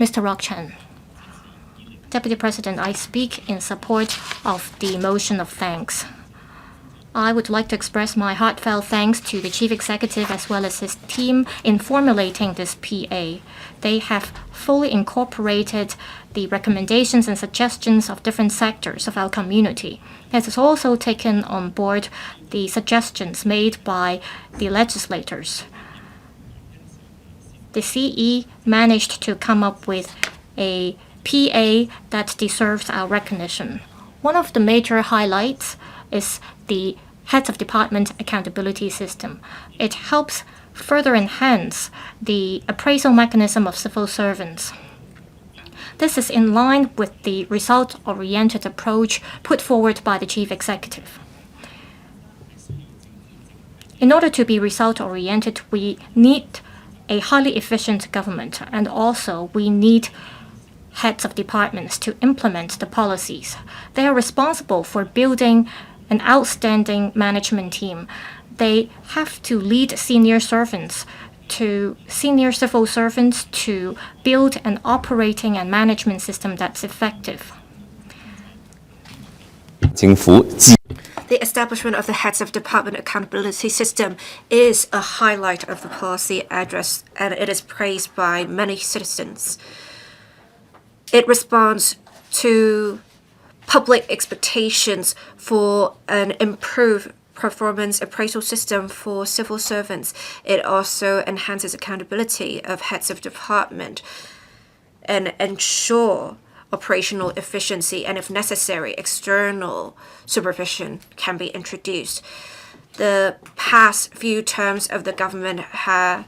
Mr. Rock Chen. Deputy President, I speak in support of the motion of thanks. I would like to express my heartfelt thanks to the Chief Executive as well as his team in formulating this PA. They have fully incorporated the recommendations and suggestions of different sectors of our community. It has also taken on board the suggestions made by the legislators. The CE managed to come up with a PA that deserves our recognition. One of the major highlights is the Heads of Department Accountability System. It helps further enhance the appraisal mechanism of civil servants. This is in line with the result-oriented approach put forward by the Chief Executive. In order to be result-oriented, we need a highly efficient government, and also we need heads of departments to implement the policies. They are responsible for building an outstanding management team. They have to lead senior civil servants to build an operating and management system that's effective. The establishment of the Heads of Department Accountability System is a highlight of the policy address, and it is praised by many citizens. It responds to public expectations for an improved performance appraisal system for civil servants. It also enhances accountability of heads of department and ensure operational efficiency, and if necessary, external supervision can be introduced. The past few terms of the government have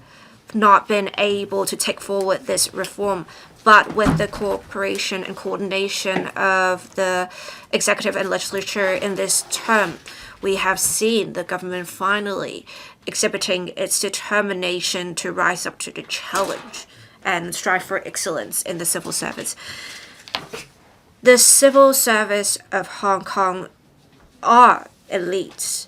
not been able to take forward this reform, but with the cooperation and coordination of the executive and legislature in this term, we have seen the government finally exhibiting its determination to rise up to the challenge and strive for excellence in the civil service. The civil service of Hong Kong are elites,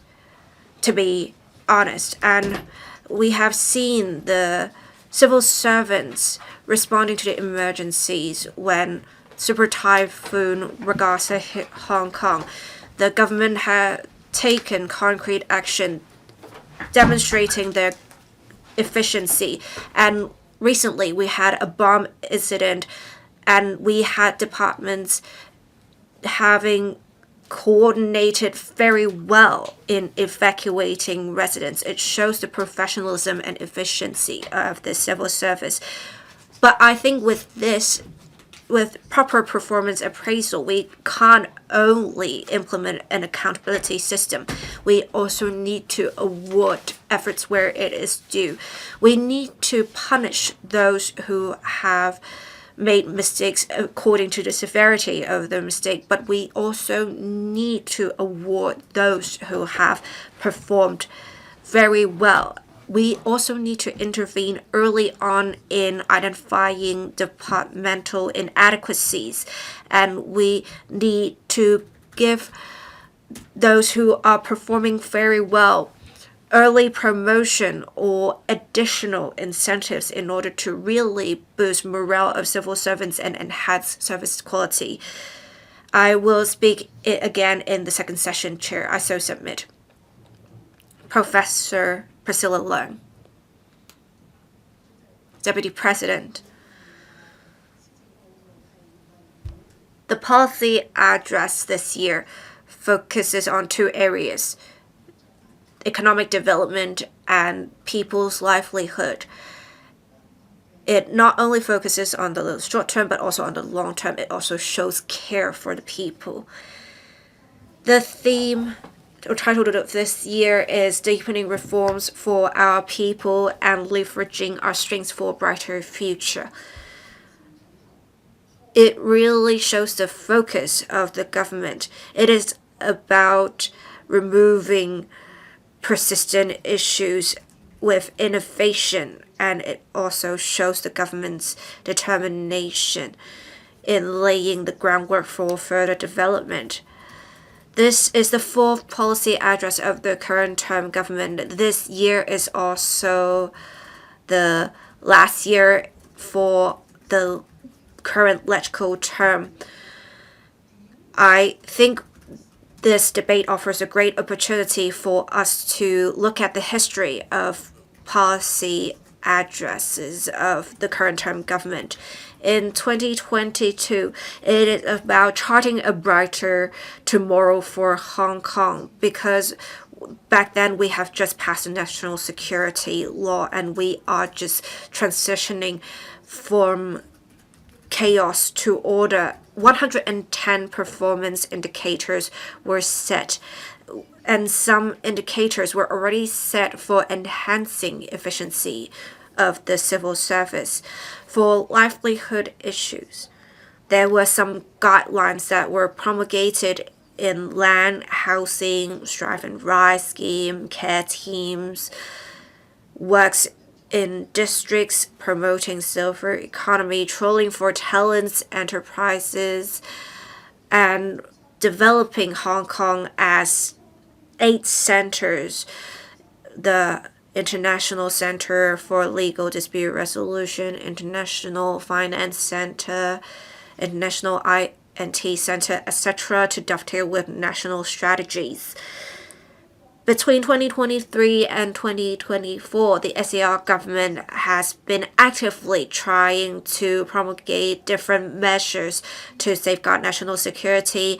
to be honest, and we have seen the civil servants responding to the emergencies when Super Typhoon Regasa hit Hong Kong. The government had taken concrete action demonstrating their efficiency, and recently we had a bomb incident and we had departments having coordinated very well in evacuating residents. It shows the professionalism and efficiency of the civil service. But I think with proper performance appraisal, we can't only implement an accountability system. We also need to award efforts where it is due. We need to punish those who have made mistakes according to the severity of the mistake, but we also need to award those who have performed very well. We also need to intervene early on in identifying departmental inadequacies, and we need to give those who are performing very well early promotion or additional incentives in order to really boost morale of civil servants and enhance service quality. I will speak again in the second session, Chair. I so submit. Professor Priscilla Leung. Deputy President. The policy address this year focuses on two areas: economic development and people's livelihood. It not only focuses on the short term, but also on the long term. It also shows care for the people. The theme or title of this year is Deepening Reforms for Our People and Leveraging Our Strengths for a Brighter Future. It really shows the focus of the government. It is about removing persistent issues with innovation, and it also shows the government's determination in laying the groundwork for further development. This is the fourth policy address of the current term government. This year is also the last year for the current legislative term. I think this debate offers a great opportunity for us to look at the history of policy addresses of the current term government. In 2022, it is about charting a brighter tomorrow for Hong Kong, because back then we have just passed a national security law and we are just transitioning from chaos to order. 110 performance indicators were set, and some indicators were already set for enhancing efficiency of the civil service. For livelihood issues, there were some guidelines that were promulgated in land, housing, strive and rise scheme, care teams, works in districts, promoting silver economy, trolling for talents, enterprises, and developing Hong Kong as 8 centers: the International Center for Legal Dispute Resolution, International Finance Center, International INT Center, etc., to dovetail with national strategies. Between 2023 and 2024, the SAR government has been actively trying to promulgate different measures to safeguard national security,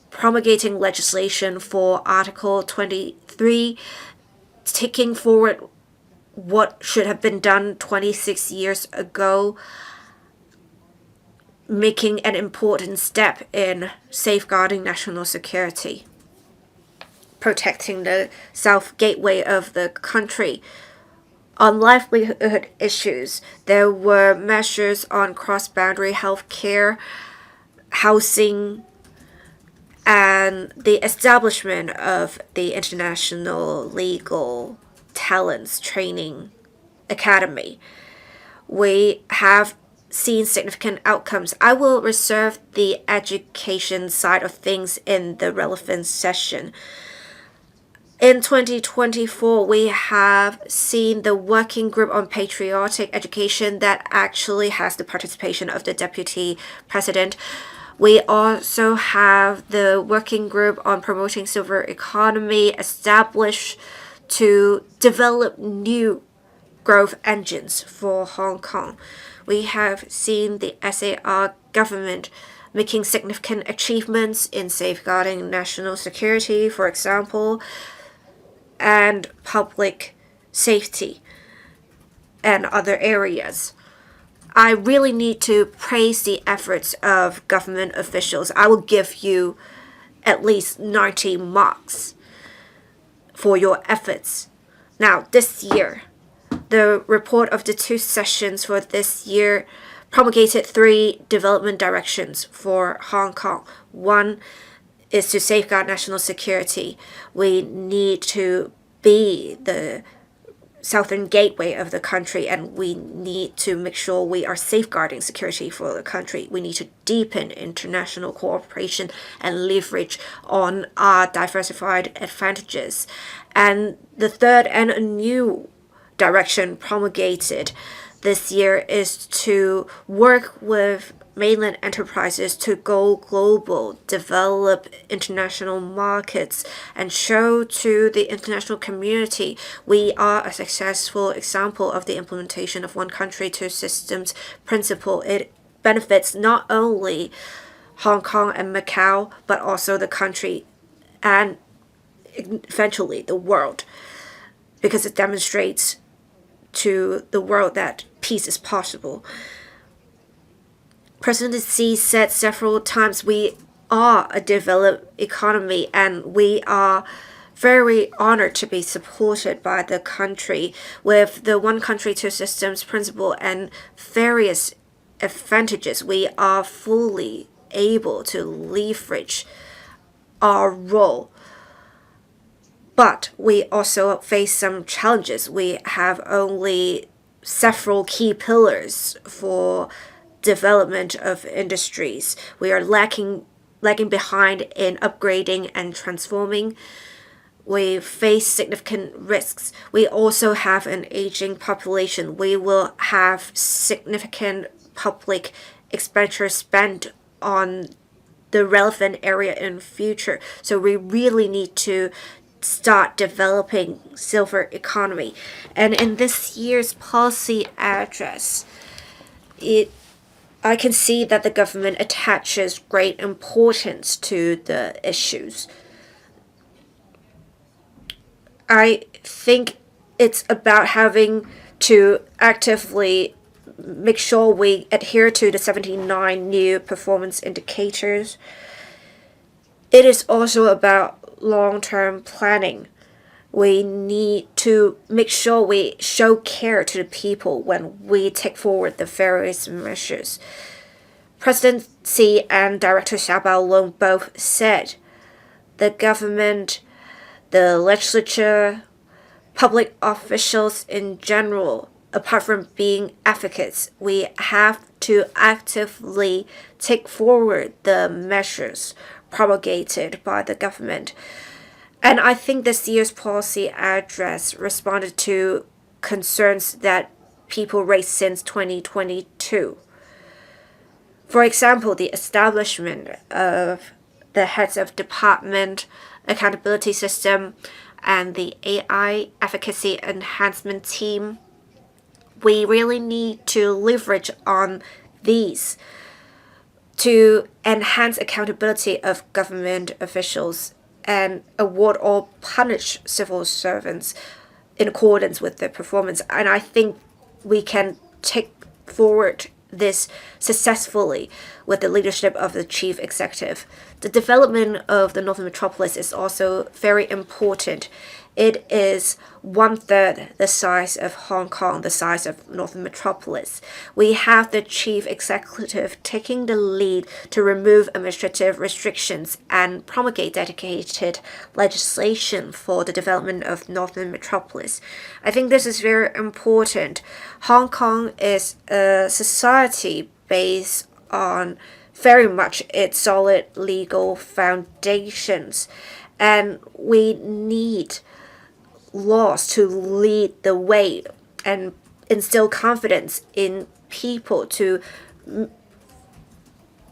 promulgating legislation for Article 23, taking forward what should have been done 26 years ago, making an important step in safeguarding national security, protecting the south gateway of the country. On livelihood issues, there were measures on cross-boundary health care, housing, and the establishment of the International Legal Talents Training Academy. We have seen significant outcomes. I will reserve the education side of things in the relevant session. In 2024, we have seen the working group on patriotic education that actually has the participation of the Deputy President. We also have the working group on promoting silver economy established to develop new growth engines for Hong Kong. We have seen the SAR government making significant achievements in safeguarding national security, for example, and public safety and other areas. I really need to praise the efforts of government officials. I will give you at least 90 marks for your efforts. Now, this year, the report of the 2 sessions for this year promulgated 3 development directions for Hong Kong. One is to safeguard national security. We need to be the southern gateway of the country, and we need to make sure we are safeguarding security for the country. We need to deepen international cooperation and leverage on our diversified advantages. And the third and a new direction promulgated this year is to work with mainland enterprises to go global, develop international markets, and show to the international community we are a successful example of the implementation of one country, two systems principle. It benefits not only Hong Kong and Macau, but also the country and eventually the world, because it demonstrates to the world that peace is possible. President Xi said several times we are a developed economy, and we are very honored to be supported by the country with the one country, two systems principle and various advantages. We are fully able to leverage our role. But we also face some challenges. We have only several key pillars for development of industries. We are lagging behind in upgrading and transforming. We face significant risks. We also have an aging population. We will have significant public expenditure spent on the relevant area in future. So we really need to start developing silver economy. And in this year's policy address, I can see that the government attaches great importance to the issues. I think it's about having to actively make sure we adhere to the 79 new performance indicators. It is also about long-term planning. We need to make sure we show care to the people when we take forward the various measures. President Xi and Director Xiaobao Long both said the government, the legislature, public officials in general, apart from being advocates, we have to actively take forward the measures promulgated by the government. And I think this year's policy address responded to concerns that people raised since 2022. For example, the establishment of the heads of department, accountability system, and the AI efficacy enhancement team. We really need to leverage on these to enhance accountability of government officials and award or punish civil servants in accordance with their performance. And I think we can take forward this successfully with the leadership of the chief executive. The development of the Northern Metropolis is also very important. It is 1/3 the size of Hong Kong, the size of Northern Metropolis. We have the chief executive taking the lead to remove administrative restrictions and promulgate dedicated legislation for the development of Northern Metropolis. I think this is very important. Hong Kong is a society based on very much its solid legal foundations, and we need laws to lead the way and instill confidence in people to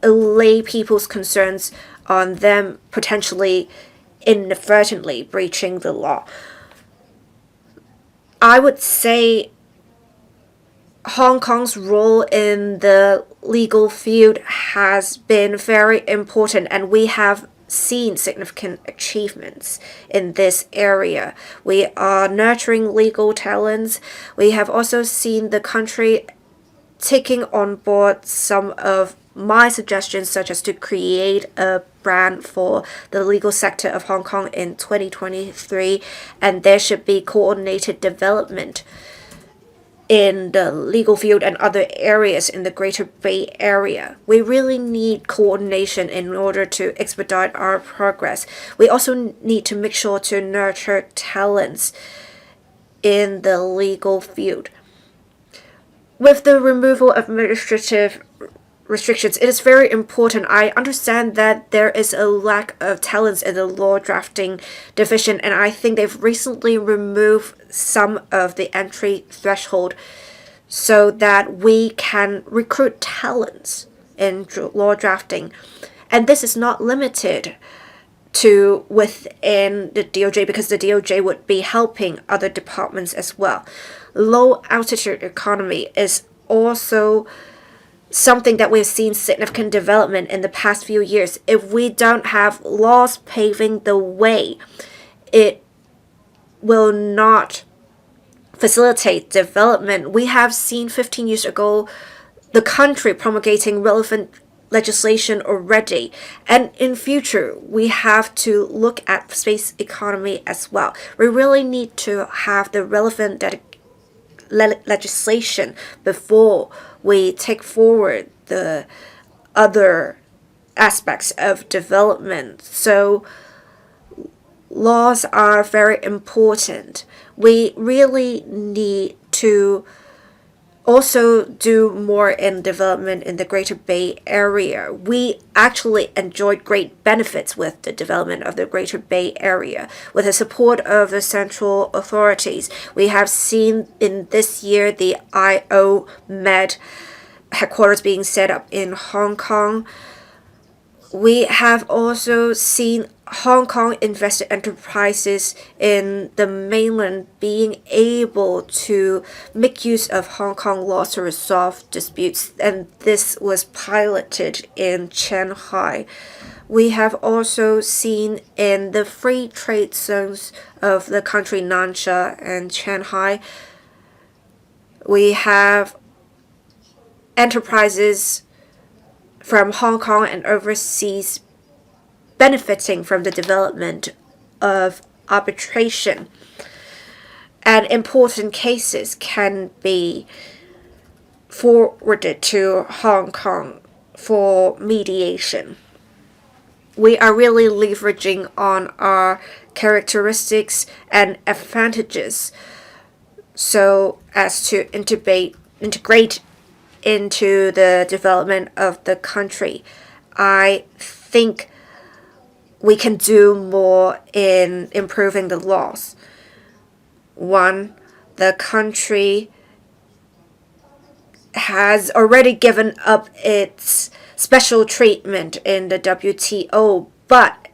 allay people's concerns on them potentially inadvertently breaching the law. I would say Hong Kong's role in the legal field has been very important, and we have seen significant achievements in this area. We are nurturing legal talents. We have also seen the country taking on board some of my suggestions, such as to create a brand for the legal sector of Hong Kong in 2023, and there should be coordinated development in the legal field and other areas in the Greater Bay Area. We really need coordination in order to expedite our progress. We also need to make sure to nurture talents in the legal field. With the removal of administrative restrictions, it is very important. I understand that there is a lack of talents in the law drafting division, and I think they've recently removed some of the entry threshold so that we can recruit talents in law drafting. And this is not limited to within the DOJ, because the DOJ would be helping other departments as well. Low altitude economy is also something that we've seen significant development in the past few years. If we don't have laws paving the way, it will not facilitate development. We have seen 15 years ago the country promulgating relevant legislation already, and in future we have to look at space economy as well. We really need to have the relevant legislation before we take forward the other aspects of development. So laws are very important. We really need to also do more in development in the Greater Bay Area. We actually enjoyed great benefits with the development of the Greater Bay Area. With the support of the central authorities, we have seen in this year the IO Med headquarters being set up in Hong Kong. We have also seen Hong Kong invested enterprises in the mainland being able to make use of Hong Kong laws to resolve disputes, and this was piloted in Shanghai. We have also seen in the free trade zones of the country Nansha and Shanghai, we have enterprises from Hong Kong and overseas benefiting from the development of arbitration. And important cases can be forwarded to Hong Kong for mediation. We are really leveraging on our characteristics and advantages so as to integrate into the development of the country. I think we can do more in improving the laws. One, the country has already given up its special treatment in the WTO, but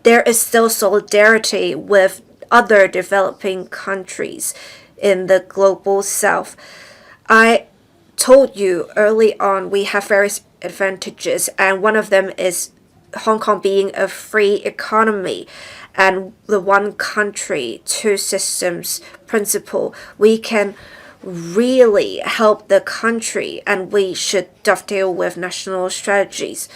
there is still solidarity with other developing countries in the global south. I told you early on we have various advantages, and one of them is Hong Kong being a free economy and the one country, two systems principle. We can really help the country, and we should dovetail with national strategies.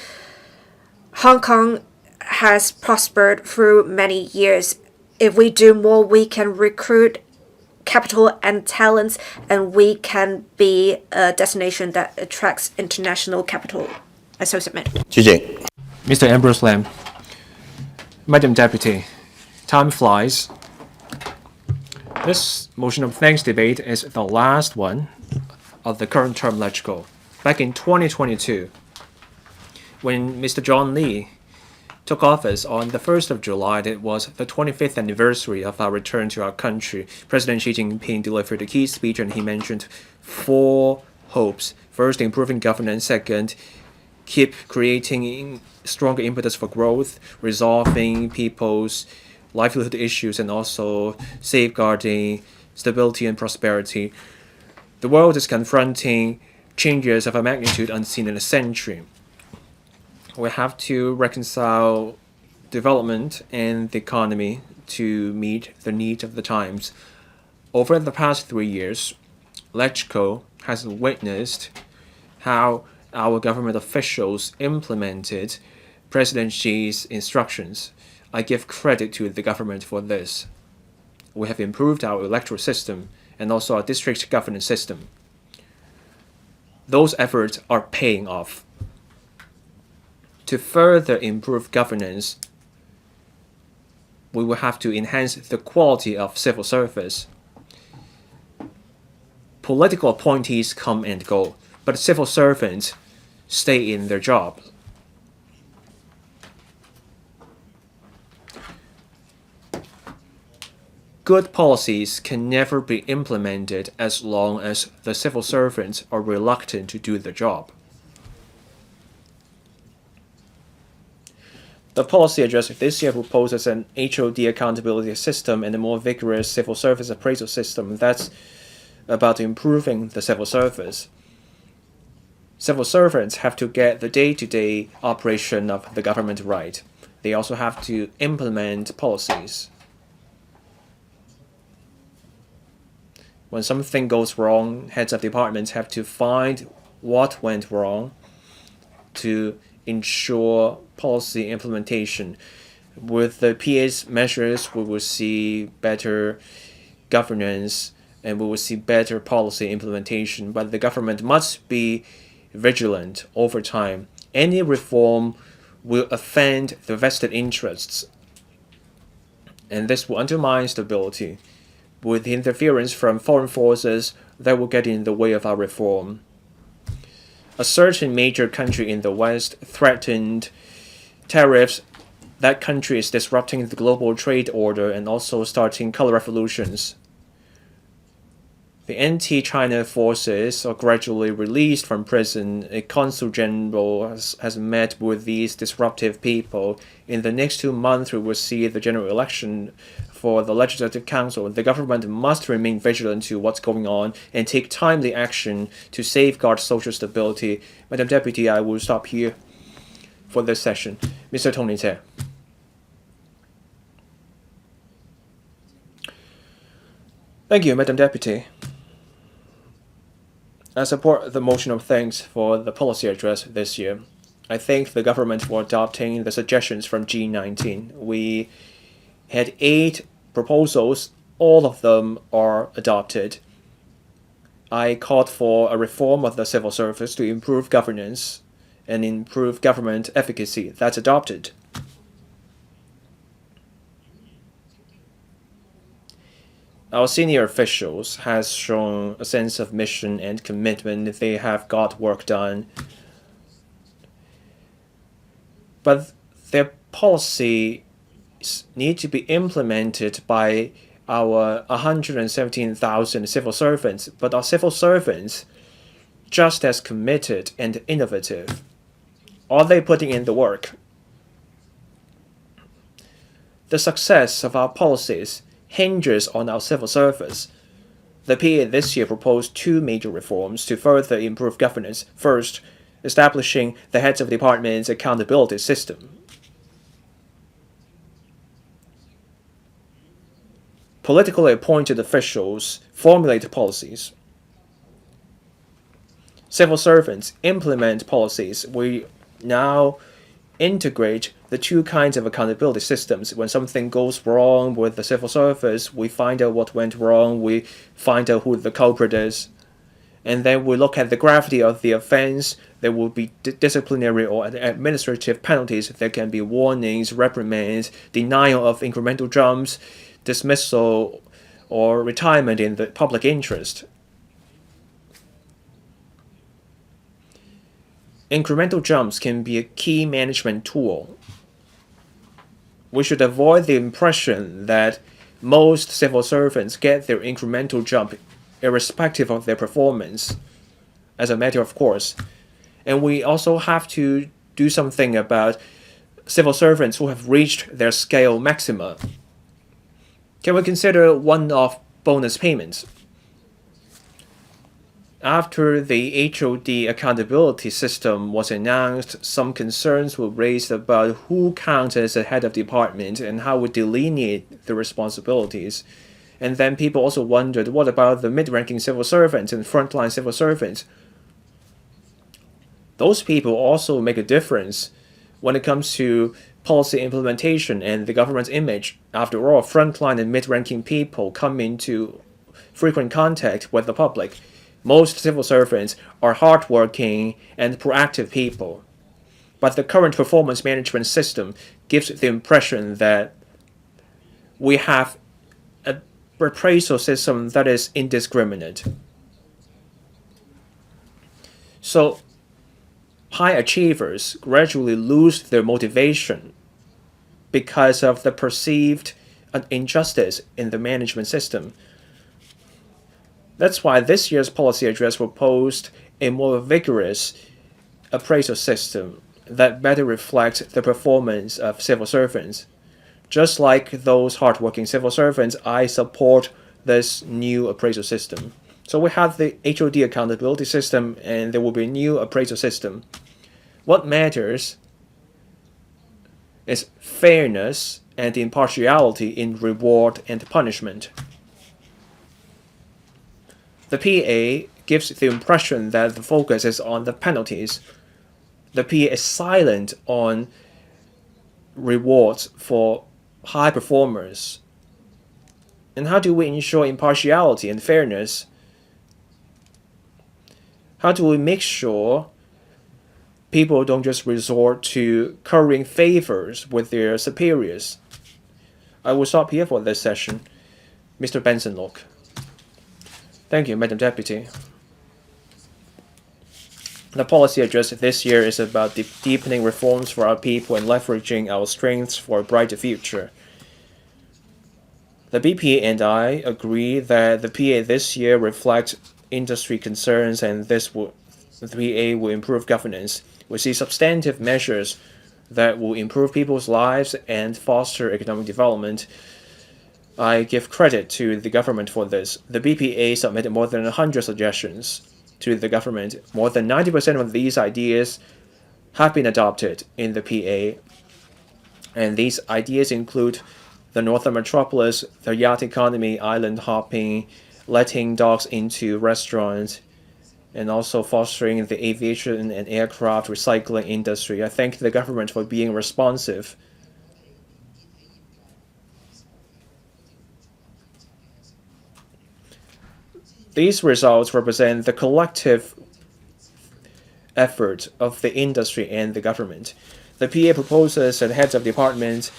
Hong Kong has prospered through many years. If we do more, we can recruit capital and talents, and we can be a destination that attracts international capital. I so submit. 主席， Mr. Ambrose Lam. Madam Deputy, time flies. This motion of thanks debate is the last one of the current term Legislature. Back in 2022, when Mr. John Lee took office on the 1st of July, it was the 25th anniversary of our return to our country. President Xi Jinping delivered a key speech, and he mentioned 4 hopes. First, improving governance. Second, keep creating stronger impetus for growth, resolving people's livelihood issues, and also safeguarding stability and prosperity. The world is confronting changes of a magnitude unseen in a century. We have to reconcile development and the economy to meet the needs of the times. Over the past 3 years, LegCo has witnessed how our government officials implemented President Xi's instructions. I give credit to the government for this. We have improved our electoral system and also our district governance system. Those efforts are paying off. To further improve governance, we will have to enhance the quality of civil service. Political appointees come and go, but civil servants stay in their jobs. Good policies can never be implemented as long as the civil servants are reluctant to do the job. The policy addressed this year proposes an HOD accountability system and a more vigorous civil service appraisal system. That's about improving the civil service. Civil servants have to get the day-to-day operation of the government right. They also have to implement policies. When something goes wrong, heads of departments have to find what went wrong to ensure policy implementation. With the PA's measures, we will see better governance and we will see better policy implementation. But the government must be vigilant over time. Any reform will offend the vested interests, and this will undermine stability. With interference from foreign forces, that will get in the way of our reform. A certain major country in the West threatened tariffs. That country is disrupting the global trade order and also starting color revolutions. The anti-China forces are gradually released from prison. A consul general has met with these disruptive people. In the next 2 months, we will see the general election for the Legislative Council. The government must remain vigilant to what's going on and take timely action to safeguard social stability. Madam Deputy, I will stop here for this session. Mr. Tony Tse. Thank you, Madam Deputy. I support the motion of thanks for the policy address this year. I thank the government for adopting the suggestions from G19. We had 8 proposals. All of them are adopted. I called for a reform of the civil service to improve governance and improve government efficacy. That's adopted. Our senior officials has shown a sense of mission and commitment. They have got work done. But their policies need to be implemented by our 117,000 civil servants. But our civil servants, just as committed and innovative, are they putting in the work? The success of our policies hinges on our civil service. The PA this year proposed 2 major reforms to further improve governance. First, establishing the heads of departments accountability system. Politically appointed officials formulate policies. Civil servants implement policies. We now integrate the 2 kinds of accountability systems. When something goes wrong with the civil service, we find out what went wrong, we find out who the culprit is, and then we look at the gravity of the offense. There will be disciplinary or administrative penalties. There can be warnings, reprimands, denial of incremental jumps, dismissal, or retirement in the public interest. Incremental jumps can be a key management tool. We should avoid the impression that most civil servants get their incremental jump irrespective of their performance, as a matter of course. And we also have to do something about civil servants who have reached their scale maxima. Can we consider one-off bonus payments? After the HOD accountability system was announced, some concerns were raised about who counts as a head of department and how we delineate the responsibilities. And then people also wondered, what about the mid-ranking civil servants and frontline civil servants? Those people also make a difference when it comes to policy implementation and the government's image. After all, frontline and mid-ranking people come into frequent contact with the public. Most civil servants are hardworking and proactive people. But the current performance management system gives the impression that we have an appraisal system that is indiscriminate. So high achievers gradually lose their motivation because of the perceived injustice in the management system. That's why this year's policy address proposed a more vigorous appraisal system that better reflects the performance of civil servants. Just like those hardworking civil servants, I support this new appraisal system. So we have the HOD accountability system, and there will be a new appraisal system. What matters is fairness and impartiality in reward and punishment. The PA gives the impression that the focus is on the penalties. The PA is silent on rewards for high performers. And how do we ensure impartiality and fairness? How do we make sure people don't just resort to currying favors with their superiors? I will stop here for this session. Mr. Benson-Look. Thank you, Madam Deputy. The policy address this year is about deepening reforms for our people and leveraging our strengths for a brighter future. The BPA and I agree that the PA this year reflects industry concerns, and the PA will improve governance. We see substantive measures that will improve people's lives and foster economic development. I give credit to the government for this. The BPA submitted more than 100 suggestions to the government. More than 90% of these ideas have been adopted in the PA, and these ideas include the northern metropolis, the yacht economy, island hopping, letting dogs into restaurants, and also fostering the aviation and aircraft recycling industry. I thank the government for being responsive. These results represent the collective effort of the industry and the government. The PA proposes a heads of department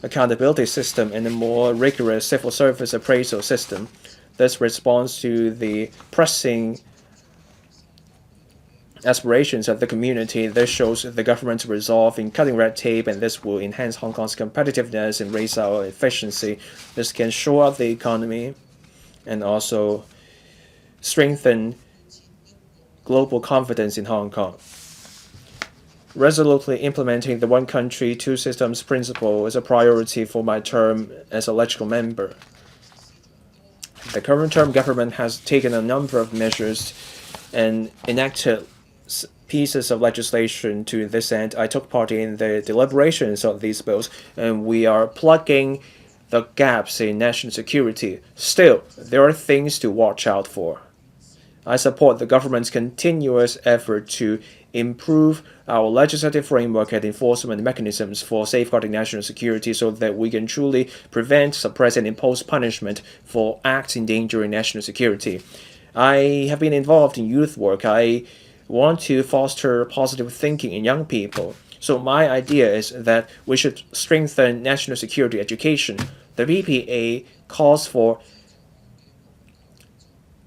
accountability system and a more rigorous civil service appraisal system. This responds to the pressing aspirations of the community. This shows the government's resolve in cutting red tape, and this will enhance Hong Kong's competitiveness and raise our efficiency. This can shore up the economy and also strengthen global confidence in Hong Kong. Resolutely implementing the one country, two systems principle is a priority for my term as a legislative member. The current term government has taken a number of measures and enacted pieces of legislation to this end. I took part in the deliberations of these bills, and we are plugging the gaps in national security. Still, there are things to watch out for. I support the government's continuous effort to improve our legislative framework and enforcement mechanisms for safeguarding national security so that we can truly prevent, suppress, and impose punishment for acts endangering national security. I have been involved in youth work. I want to foster positive thinking in young people. So my idea is that we should strengthen national security education. The BPA calls for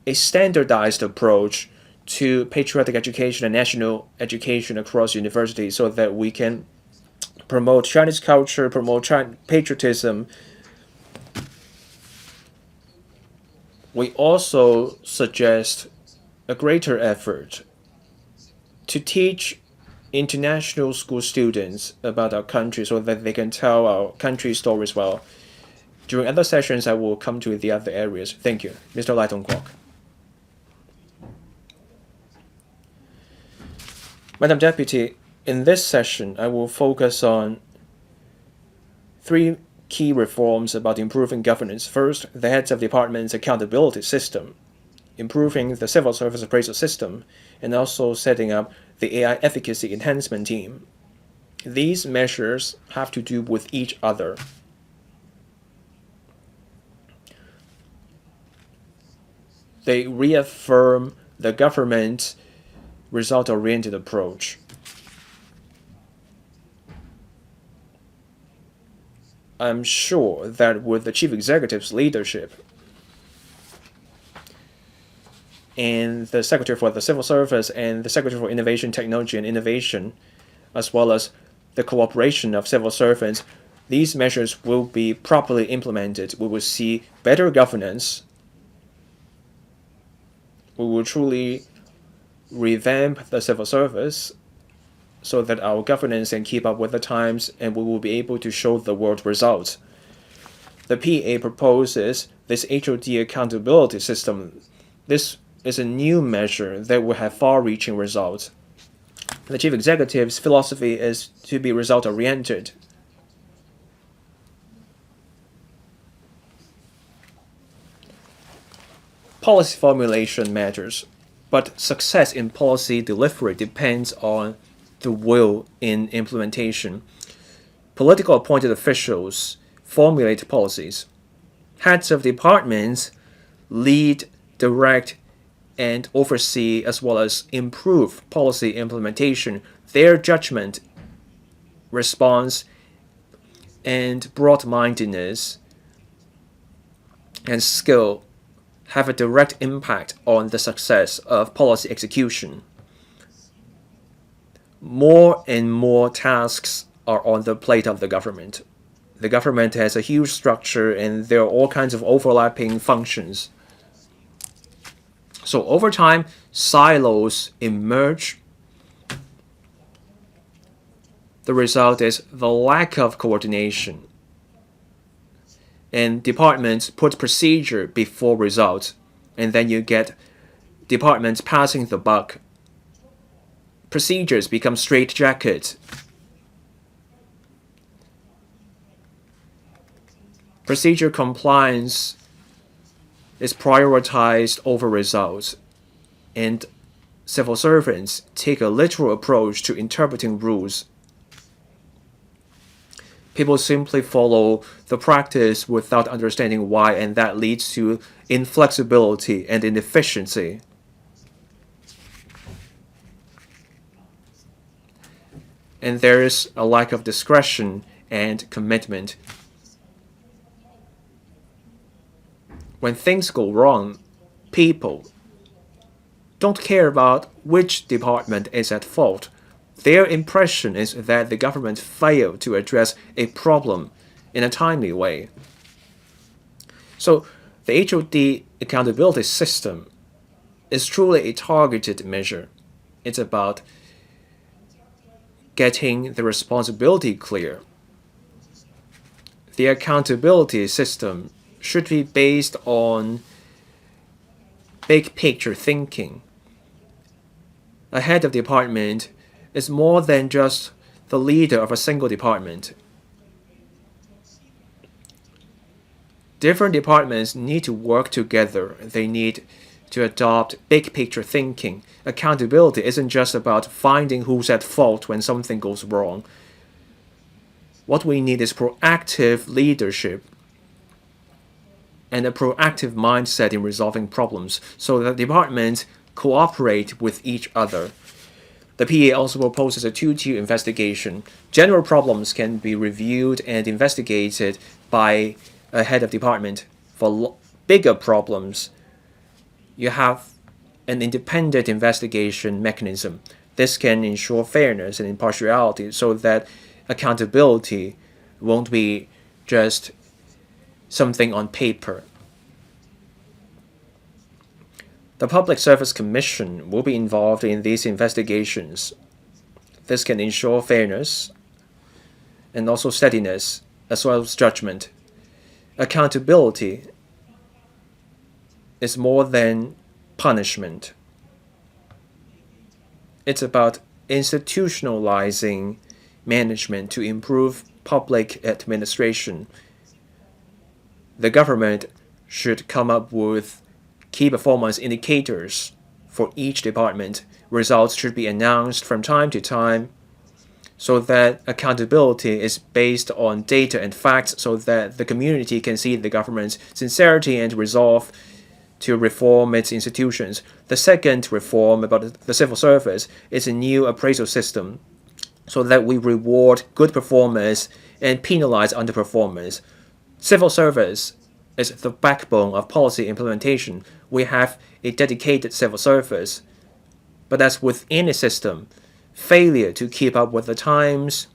a standardized approach to patriotic education and national education across universities so that we can promote Chinese culture, promote patriotism. We also suggest a greater effort to teach international school students about our country so that they can tell our country stories well. During other sessions, I will come to the other areas. Thank you. Mr. Lai Tong Kwok. Madam Deputy, in this session, I will focus on three key reforms about improving governance. First, the heads of department's accountability system, improving the civil service appraisal system, and also setting up the AI efficacy enhancement team. These measures have to do with each other. They reaffirm the government's result-oriented approach. I'm sure that with the chief executive's leadership and the Secretary for the Civil Service and the Secretary for Innovation, Technology and Innovation, as well as the cooperation of civil servants, these measures will be properly implemented. We will see better governance. We will truly revamp the civil service so that our governance can keep up with the times and we will be able to show the world results. The PA proposes this HOD accountability system. This is a new measure that will have far-reaching results. The chief executive's philosophy is to be result-oriented. Policy formulation matters, but success in policy delivery depends on the will in implementation. Political appointed officials formulate policies. Heads of departments lead, direct, and oversee as well as improve policy implementation. Their judgment, response, and broad-mindedness and skill have a direct impact on the success of policy execution. More and more tasks are on the plate of the government. the government has a huge structure and there are all kinds of overlapping functions. So over time, silos emerge. The result is the lack of coordination. And departments put procedure before results. And then you get departments passing the buck. Procedures become straitjackets. Procedure compliance is prioritized over results, and civil servants take a literal approach to interpreting rules. People simply follow the practice without understanding why, and that leads to inflexibility and inefficiency. And there is a lack of discretion and commitment. When things go wrong, people don't care about which department is at fault. Their impression is that the government failed to address a problem in a timely way. So the HOD accountability system is truly a targeted measure. It's about getting the responsibility clear. The accountability system should be based on big picture thinking. A head of department is more than just the leader of a single department. Different departments need to work together. They need to adopt big picture thinking. Accountability isn't just about finding who's at fault when something goes wrong. What we need is proactive leadership and a proactive mindset in resolving problems so that departments cooperate with each other. The PA also proposes a two-tier investigation. General problems can be reviewed and investigated by a head of department. For bigger problems, you have an independent investigation mechanism. This can ensure fairness and impartiality so that accountability won't be just something on paper. The Public Service Commission will be involved in these investigations. This can ensure fairness and also steadiness as well as judgment. Accountability is more than punishment. It's about institutionalizing management to improve public administration. The government should come up with key performance indicators for each department. Results should be announced from time to time so that accountability is based on data and facts so that the community can see the government's sincerity and resolve to reform its institutions. The second reform about the civil service is a new appraisal system so that we reward good performers and penalize underperformers. Civil service is the backbone of policy implementation. We have a dedicated civil service, but as with any system, failure to keep up with the times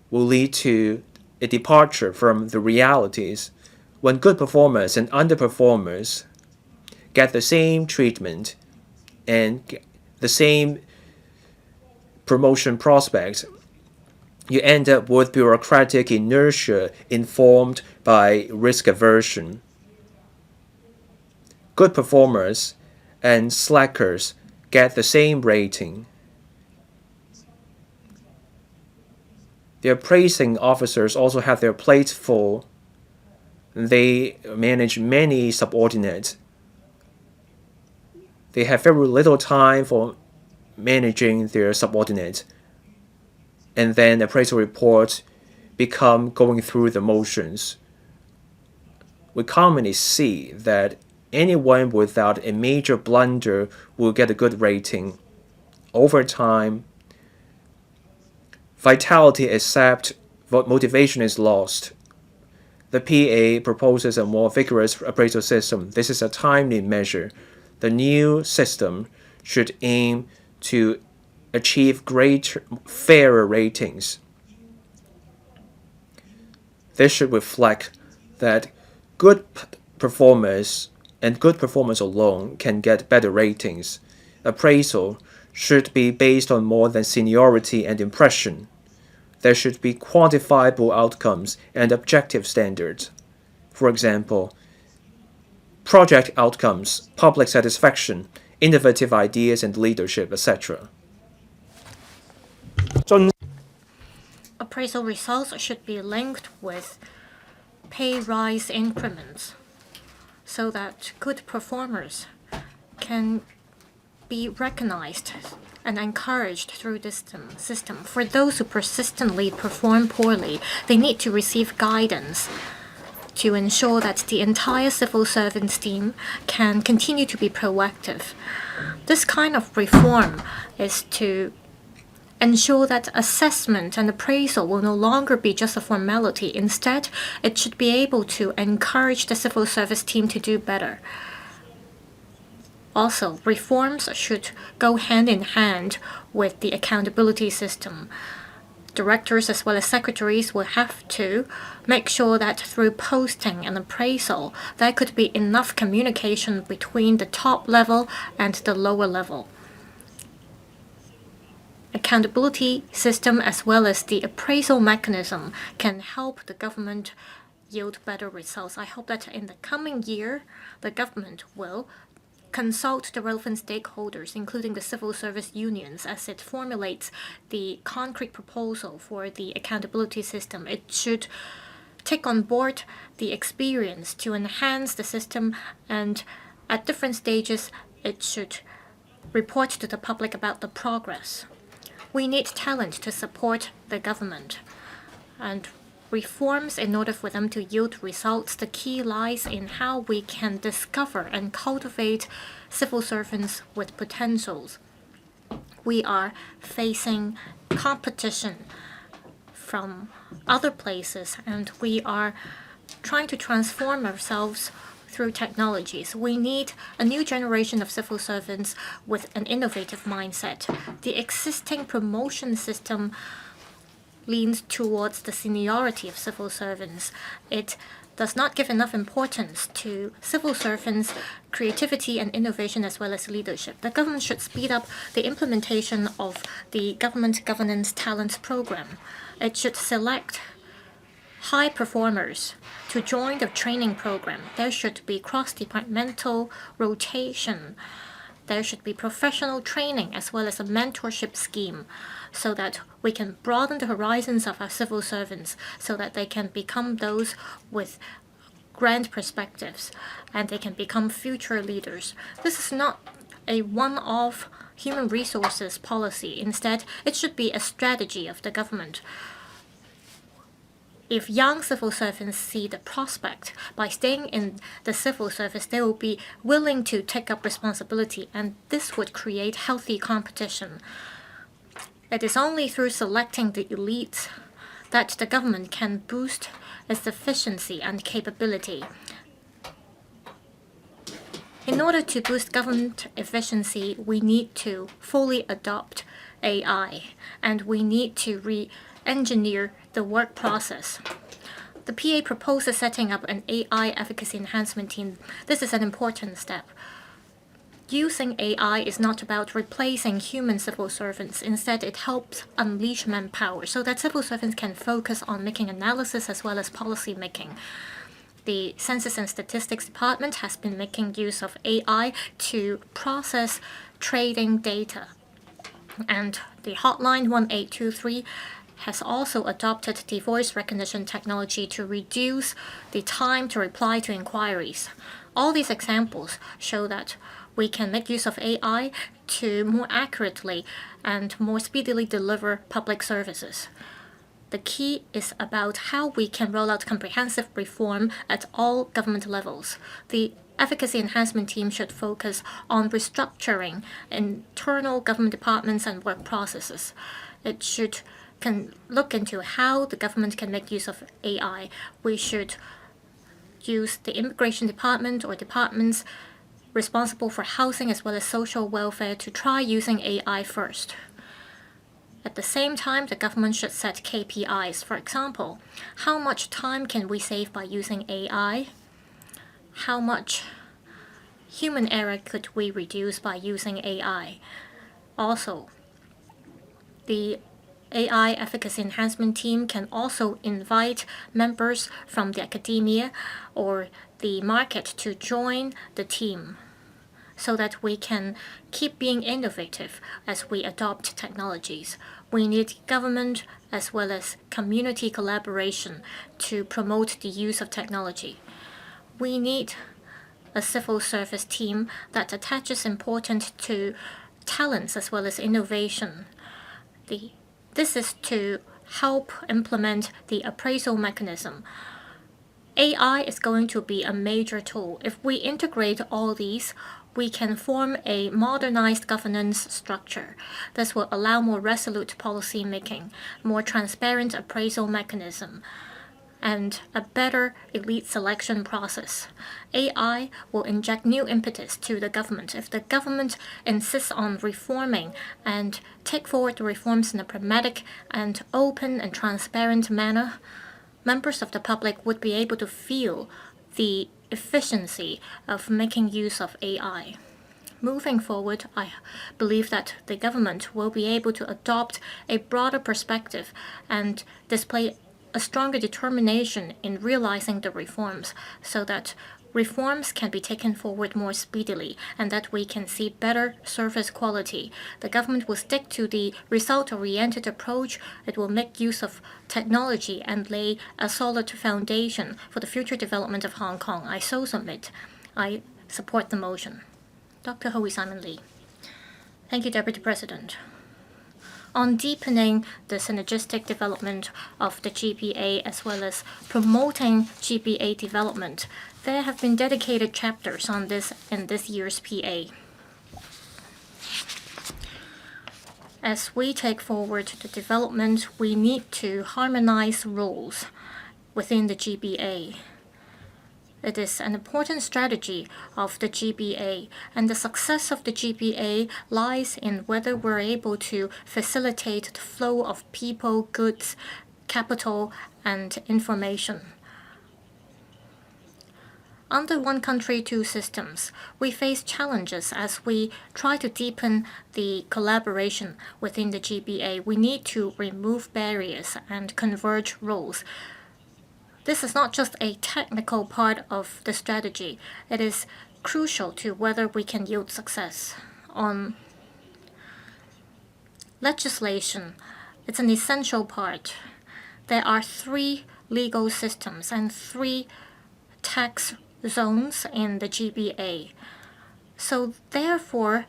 will lead to a departure from the realities. When good performers and underperformers get the same treatment and the same promotion prospects, you end up with bureaucratic inertia informed by risk aversion. Good performers and slackers get the same rating. The appraising officers also have their plates full. They manage many subordinates. They have very little time for managing their subordinates. And then appraisal reports become going through the motions. We commonly see that anyone without a major blunder will get a good rating. Over time, vitality is sapped, motivation is lost. The PA proposes a more vigorous appraisal system. This is a timely measure. The new system should aim to achieve greater, fairer ratings. This should reflect that good performers and good performance alone can get better ratings. Appraisal should be based on more than seniority and impression. There should be quantifiable outcomes and objective standards. For example, project outcomes, public satisfaction, innovative ideas and leadership, etc. Appraisal results should be linked with pay rise increments so that good performers can be recognized and encouraged through this system. For those who persistently perform poorly, they need to receive guidance to ensure that the entire civil servants team can continue to be proactive. This kind of reform is to ensure that assessment and appraisal will no longer be just a formality. Instead, it should be able to encourage the civil service team to do better. Also, reforms should go hand in hand with the accountability system. Directors as well as secretaries will have to make sure that through posting and appraisal, there could be enough communication between the top level and the lower level. Accountability system as well as the appraisal mechanism can help the government yield better results. I hope that in the coming year, the government will consult the relevant stakeholders, including the civil service unions, as it formulates the concrete proposal for the accountability system. It should take on board the experience to enhance the system, and at different stages, it should report to the public about the progress. We need talent to support the government, and reforms in order for them to yield results. The key lies in how we can discover and cultivate civil servants with potentials. We are facing competition from other places, and we are trying to transform ourselves through technologies. We need a new generation of civil servants with an innovative mindset. The existing promotion system leans towards the seniority of civil servants. It does not give enough importance to civil servants' creativity and innovation as well as leadership. The government should speed up the implementation of the Government Governance Talent Program. It should select high performers to join the training program. There should be cross-departmental rotation. There should be professional training as well as a mentorship scheme so that we can broaden the horizons of our civil servants so that they can become those with grand perspectives and they can become future leaders. This is not a one-off human resources policy. Instead, it should be a strategy of the government. If young civil servants see the prospect by staying in the civil service, they will be willing to take up responsibility, and this would create healthy competition. It is only through selecting the elites that the government can boost its efficiency and capability. In order to boost government efficiency, we need to fully adopt AI, and we need to re-engineer the work process. The PA proposes setting up an AI efficacy enhancement team. This is an important step. Using AI is not about replacing human civil servants. Instead, it helps unleash manpower so that civil servants can focus on making analysis as well as policy making. The Census and Statistics Department has been making use of AI to process trading data. And the hotline 1823 has also adopted the voice recognition technology to reduce the time to reply to inquiries. All these examples show that we can make use of AI to more accurately and more speedily deliver public services. The key is about how we can roll out comprehensive reform at all government levels. The Efficacy Enhancement Team should focus on restructuring internal government departments and work processes. It should look into how the government can make use of AI. We should use the Immigration Department or departments responsible for housing as well as social welfare to try using AI first. At the same time, the government should set KPIs. For example, how much time can we save by using AI? How much human error could we reduce by using AI? Also, the AI Efficacy Enhancement team can also invite members from the academia or the market to join the team so that we can keep being innovative as we adopt technologies. We need government as well as community collaboration to promote the use of technology. We need a civil service team that attaches importance to talents as well as innovation. This is to help implement the appraisal mechanism. AI is going to be a major tool. If we integrate all these, we can form a modernized governance structure. This will allow more resolute policy making, more transparent appraisal mechanism, and a better elite selection process. AI will inject new impetus to the government. If the government insists on reforming and take forward the reforms in a pragmatic and open and transparent manner, members of the public would be able to feel the efficiency of making use of AI. Moving forward, I believe that the government will be able to adopt a broader perspective and display a stronger determination in realizing the reforms so that reforms can be taken forward more speedily and that we can see better service quality. The government will stick to the result-oriented approach. It will make use of technology and lay a solid foundation for the future development of Hong Kong. I so submit. I support the motion. Dr. Hon Starry LEE. Thank you, Deputy President. On deepening the synergistic development of the GBA as well as promoting GBA development, there have been dedicated chapters on this in this year's PA. As we take forward the development, we need to harmonize rules within the GBA. It is an important strategy of the GBA, and the success of the GBA lies in whether we're able to facilitate the flow of people, goods, capital, and information. Under one country, two systems, we face challenges as we try to deepen the collaboration within the GBA. We need to remove barriers and converge roles. This is not just a technical part of the strategy. It is crucial to whether we can yield success. On legislation, it's an essential part. There are 3 legal systems and 3 tax zones in the GBA. So therefore,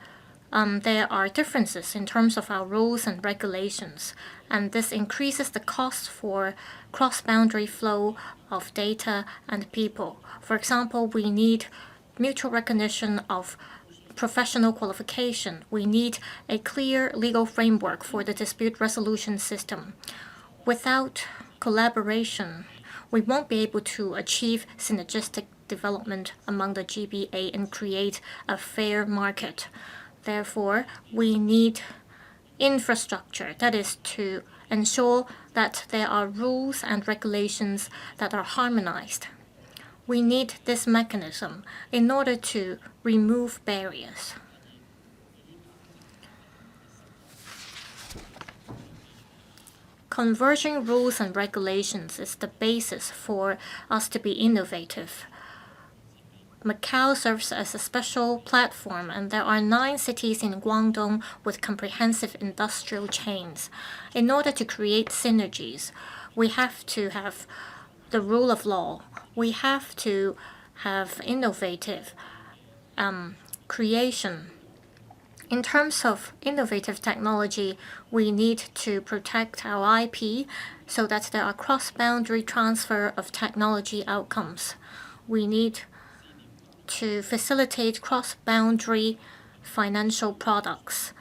there are differences in terms of our rules and regulations, and this increases the cost for cross-boundary flow of data and people. For example, we need mutual recognition of professional qualification. We need a clear legal framework for the dispute resolution system. Without collaboration, we won't be able to achieve synergistic development among the GBA and create a fair market. Therefore, we need infrastructure, that is to ensure that there are rules and regulations that are harmonized. We need this mechanism in order to remove barriers. Converging rules and regulations is the basis for us to be innovative. Macau serves as a special platform, and there are 9 cities in Guangdong with comprehensive industrial chains. In order to create synergies, we have to have the rule of law. We have to have innovative creation. In terms of innovative technology, we need to protect our IP so that there are cross-boundary transfer of technology outcomes. We need to facilitate cross-boundary financial products.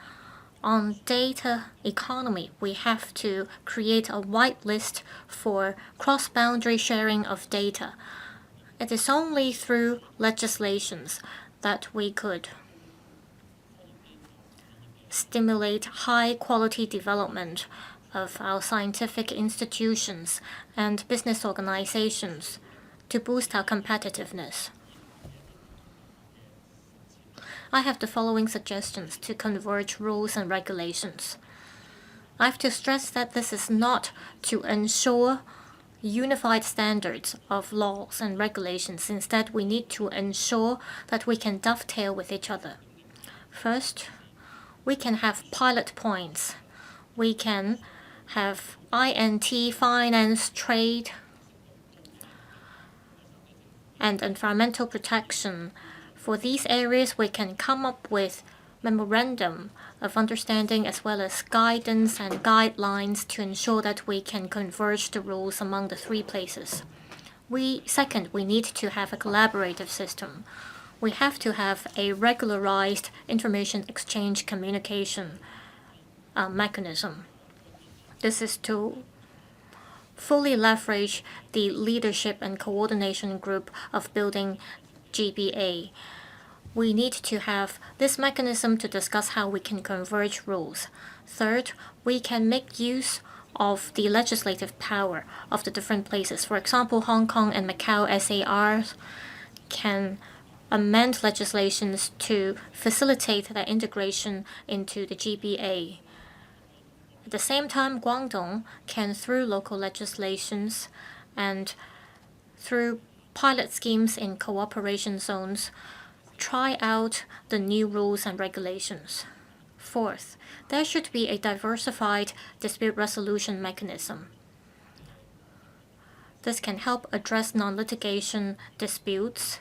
On data economy, we have to create a whitelist for cross-boundary sharing of data. It is only through legislations that we could stimulate high-quality development of our scientific institutions and business organizations to boost our competitiveness. I have the following suggestions to converge rules and regulations. I have to stress that this is not to ensure unified standards of laws and regulations. Instead, we need to ensure that we can dovetail with each other. First, we can have pilot points. We can have INT, finance, trade, and environmental protection. For these areas, we can come up with memorandum of understanding as well as guidance and guidelines to ensure that we can converge the rules among the three places. Second, we need to have a collaborative system. We have to have a regularized information exchange communication mechanism. This is to fully leverage the leadership and coordination group of building GBA. We need to have this mechanism to discuss how we can converge rules. Third, we can make use of the legislative power of the different places. For example, Hong Kong and Macau SARs can amend legislations to facilitate their integration into the GBA. At the same time, Guangdong can, through local legislations and through pilot schemes in cooperation zones, try out the new rules and regulations. Fourth, there should be a diversified dispute resolution mechanism. This can help address non-litigation disputes,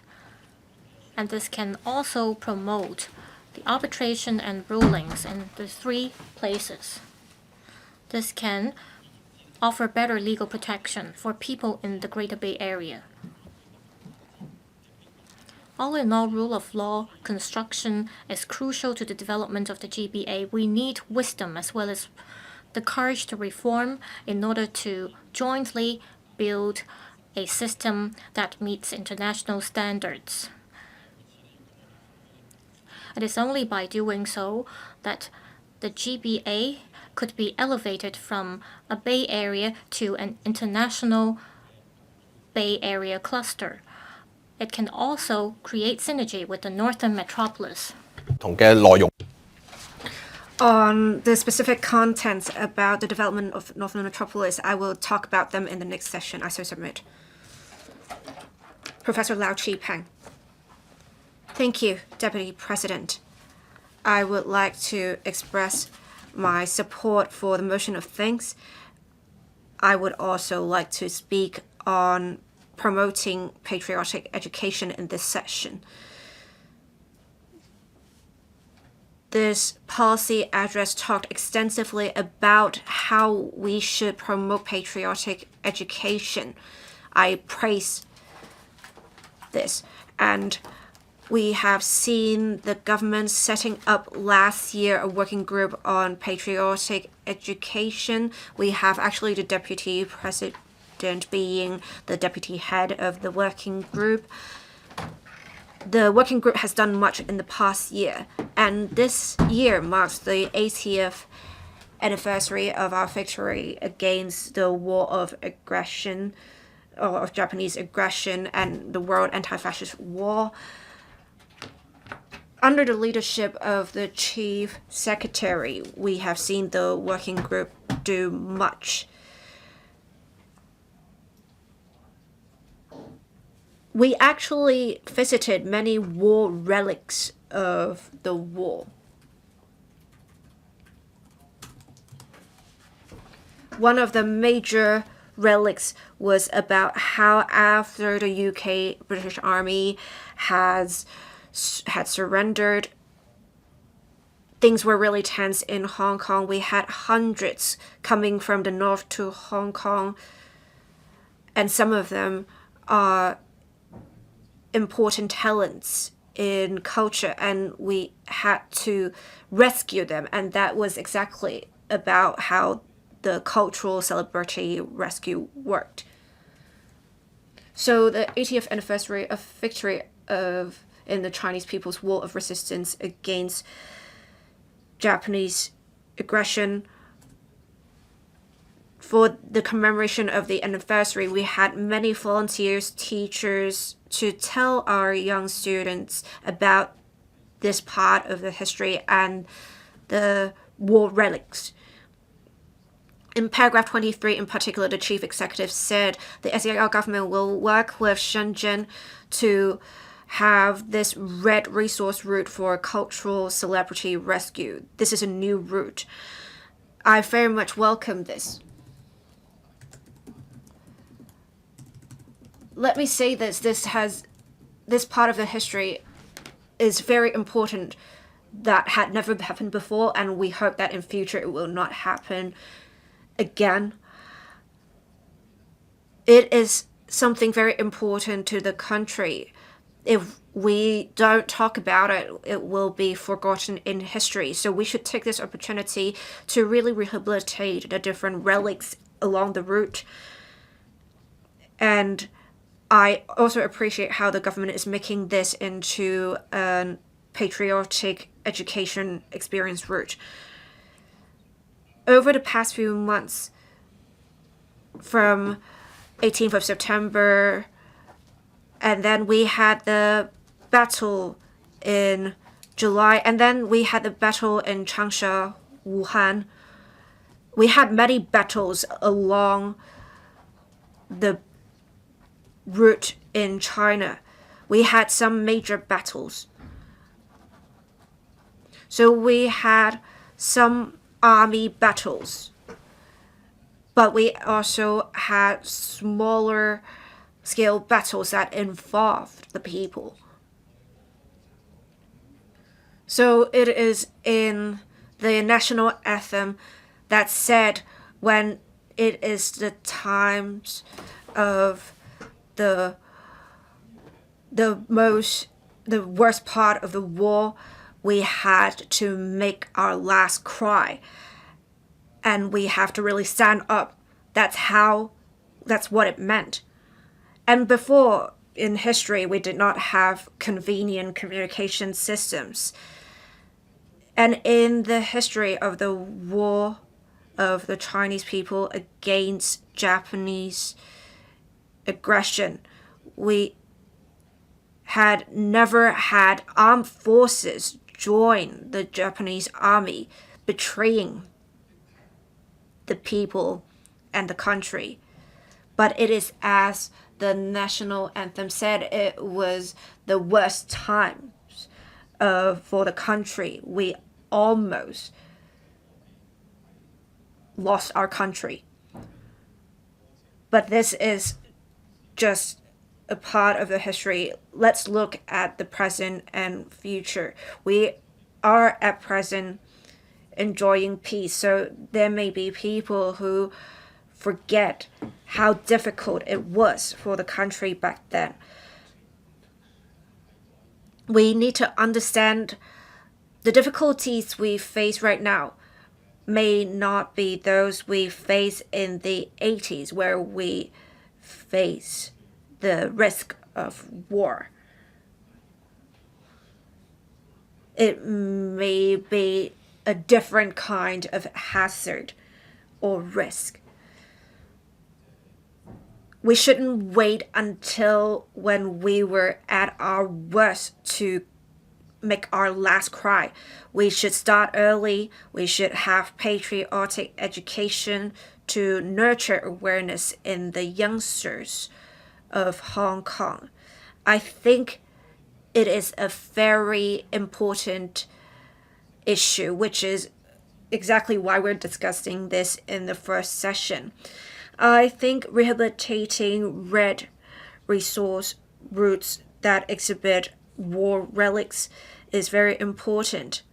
and this can also promote the arbitration and rulings in the three places. This can offer better legal protection for people in the Greater Bay Area. All in all, rule of law construction is crucial to the development of the GBA. We need wisdom as well as the courage to reform in order to jointly build a system that meets international standards. It is only by doing so that the GBA could be elevated from a Bay Area to an international Bay Area cluster. It can also create synergy with the Northern Metropolis. On the specific contents about the development of Northern Metropolis, I will talk about them in the next session. I so submit. Professor Lau Chi-Peng. Thank you, Deputy President. I would like to express my support for the motion of thanks. I would also like to speak on promoting patriotic education in this session. This policy address talked extensively about how we should promote patriotic education. I praise this, and we have seen the government setting up last year a working group on patriotic education. We have actually the Deputy President being the deputy head of the working group. The working group has done much in the past year, and this year marks the 80th anniversary of our victory against the war of aggression, or of Japanese aggression, and the World Anti-Fascist War. Under the leadership of the Chief Secretary, we have seen the working group do much. We actually visited many war relics of the war. One of the major relics was about how after the UK British Army had surrendered, things were really tense in Hong Kong. We had hundreds coming from the north to Hong Kong, and some of them are important talents in culture, and we had to rescue them, and that was exactly about how the cultural celebrity rescue worked. So the 80th anniversary of victory in the Chinese People's War of Resistance against Japanese aggression. For the commemoration of the anniversary, we had many volunteers, teachers to tell our young students about this part of the history and the war relics. In paragraph 23 in particular, the chief executive said the SAR government will work with Shenzhen to have this red resource route for cultural celebrity rescue. This is a new route. I very much welcome this. Let me say this part of the history is very important, that had never happened before, and we hope that in future it will not happen again. It is something very important to the country. If we don't talk about it, it will be forgotten in history. So we should take this opportunity to really rehabilitate the different relics along the route. And I also appreciate how the government is making this into a patriotic education experience route. Over the past few months, from 18th of September, and then we had the battle in July, and then we had the battle in Changsha, Wuhan. We had many battles along the route in China. We had some major battles. So we had some army battles, but we also had smaller scale battles that involved the people. So it is in the national anthem that said when it is the times of the worst part of the war, we had to make our last cry, and we have to really stand up. That's what it meant. And before, in history, we did not have convenient communication systems. And in the history of the war of the Chinese people against Japanese aggression, we had never had armed forces join the Japanese army, betraying the people and the country. But it is, as the national anthem said, it was the worst times for the country. We almost lost our country. But this is just a part of the history. Let's look at the present and future. We are at present enjoying peace, so there may be people who forget how difficult it was for the country back then. We need to understand the difficulties we face right now may not be those we face in the 80s, where we face the risk of war. It may be a different kind of hazard or risk. We shouldn't wait until when we were at our worst to make our last cry. We should start early. We should have patriotic education to nurture awareness in the youngsters of Hong Kong. I think it is a very important issue, which is exactly why we're discussing this in the first session. I think rehabilitating red resource routes that exhibit war relics is very important.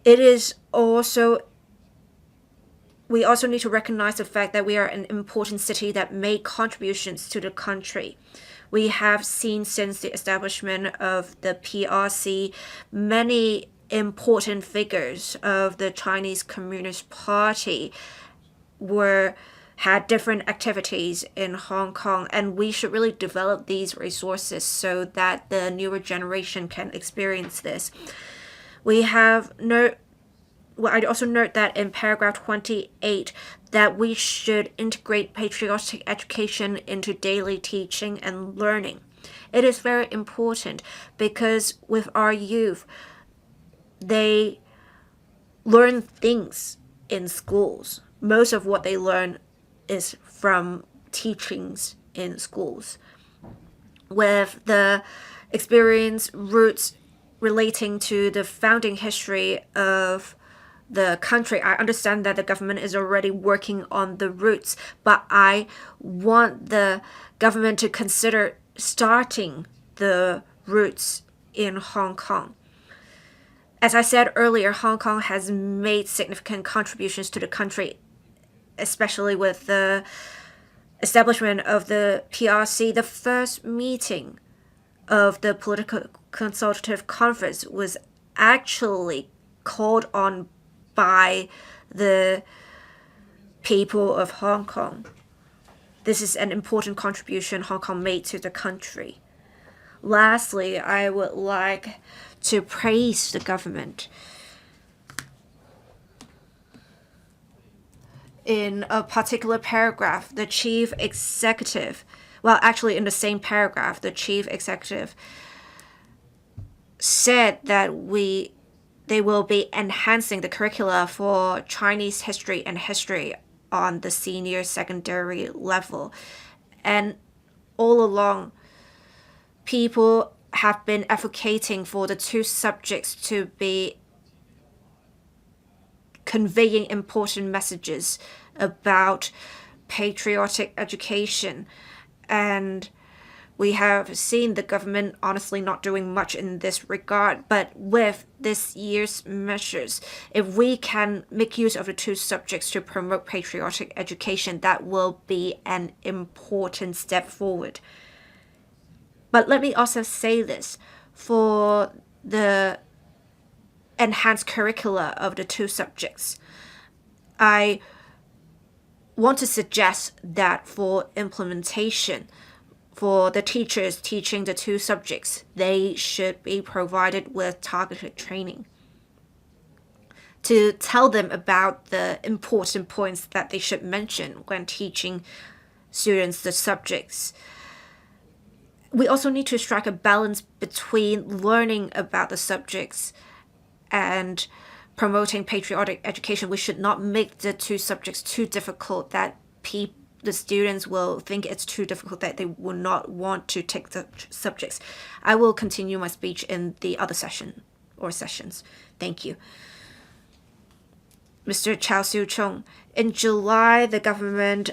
We also need to recognize the fact that we are an important city that made contributions to the country. We have seen since the establishment of the PRC many important figures of the Chinese Communist Party had different activities in Hong Kong, and we should really develop these resources so that the newer generation can experience this. I'd also note that in paragraph 28 that we should integrate patriotic education into daily teaching and learning. It is very important because with our youth, they learn things in schools. Most of what they learn is from teachings in schools. With the experience roots relating to the founding history of the country, I understand that the government is already working on the roots, but I want the government to consider starting the roots in Hong Kong. As I said earlier, Hong Kong has made significant contributions to the country, especially with the establishment of the PRC. The first meeting of the Political Consultative Conference was actually called on by the people of Hong Kong. This is an important contribution Hong Kong made to the country. Lastly, I would like to praise the government. In a particular paragraph, the chief executive, in the same paragraph, the chief executive said that they will be enhancing the curricula for Chinese history and history on the senior secondary level. And all along, people have been advocating for the two subjects to be conveying important messages about patriotic education. And we have seen the government honestly not doing much in this regard, but with this year's measures, if we can make use of the two subjects to promote patriotic education, that will be an important step forward. But let me also say this, for the enhanced curricula of the two subjects, I want to suggest that for implementation, for the teachers teaching the two subjects, they should be provided with targeted training to tell them about the important points that they should mention when teaching students the subjects. We also need to strike a balance between learning about the subjects and promoting patriotic education. We should not make the two subjects too difficult that the students will think it's too difficult that they will not want to take the subjects. I will continue my speech in the other sessions. Thank you. Mr. Chow Siu-chung, in July, the government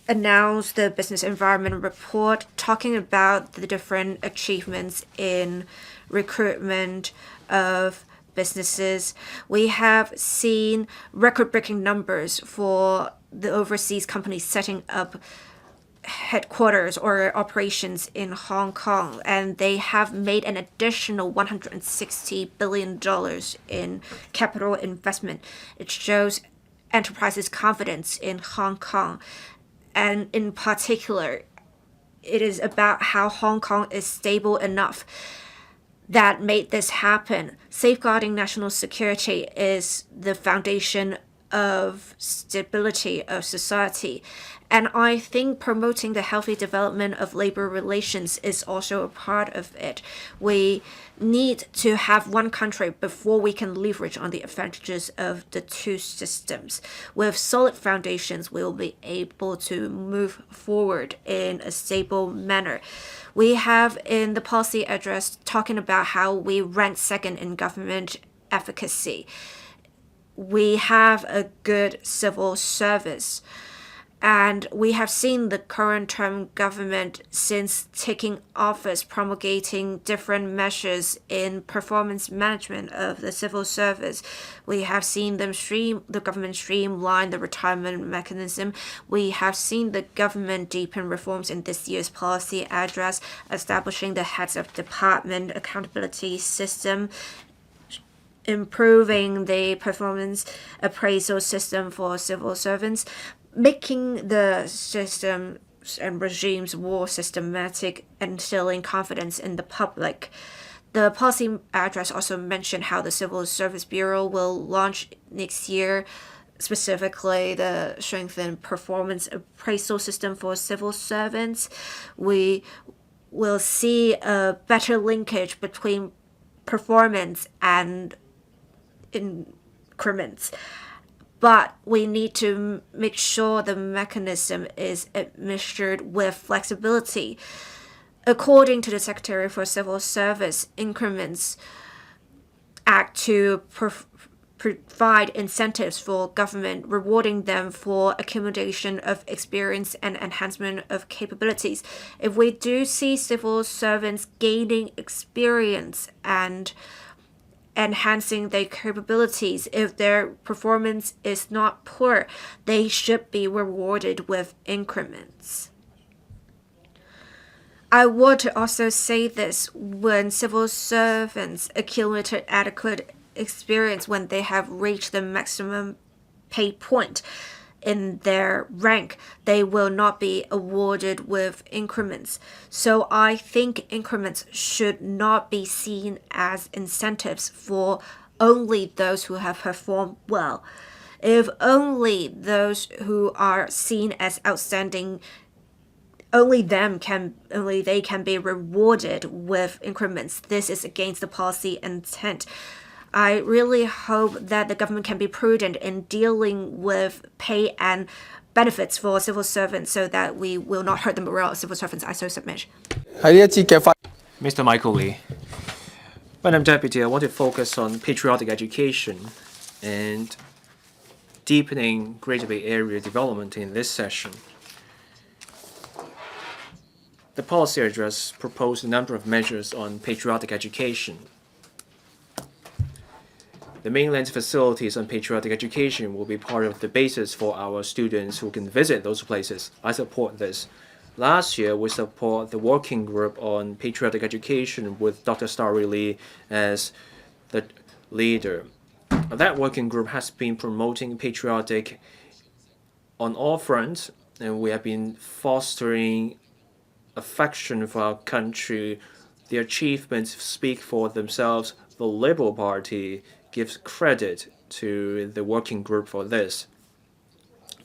announced the Business Environment Report talking about the different achievements in recruitment of businesses. We have seen record-breaking numbers for the overseas companies setting up headquarters or operations in Hong Kong, and they have made an additional $160 billion in capital investment. It shows enterprises' confidence in Hong Kong, and in particular, it is about how Hong Kong is stable enough that made this happen. Safeguarding national security is the foundation of stability of society. And I think promoting the healthy development of labor relations is also a part of it. We need to have one country before we can leverage on the advantages of the two systems. With solid foundations, we will be able to move forward in a stable manner. We have in the policy address talking about how we rank second in government efficacy. We have a good civil service. And we have seen the current term government, since taking office, promulgating different measures in performance management of the civil service. We have seen the government streamline the retirement mechanism. We have seen the government deepen reforms in this year's policy address, establishing the heads of department accountability system, improving the performance appraisal system for civil servants, making the systems and regimes more systematic, and instilling confidence in the public. The policy address also mentioned how the Civil Service Bureau will launch next year, specifically the strengthened performance appraisal system for civil servants. We will see a better linkage between performance and increments. But we need to make sure the mechanism is administered with flexibility. According to the Secretary for Civil Service, increments act to provide incentives for government, rewarding them for accumulation of experience and enhancement of capabilities. If we do see civil servants gaining experience and enhancing their capabilities, if their performance is not poor, they should be rewarded with increments. I would also say this: when civil servants accumulated adequate experience, when they have reached the maximum pay point in their rank, they will not be awarded with increments. So I think increments should not be seen as incentives for only those who have performed well. If only those who are seen as outstanding, only they can be rewarded with increments, this is against the policy intent. I really hope that the government can be prudent in dealing with pay and benefits for civil servants so that we will not hurt the morale of civil servants. I so submit. Mr. Michael Lee. Madam Deputy, I want to focus on patriotic education and deepening Greater Bay Area development in this session. The policy address proposed a number of measures on patriotic education. The mainland's facilities on patriotic education will be part of the basis for our students who can visit those places. I support this. Last year, we support the working group on patriotic education with Dr. Starry LEE as the leader. That working group has been promoting patriotic on all fronts, and we have been fostering affection for our country. The achievements speak for themselves. The Liberal Party gives credit to the working group for this.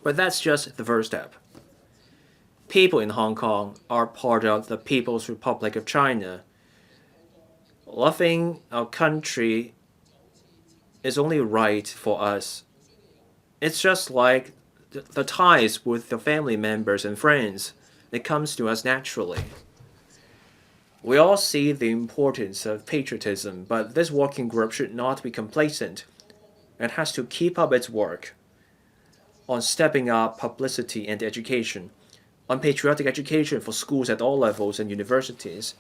But that's just the first step. People in Hong Kong are part of the People's Republic of China. Loving our country is only right for us. It's just like the ties with the family members and friends. It comes to us naturally. We all see the importance of patriotism, but this working group should not be complacent. It has to keep up its work on stepping up publicity and education, on patriotic education for schools at all levels and universities.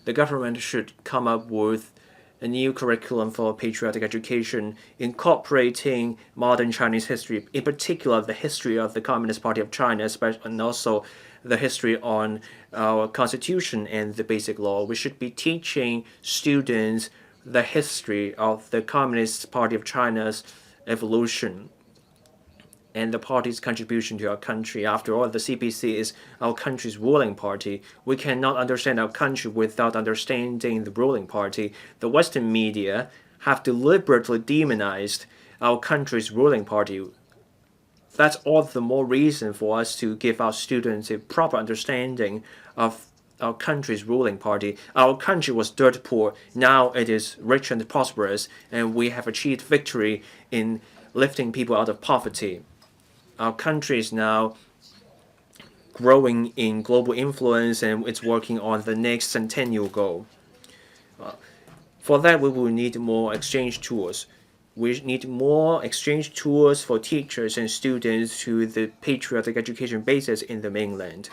The government should come up with a new curriculum for patriotic education, incorporating modern Chinese history, in particular the history of the Communist Party of China, and also the history on our constitution and the basic law. We should be teaching students the history of the Communist Party of China's evolution and the party's contribution to our country. After all, the CPC is our country's ruling party. We cannot understand our country without understanding the ruling party. The Western media have deliberately demonized our country's ruling party. That's all the more reason for us to give our students a proper understanding of our country's ruling party. Our country was dirt poor. Now it is rich and prosperous, and we have achieved victory in lifting people out of poverty. Our country is now growing in global influence, and it's working on the next centennial goal. For that, we will need more exchange tours. We need more exchange tours for teachers and students to the patriotic education bases in the mainland.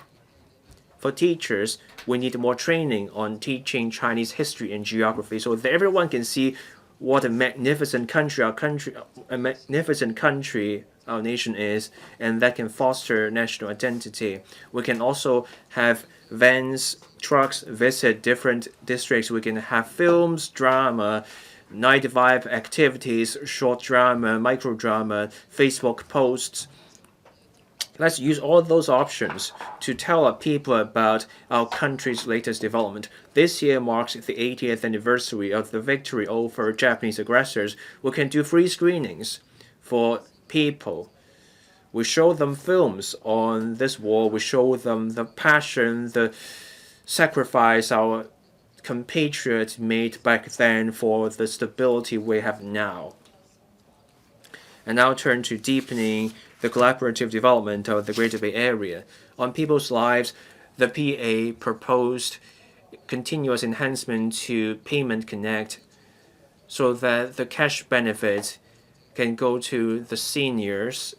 For teachers, we need more training on teaching Chinese history and geography so that everyone can see what a magnificent country our nation is, and that can foster national identity. We can also have vans, trucks visit different districts. We can have films, drama, night vibe activities, short drama, micro drama, Facebook posts, Let's use all those options to tell our people about our country's latest development. This year marks the 80th anniversary of the victory over Japanese aggressors. We can do free screenings for people. We show them films on this war. We show them the passion, the sacrifice our compatriots made back then for the stability we have now. And now turn to deepening the collaborative development of the Greater Bay Area. On people's lives, the PA proposed continuous enhancement to Payment Connect so that the cash benefit can go to the seniors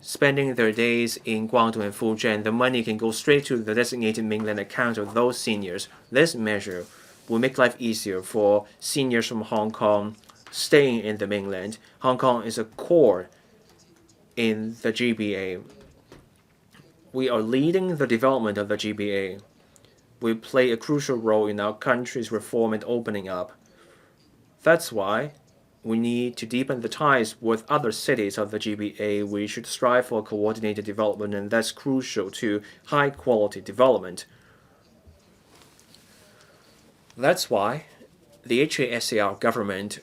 spending their days in Guangdong and Fujian. The money can go straight to the designated mainland account of those seniors. This measure will make life easier for seniors from Hong Kong staying in the mainland. Hong Kong is a core in the GBA. We are leading the development of the GBA. We play a crucial role in our country's reform and opening up. That's why we need to deepen the ties with other cities of the GBA. We should strive for coordinated development, and that's crucial to high-quality development. That's why the HASAR government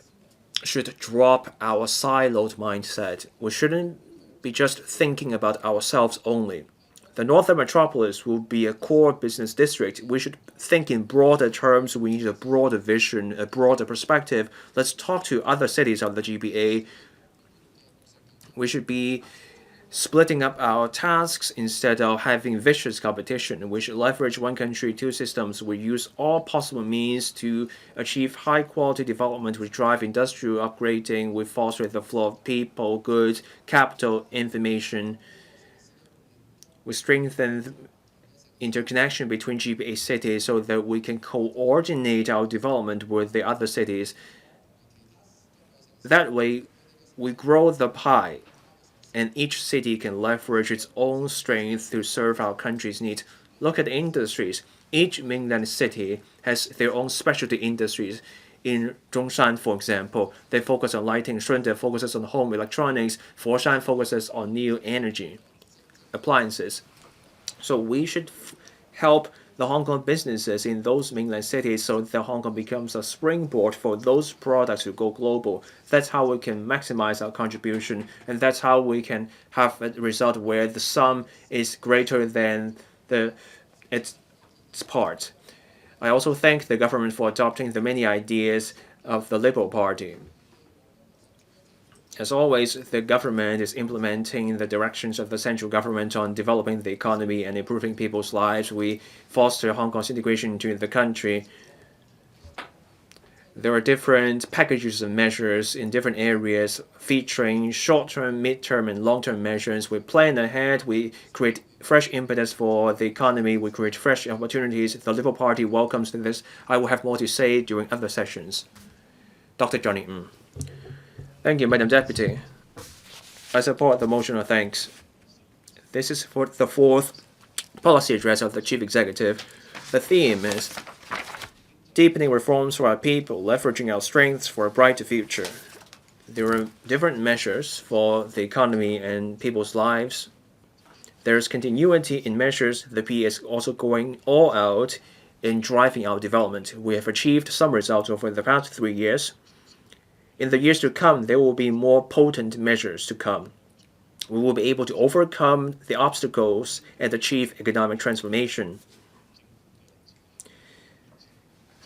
should drop our siloed mindset. We shouldn't be just thinking about ourselves only. The Northern Metropolis will be a core business district. We should think in broader terms. We need a broader vision, a broader perspective. Let's talk to other cities of the GBA. We should be splitting up our tasks instead of having vicious competition. We should leverage one country, two systems. We use all possible means to achieve high-quality development. We drive industrial upgrading. We foster the flow of people, goods, capital, information. We strengthen interconnection between GBA cities so that we can coordinate our development with the other cities. That way, we grow the pie, and each city can leverage its own strength to serve our country's needs. Look at the industries. Each mainland city has their own specialty industries. In Zhongshan, for example, they focus on lighting. Shunde focuses on home electronics. Foshan focuses on new energy appliances. So we should help the Hong Kong businesses in those mainland cities so that Hong Kong becomes a springboard for those products to go global. That's how we can maximize our contribution, and that's how we can have a result where the sum is greater than its part. I also thank the government for adopting the many ideas of the Liberal Party. As always, the government is implementing the directions of the central government on developing the economy and improving people's lives. We foster Hong Kong's integration into the country. There are different packages and measures in different areas featuring short-term, mid-term, and long-term measures. We plan ahead. We create fresh impetus for the economy. We create fresh opportunities. The Liberal Party welcomes this. I will have more to say during other sessions. Dr. Johnny Ng. Thank you, Madam Deputy. I support the motion of thanks. This is for the fourth policy address of the Chief Executive. The theme is deepening reforms for our people, leveraging our strengths for a brighter future. There are different measures for the economy and people's lives. There is continuity in measures. The PA is also going all out in driving our development. We have achieved some results over the past 3 years. In the years to come, there will be more potent measures to come. We will be able to overcome the obstacles and achieve economic transformation.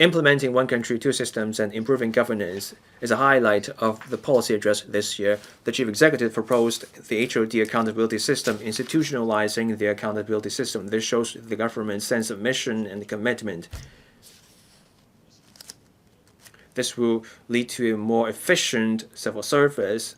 Implementing one country, two systems and improving governance is a highlight of the policy address this year. The Chief Executive proposed the HOD accountability system, institutionalizing the accountability system. This shows the government's sense of mission and commitment. This will lead to a more efficient civil service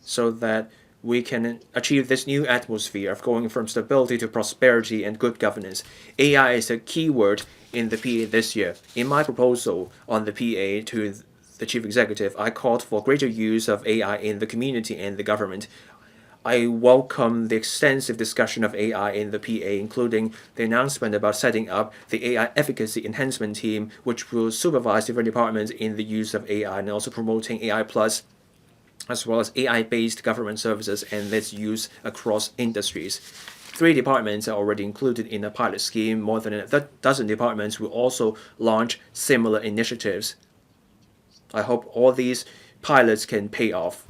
so that we can achieve this new atmosphere of going from stability to prosperity and good governance. AI is a key word in the PA this year. In my proposal on the PA to the Chief Executive, I called for greater use of AI in the community and the government. I welcome the extensive discussion of AI in the PA, including the announcement about setting up the AI Efficacy Enhancement team, which will supervise different departments in the use of AI and also promoting AI plus as well as AI-based government services and its use across industries. 3 departments are already included in a pilot scheme. More than a dozen departments will also launch similar initiatives. I hope all these pilots can pay off.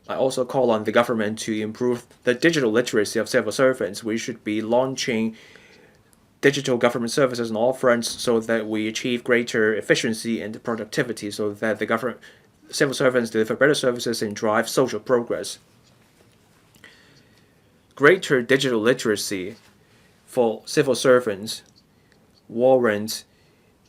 I also call on the government to improve the digital literacy of civil servants. We should be launching digital government services on all fronts so that we achieve greater efficiency and productivity, so that the civil servants deliver better services and drive social progress. Greater digital literacy for civil servants warrants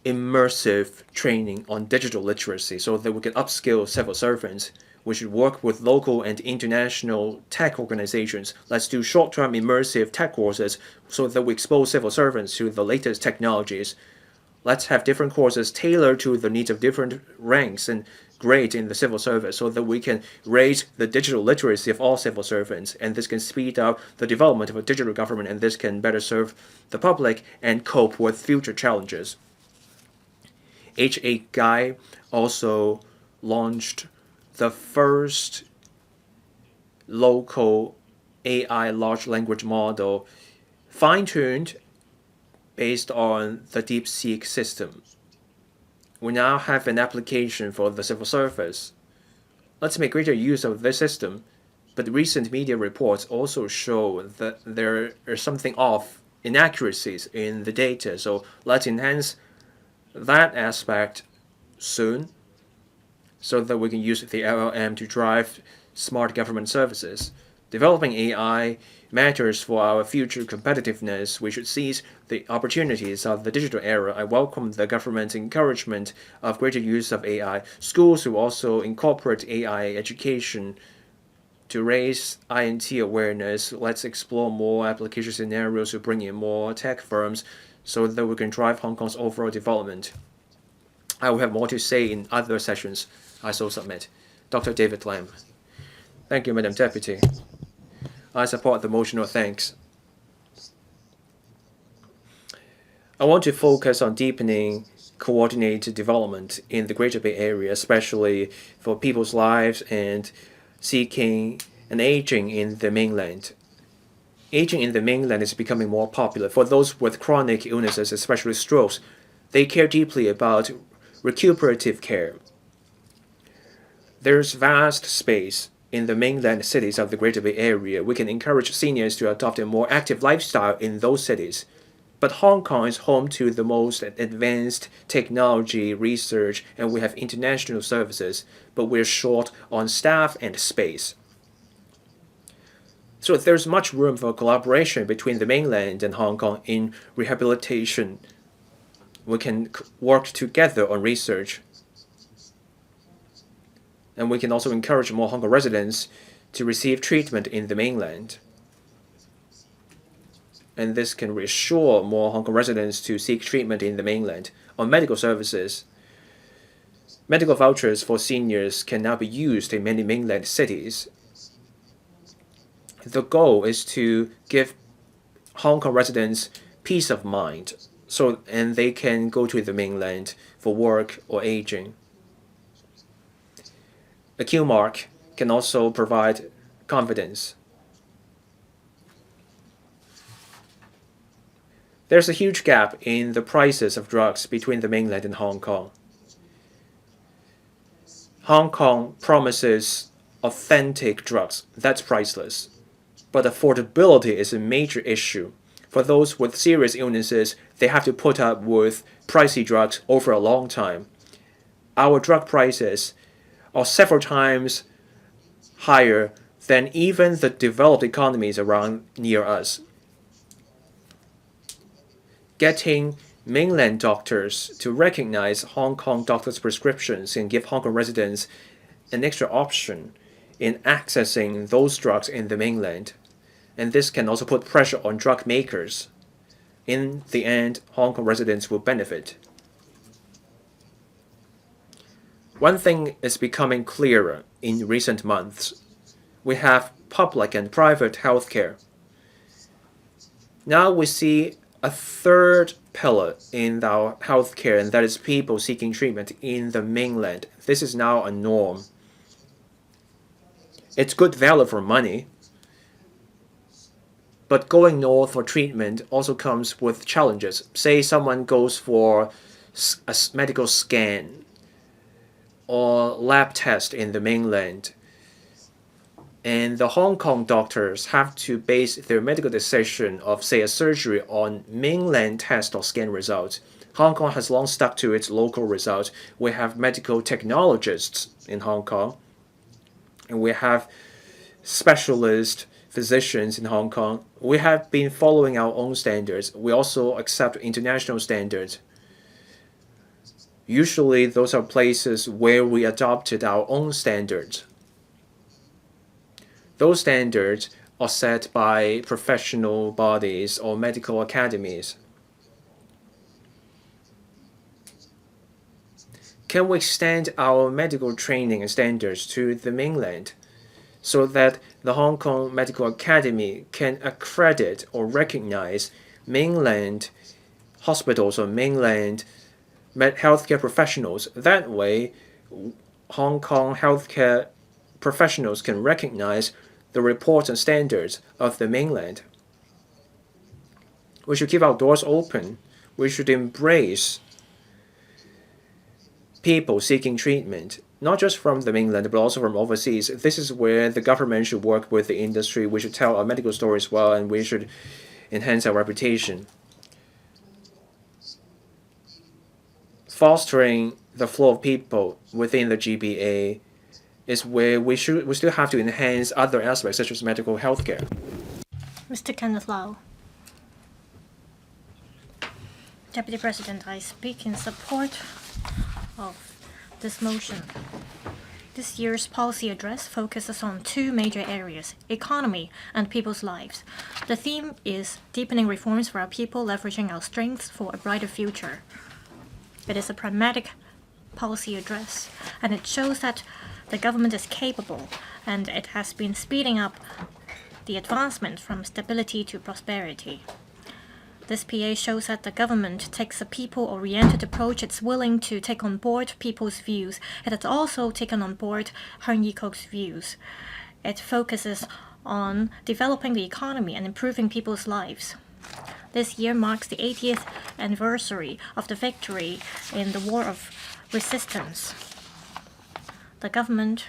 immersive training on digital literacy so that we can upskill civil servants. We should work with local and international tech organizations. Let's do short-term immersive tech courses so that we expose civil servants to the latest technologies. Let's have different courses tailored to the needs of different ranks and grades in the civil service so that we can raise the digital literacy of all civil servants. And this can speed up the development of a digital government, and this can better serve the public and cope with future challenges. H.A. Guy also launched the first local AI large language model fine-tuned based on the DeepSeek system. We now have an application for the civil service. Let's make greater use of this system, but recent media reports also show that there is something off, inaccuracies in the data, so let's enhance that aspect soon, so that we can use the LLM to drive smart government services. Developing AI matters for our future competitiveness. We should seize the opportunities of the digital era. I welcome the government's encouragement of greater use of AI. Schools will also incorporate AI education to raise INT awareness. Let's explore more application scenarios to bring in more tech firms so that we can drive Hong Kong's overall development. I will have more to say in other sessions. I so submit. Dr. David Lam. Thank you, Madam Deputy. I support the motion of thanks. I want to focus on deepening coordinated development in the Greater Bay Area, especially for people's lives and seeking and aging in the mainland. Aging in the mainland is becoming more popular. For those with chronic illnesses, especially strokes, they care deeply about recuperative care. There's vast space in the mainland cities of the Greater Bay Area. We can encourage seniors to adopt a more active lifestyle in those cities. But Hong Kong is home to the most advanced technology, research, and we have international services, but we're short on staff and space. So there's much room for collaboration between the mainland and Hong Kong in rehabilitation. We can work together on research. And we can also encourage more Hong Kong residents to receive treatment in the mainland. And this can reassure more Hong Kong residents to seek treatment in the mainland. On medical services, medical vouchers for seniors can now be used in many mainland cities. The goal is to give Hong Kong residents peace of mind, and they can go to the mainland for work or aging. A Q mark can also provide confidence. There's a huge gap in the prices of drugs between the mainland and Hong Kong. Hong Kong promises authentic drugs. That's priceless. But affordability is a major issue. For those with serious illnesses, they have to put up with pricey drugs over a long time. Our drug prices are several times higher than even the developed economies around near us. Getting mainland doctors to recognize Hong Kong doctors' prescriptions and give Hong Kong residents an extra option in accessing those drugs in the mainland. And this can also put pressure on drug makers. In the end, Hong Kong residents will benefit. One thing is becoming clearer in recent months. We have public and private healthcare. Now we see a third pillar in our healthcare, and that is people seeking treatment in the mainland. This is now a norm. It's good value for money, but going north for treatment also comes with challenges. Say someone goes for a medical scan or lab test in the mainland, and the Hong Kong doctors have to base their medical decision of, say, a surgery on mainland test or scan results. Hong Kong has long stuck to its local results. We have medical technologists in Hong Kong, and we have specialist physicians in Hong Kong. We have been following our own standards. We also accept international standards. Usually, those are places where we adopted our own standards. Those standards are set by professional bodies or medical academies. Can we extend our medical training and standards to the mainland so that the Hong Kong Medical Academy can accredit or recognize mainland hospitals or mainland healthcare professionals? That way, Hong Kong healthcare professionals can recognize the reports and standards of the mainland. We should keep our doors open. We should embrace people seeking treatment, not just from the mainland, but also from overseas. This is where the government should work with the industry. We should tell our medical stories well, and we should enhance our reputation. Fostering the flow of people within the GBA is where we still have to enhance other aspects such as medical healthcare. Mr. Kenneth Lau. Deputy President, I speak in support of this motion. This year's policy address focuses on two major areas: economy and people's lives. The theme is deepening reforms for our people, leveraging our strengths for a brighter future. It is a pragmatic policy address, and it shows that the government is capable, and it has been speeding up the advancement from stability to prosperity. This PA shows that the government takes a people-oriented approach. It's willing to take on board people's views. It has also taken on board Hon Yee-kuk's views. It focuses on developing the economy and improving people's lives. This year marks the 80th anniversary of the victory in the War of Resistance. The government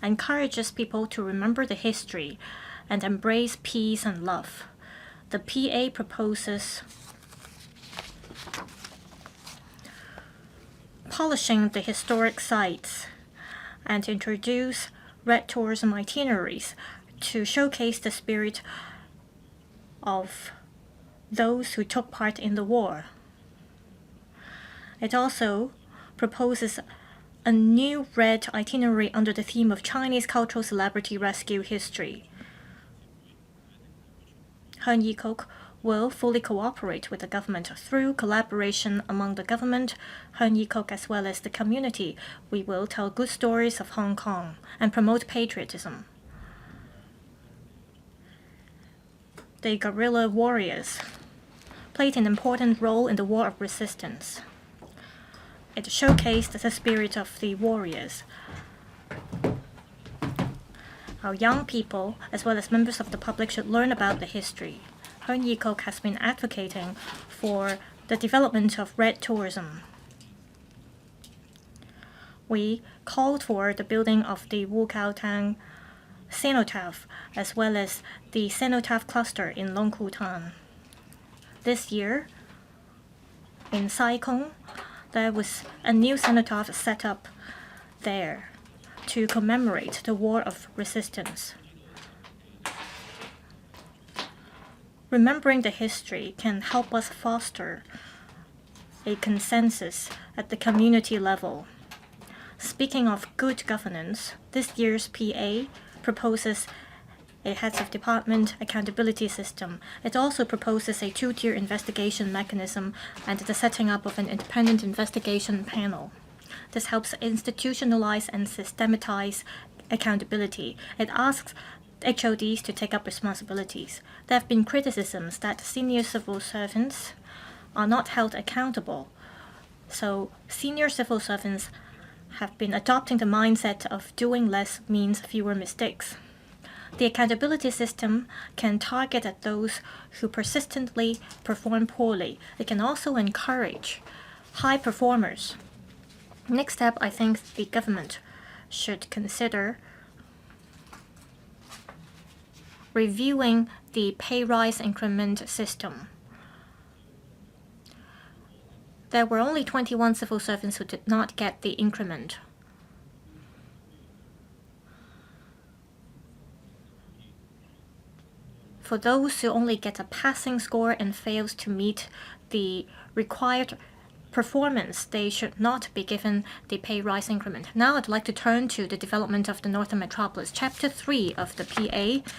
encourages people to remember the history and embrace peace and love. The PA proposes polishing the historic sites and introduce red tourism itineraries to showcase the spirit of those who took part in the war. It also proposes a new red itinerary under the theme of Chinese cultural celebrity rescue history. Hon Yee-kuk will fully cooperate with the government through collaboration among the government, Hon Yee-kuk, as well as the community. We will tell good stories of Hong Kong and promote patriotism. The guerrilla warriors played an important role in the War of Resistance. It showcased the spirit of the warriors. Our young people, as well as members of the public, should learn about the history. Hon Yee-kuk has been advocating for the development of red tourism. We called for the building of the Wu Kao Tang cenotaph, as well as the cenotaph cluster in Long Ku Tan. This year, in Sai Kung, there was a new cenotaph set up there to commemorate the War of Resistance. Remembering the history can help us foster a consensus at the community level. Speaking of good governance, this year's PA proposes a heads of department accountability system. It also proposes a two-tier investigation mechanism and the setting up of an independent investigation panel. This helps institutionalize and systematize accountability. It asks HODs to take up responsibilities. There have been criticisms that senior civil servants are not held accountable. So senior civil servants have been adopting the mindset of doing less means fewer mistakes. The accountability system can target at those who persistently perform poorly. It can also encourage high performers. Next step, I think the government should consider reviewing the pay rise increment system. There were only 21 civil servants who did not get the increment. For those who only get a passing score and fails to meet the required performance, they should not be given the pay rise increment. Now I'd like to turn to the development of the Northern Metropolis. Chapter 3 of the PA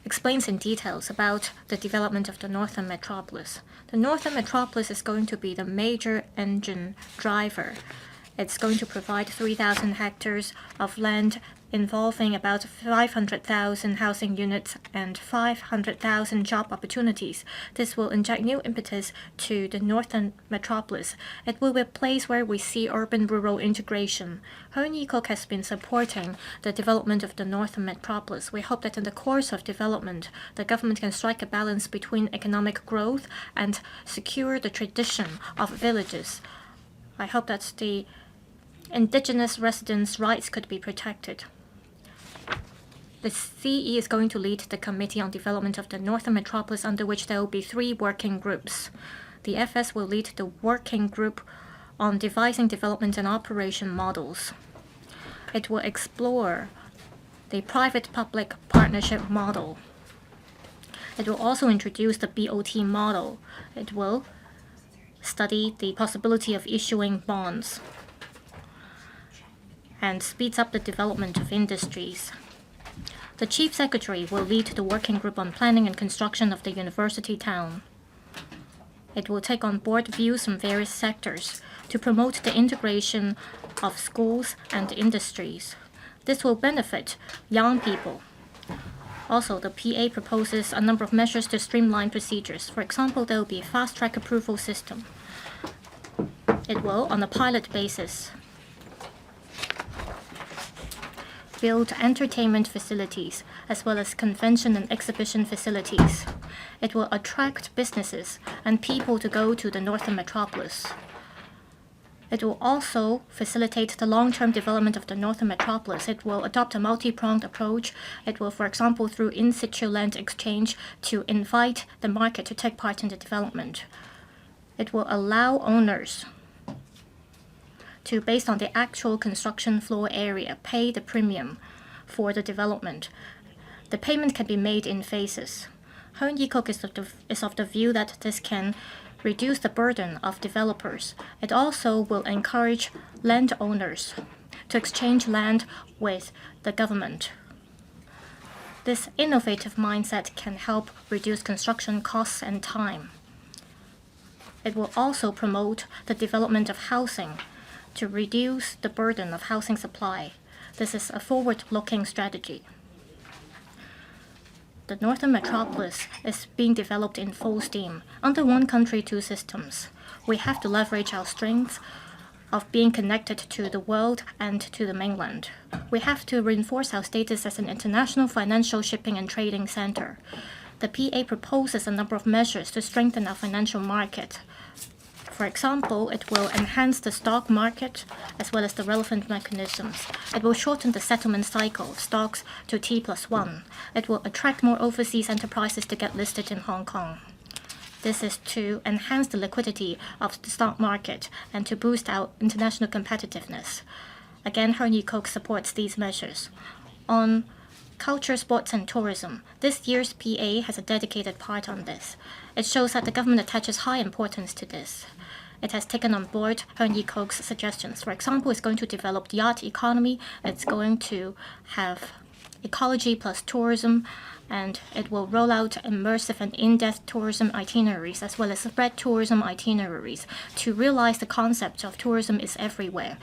explains in details about the development of the Northern Metropolis. The Northern Metropolis is going to be the major engine driver. It's going to provide 3,000 hectares of land involving about 500,000 housing units and 500,000 job opportunities. This will inject new impetus to the Northern Metropolis. It will be a place where we see urban-rural integration. Hon has been supporting the development of the Northern Metropolis. We hope that in the course of development, the government can strike a balance between economic growth and secure the tradition of villages. I hope that the indigenous residents' rights could be protected. The CE is going to lead the Committee on Development of the Northern Metropolis, under which there will be 3 working groups. The FS will lead the working group on devising development and operation models. It will explore the private-public partnership model. It will also introduce the BOT model. It will study the possibility of issuing bonds and speeds up the development of industries. The Chief Secretary will lead the working group on planning and construction of the university town. It will take on board views from various sectors to promote the integration of schools and industries. This will benefit young people. Also, the PA proposes a number of measures to streamline procedures. For example, there will be a fast-track approval system. It will, on a pilot basis, build entertainment facilities as well as convention and exhibition facilities. It will attract businesses and people to go to the Northern Metropolis. It will also facilitate the long-term development of the Northern Metropolis. It will adopt a multi-pronged approach. It will, for example, through in-situ land exchange, to invite the market to take part in the development. It will allow owners to, based on the actual construction floor area, pay the premium for the development. The payment can be made in phases. Hon is of the view that this can reduce the burden of developers. It also will encourage landowners to exchange land with the government. This innovative mindset can help reduce construction costs and time. It will also promote the development of housing to reduce the burden of housing supply. This is a forward-looking strategy. The Northern Metropolis is being developed in full steam. Under one country, 2 systems. We have to leverage our strengths of being connected to the world and to the mainland. We have to reinforce our status as an international financial shipping and trading center. The PA proposes a number of measures to strengthen our financial market. For example, it will enhance the stock market as well as the relevant mechanisms. It will shorten the settlement cycle of stocks to T+1. It will attract more overseas enterprises to get listed in Hong Kong. This is to enhance the liquidity of the stock market and to boost our international competitiveness. Again, Hon supports these measures. On culture, sports, and tourism, this year's PA has a dedicated part on this. It shows that the government attaches high importance to this. It has taken on board Hon suggestions. For example, it's going to develop the yacht economy. It's going to have ecology plus tourism, and it will roll out immersive and in-depth tourism itineraries as well as spread tourism itineraries to realize the concept of tourism is everywhere.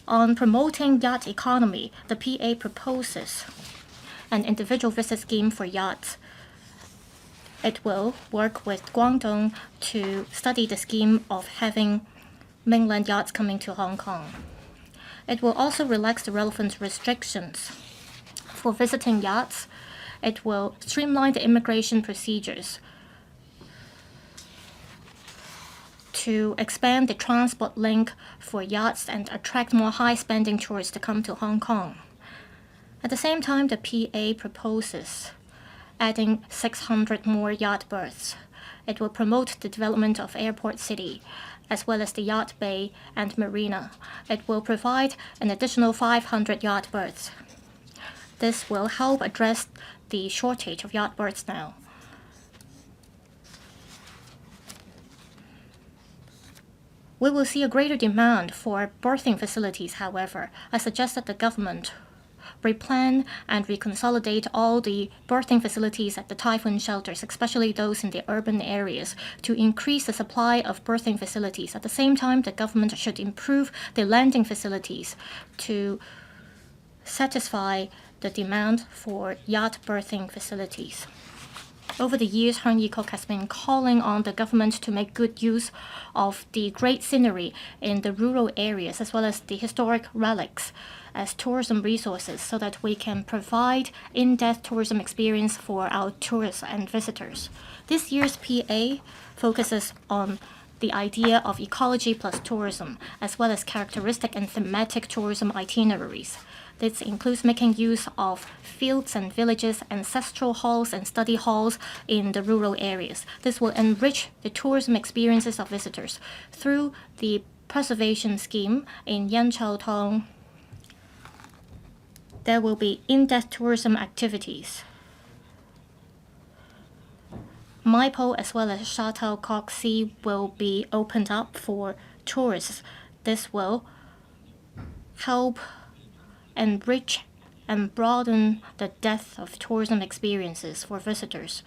On promoting yacht economy, the PA proposes an individual visit scheme for yachts. It will work with Guangdong to study the scheme of having mainland yachts coming to Hong Kong. It will also relax the relevant restrictions for visiting yachts. It will streamline the immigration procedures to expand the transport link for yachts and attract more high-spending tourists to come to Hong Kong. At the same time, the PA proposes adding 600 more yacht berths. It will promote the development of Airport City, as well as the yacht bay and marina. It will provide an additional 500 yacht berths. This will help address the shortage of yacht berths now. We will see a greater demand for berthing facilities, however. I suggest that the government replan and reconsolidate all the berthing facilities at the typhoon shelters, especially those in the urban areas, to increase the supply of berthing facilities. At the same time, the government should improve the landing facilities to satisfy the demand for yacht berthing facilities. Over the years, Hon Yee-kok has been calling on the government to make good use of the great scenery in the rural areas as well as the historic relics as tourism resources so that we can provide in-depth tourism experience for our tourists and visitors. This year's PA focuses on the idea of ecology plus tourism, as well as characteristic and thematic tourism itineraries. This includes making use of fields and villages, ancestral halls and study halls in the rural areas. This will enrich the tourism experiences of visitors. Through the preservation scheme in Yan Chau Tong, there will be in-depth tourism activities. Mai Po as well as Shuttlecock Sea will be opened up for tourists. This will help enrich and broaden the depth of tourism experiences for visitors.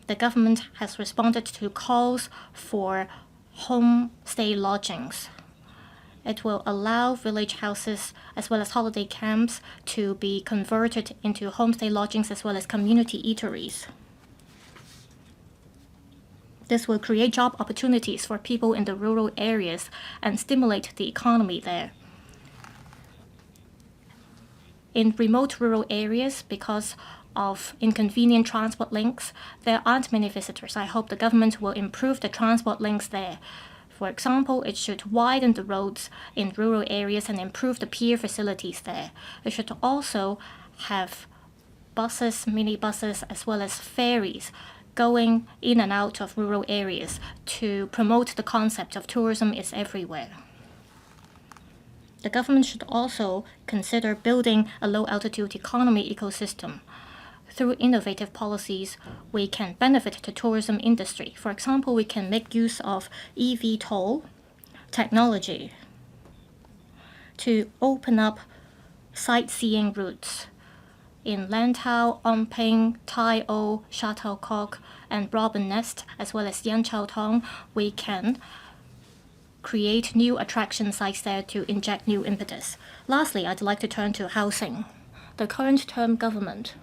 The government has responded to calls for homestay lodgings. It will allow village houses as well as holiday camps to be converted into homestay lodgings as well as community eateries. This will create job opportunities for people in the rural areas and stimulate the economy there. In remote rural areas, because of inconvenient transport links, there aren't many visitors. I hope the government will improve the transport links there. For example, it should widen the roads in rural areas and improve the pier facilities there. It should also have buses, minibuses, as well as ferries going in and out of rural areas to promote the concept of tourism is everywhere. The government should also consider building a low-altitude economy ecosystem. Through innovative policies, we can benefit the tourism industry. For example, we can make use of eVTOL technology to open up sightseeing routes in Lantau, Onping, Tai O, Shuttlecock, and Robin Nest, as well as Yan Chau Tong. We can create new attraction sites there to inject new impetus. Lastly, I'd like to turn to housing. The current term government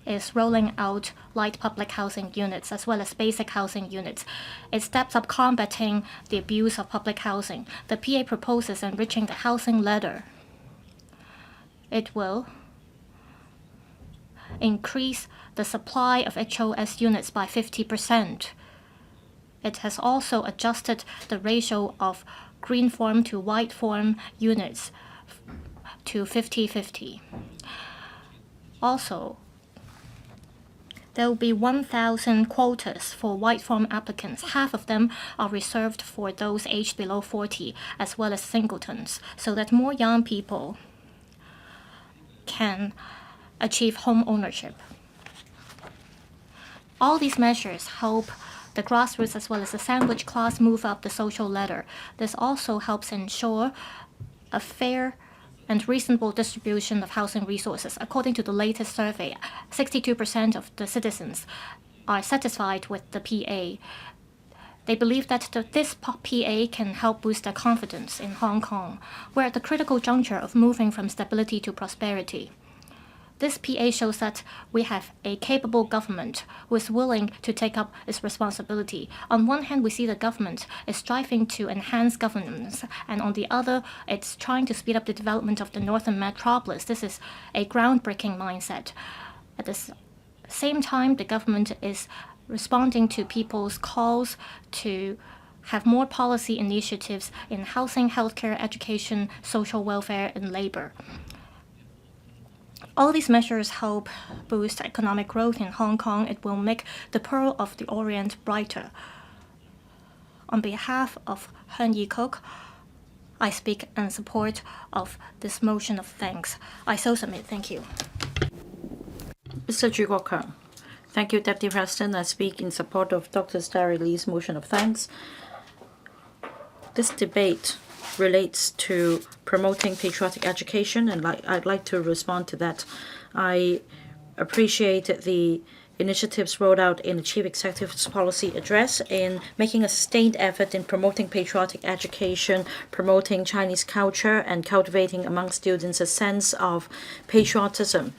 is rolling out light public housing units as well as basic housing units. It steps up combating the abuse of public housing. The PA proposes enriching the housing ladder. It will increase the supply of HOS units by 50%. It has also adjusted the ratio of green form to white form units to 50-50. Also, there will be 1,000 quotas for white form applicants. Half of them are reserved for those aged below 40, as well as singletons, so that more young people can achieve home ownership. All these measures help the grassroots as well as the sandwich class move up the social ladder. This also helps ensure a fair and reasonable distribution of housing resources. According to the latest survey, 62% of the citizens are satisfied with the PA. They believe that this PA can help boost their confidence in Hong Kong. We're at the critical juncture of moving from stability to prosperity. This PA shows that we have a capable government who is willing to take up its responsibility. On one hand, we see the government is striving to enhance governance, and on the other, it's trying to speed up the development of the northern metropolis. This is a groundbreaking mindset. At the same time, the government is responding to people's calls to have more policy initiatives in housing, healthcare, education, social welfare, and labor. All these measures help boost economic growth in Hong Kong. It will make the Pearl of the Orient brighter. On behalf of Hon Yee-Kuk, I speak in support of this motion of thanks. I so submit. Thank you. Mr. Zhu Guokeng. Thank you, Deputy President. I speak in support of Dr. Starry Lee's motion of thanks. This debate relates to promoting patriotic education, and I'd like to respond to that. I appreciate the initiatives rolled out in the Chief Executive's policy address in making a sustained effort in promoting patriotic education, promoting Chinese culture, and cultivating among students a sense of patriotism.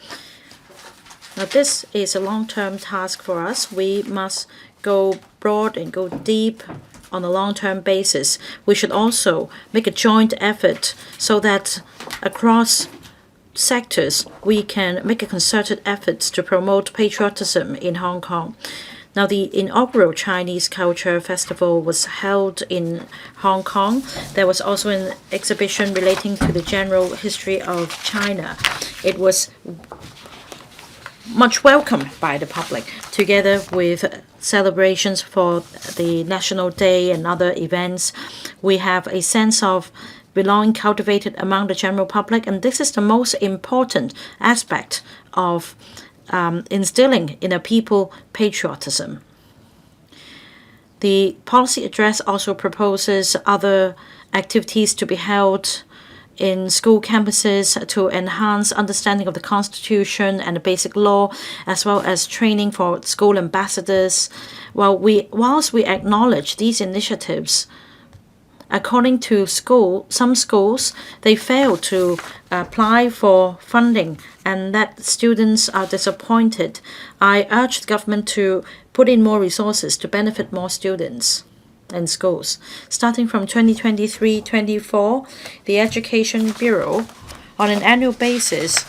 Now, this is a long-term task for us. We must go broad and go deep on a long-term basis. We should also make a joint effort so that across sectors we can make a concerted effort to promote patriotism in Hong Kong. Now, the inaugural Chinese Culture Festival was held in Hong Kong. There was also an exhibition relating to the general history of China. It was much welcomed by the public, together with celebrations for the National Day and other events. We have a sense of belonging cultivated among the general public, and this is the most important aspect of instilling in a people patriotism. The policy address also proposes other activities to be held in school campuses to enhance understanding of the Constitution and the basic law, as well as training for school ambassadors. Whilst we acknowledge these initiatives, according to some schools, they fail to apply for funding, and that students are disappointed. I urge the government to put in more resources to benefit more students and schools. Starting from 2023-24, the Education Bureau, on an annual basis,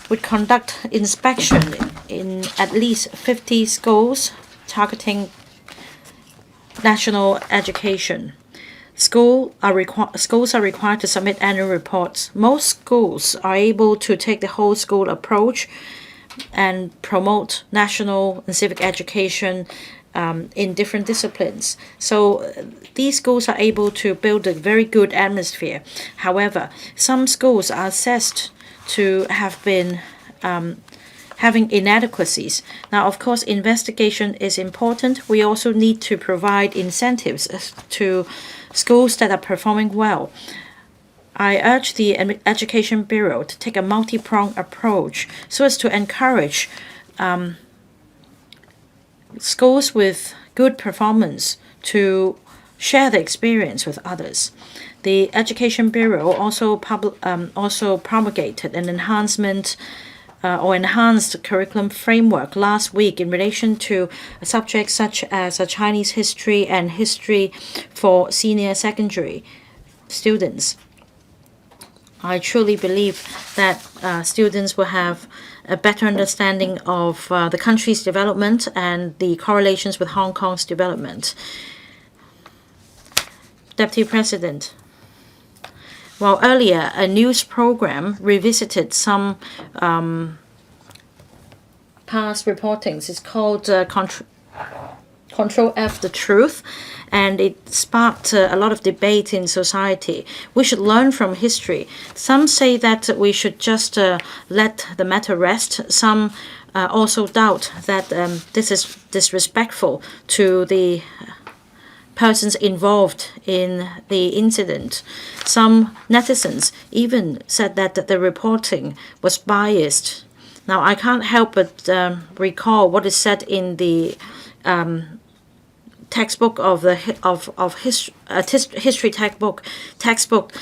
would conduct inspection in at least 50 schools targeting national education. Schools are required to submit annual reports. Most schools are able to take the whole school approach and promote national and civic education in different disciplines. So these schools are able to build a very good atmosphere. However, some schools are assessed to have been having inadequacies. Now, of course, investigation is important. We also need to provide incentives to schools that are performing well. I urge the Education Bureau to take a multi-pronged approach so as to encourage schools with good performance to share the experience with others. The Education Bureau also promulgated an enhancement or enhanced curriculum framework last week in relation to subjects such as Chinese history and history for senior secondary students. I truly believe that students will have a better understanding of the country's development and the correlations with Hong Kong's development. Deputy President, while earlier a news program revisited some past reportings, it's called Control F the Truth, and it sparked a lot of debate in society. We should learn from history. Some say that we should just let the matter rest. Some also doubt that this is disrespectful to the persons involved in the incident. Some netizens even said that the reporting was biased. Now, I can't help but recall what is said in the textbook of the history textbook.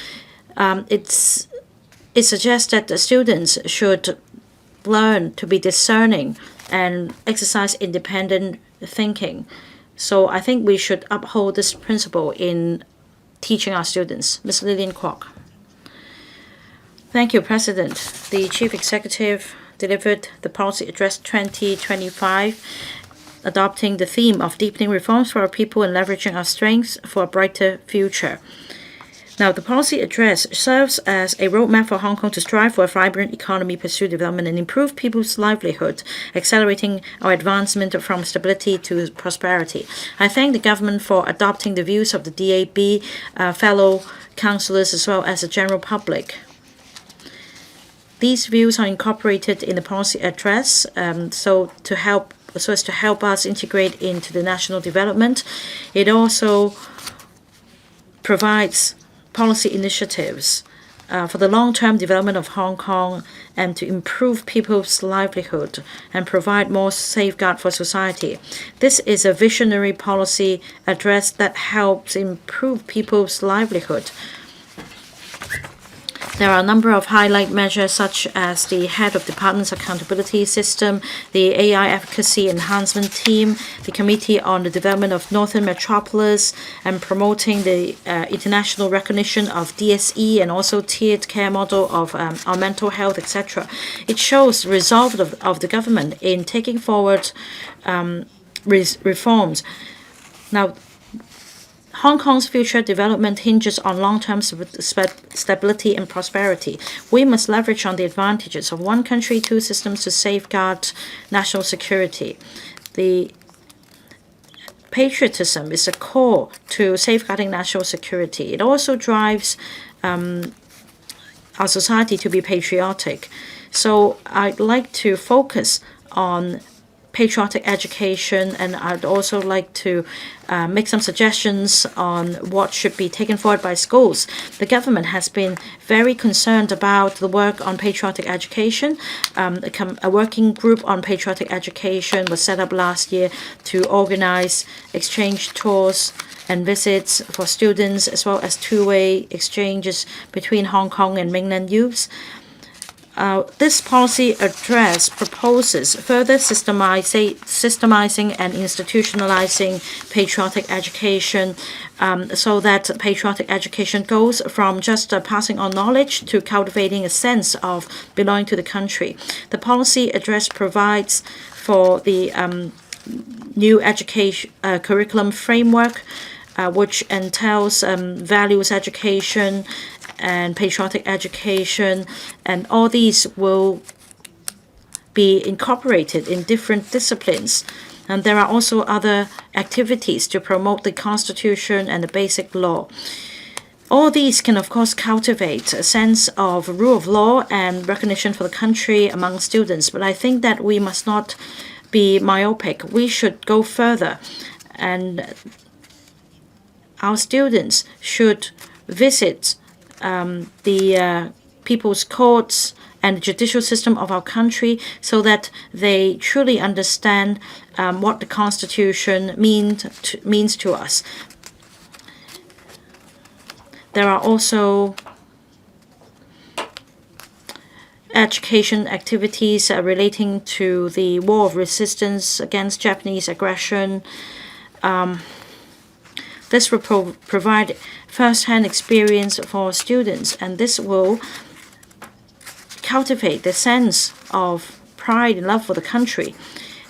It suggests that the students should learn to be discerning and exercise independent thinking. So I think we should uphold this principle in teaching our students. Ms. Lillian Kwok. Thank you, President. The Chief Executive delivered the Policy Address 2025, adopting the theme of deepening reforms for our people and leveraging our strengths for a brighter future. Now, the policy address serves as a roadmap for Hong Kong to strive for a vibrant economy, pursue development, and improve people's livelihood, accelerating our advancement from stability to prosperity. I thank the government for adopting the views of the DAB, fellow councillors, as well as the general public. These views are incorporated in the policy address so as to help us integrate into the national development. It also provides policy initiatives for the long-term development of Hong Kong and to improve people's livelihood and provide more safeguard for society. This is a visionary policy address that helps improve people's livelihood. There are a number of highlight measures such as the Head of Department's Accountability System, the AI Efficacy Enhancement Team, the Committee on the Development of Northern Metropolis, and promoting the international recognition of DSE and also tiered care model of our mental health, etc. It shows resolve of the government in taking forward reforms. Now, Hong Kong's future development hinges on long-term stability and prosperity. We must leverage on the advantages of one country, two systems to safeguard national security. The patriotism is a core to safeguarding national security. It also drives our society to be patriotic. So I'd like to focus on patriotic education, and I'd also like to make some suggestions on what should be taken forward by schools. The government has been very concerned about the work on patriotic education. A working group on patriotic education was set up last year to organize exchange tours and visits for students, as well as two-way exchanges between Hong Kong and mainland youths. This policy address proposes further systemizing and institutionalizing patriotic education so that patriotic education goes from just passing on knowledge to cultivating a sense of belonging to the country. The policy address provides for the new education curriculum framework, which entails values education and patriotic education, and all these will be incorporated in different disciplines. And there are also other activities to promote the Constitution and the basic law. All these can, of course, cultivate a sense of rule of law and recognition for the country among students. But I think that we must not be myopic. We should go further, and our students should visit the people's courts and the judicial system of our country so that they truly understand what the Constitution means to us. There are also education activities relating to the war of resistance against Japanese aggression. This will provide first-hand experience for students, and this will cultivate the sense of pride and love for the country.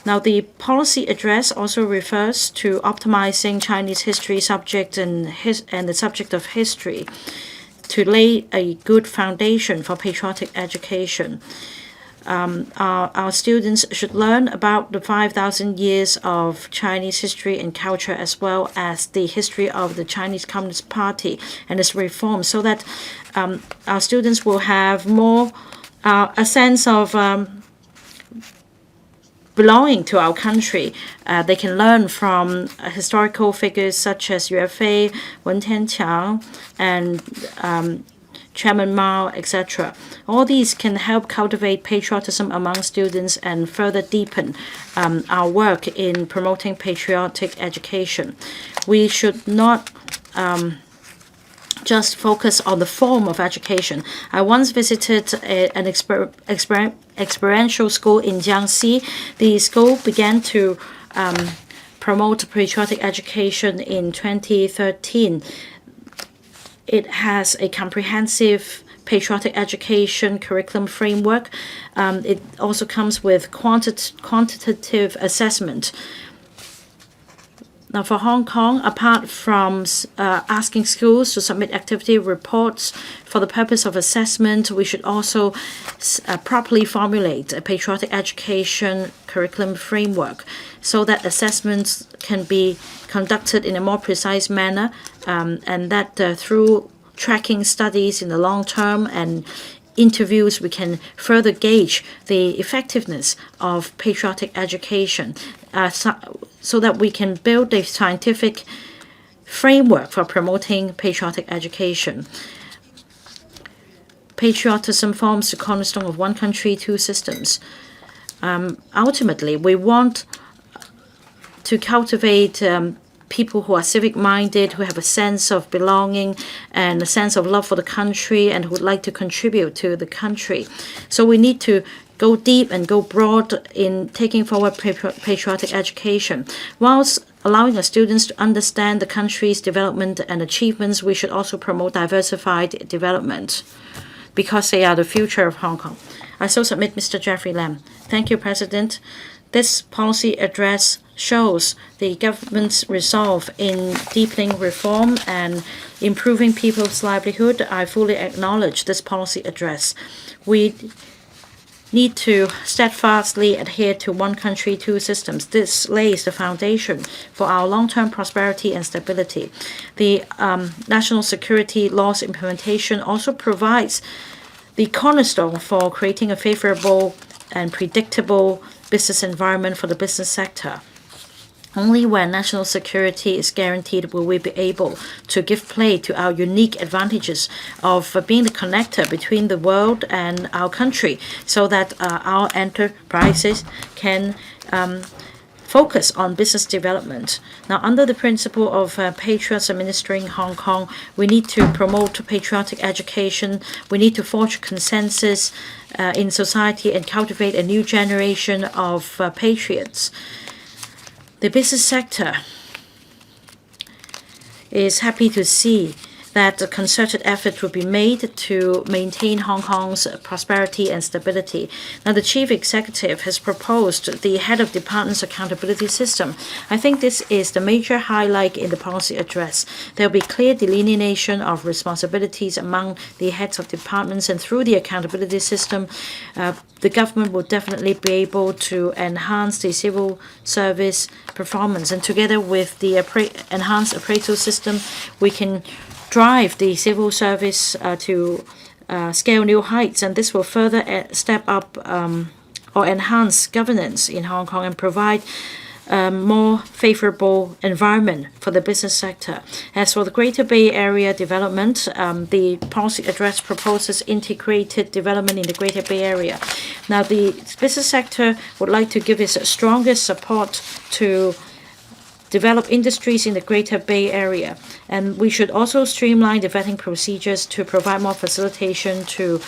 Now, the policy address also refers to optimizing Chinese history subject and the subject of history to lay a good foundation for patriotic education. Our students should learn about the 5,000 years of Chinese history and culture, as well as the history of the Chinese Communist Party and its reforms, so that our students will have more a sense of belonging to our country. They can learn from historical figures such as Yue Fei, Wen Tianqiang, and Chairman Mao, etc. All these can help cultivate patriotism among students and further deepen our work in promoting patriotic education. We should not just focus on the form of education. I once visited an experiential school in Jiangxi. The school began to promote patriotic education in 2013. It has a comprehensive patriotic education curriculum framework. It also comes with quantitative assessment. Now, for Hong Kong, apart from asking schools to submit activity reports for the purpose of assessment, we should also properly formulate a patriotic education curriculum framework so that assessments can be conducted in a more precise manner, and that through tracking studies in the long term and interviews, we can further gauge the effectiveness of patriotic education so that we can build a scientific framework for promoting patriotic education. Patriotism forms the cornerstone of one country, two systems. Ultimately, we want to cultivate people who are civic-minded, who have a sense of belonging and a sense of love for the country and who would like to contribute to the country. So we need to go deep and go broad in taking forward patriotic education. Whilst allowing our students to understand the country's development and achievements, we should also promote diversified development because they are the future of Hong Kong. I so submit Mr. Jeffrey Lam. Thank you, President. This policy address shows the government's resolve in deepening reform and improving people's livelihood. I fully acknowledge this policy address. We need to steadfastly adhere to one country, two systems. This lays the foundation for our long-term prosperity and stability. The national security laws implementation also provides the cornerstone for creating a favorable and predictable business environment for the business sector. Only when national security is guaranteed will we be able to give play to our unique advantages of being the connector between the world and our country so that our enterprises can focus on business development. Now, under the principle of Patriots administering Hong Kong, we need to promote patriotic education. We need to forge consensus in society and cultivate a new generation of patriots. The business sector is happy to see that a concerted effort will be made to maintain Hong Kong's prosperity and stability. Now, the Chief Executive has proposed the Head of Department's accountability system. I think this is the major highlight in the policy address. There will be clear delineation of responsibilities among the heads of departments, and through the accountability system, the government will definitely be able to enhance the civil service performance. And together with the enhanced appraisal system, we can drive the civil service to scale new heights, and this will further step up or enhance governance in Hong Kong and provide a more favorable environment for the business sector. As for the Greater Bay Area development, the policy address proposes integrated development in the Greater Bay Area. Now, the business sector would like to give its strongest support to develop industries in the Greater Bay Area. And we should also streamline the vetting procedures to provide more facilitation to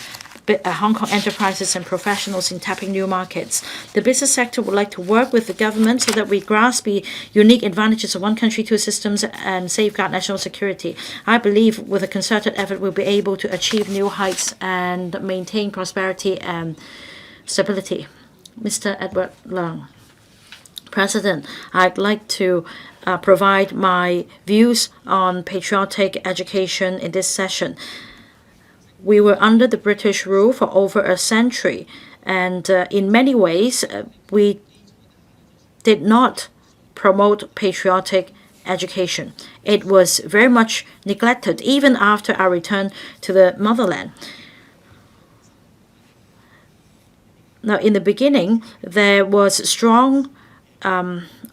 Hong Kong enterprises and professionals in tapping new markets. The business sector would like to work with the government so that we grasp the unique advantages of one country, two systems and safeguard national security. I believe with a concerted effort, we'll be able to achieve new heights and maintain prosperity and stability. Mr. Edward Leung. President, I'd like to provide my views on patriotic education in this session. We were under the British rule for over a century, and in many ways, we did not promote patriotic education. It was very much neglected, even after our return to the motherland. Now, in the beginning, there was strong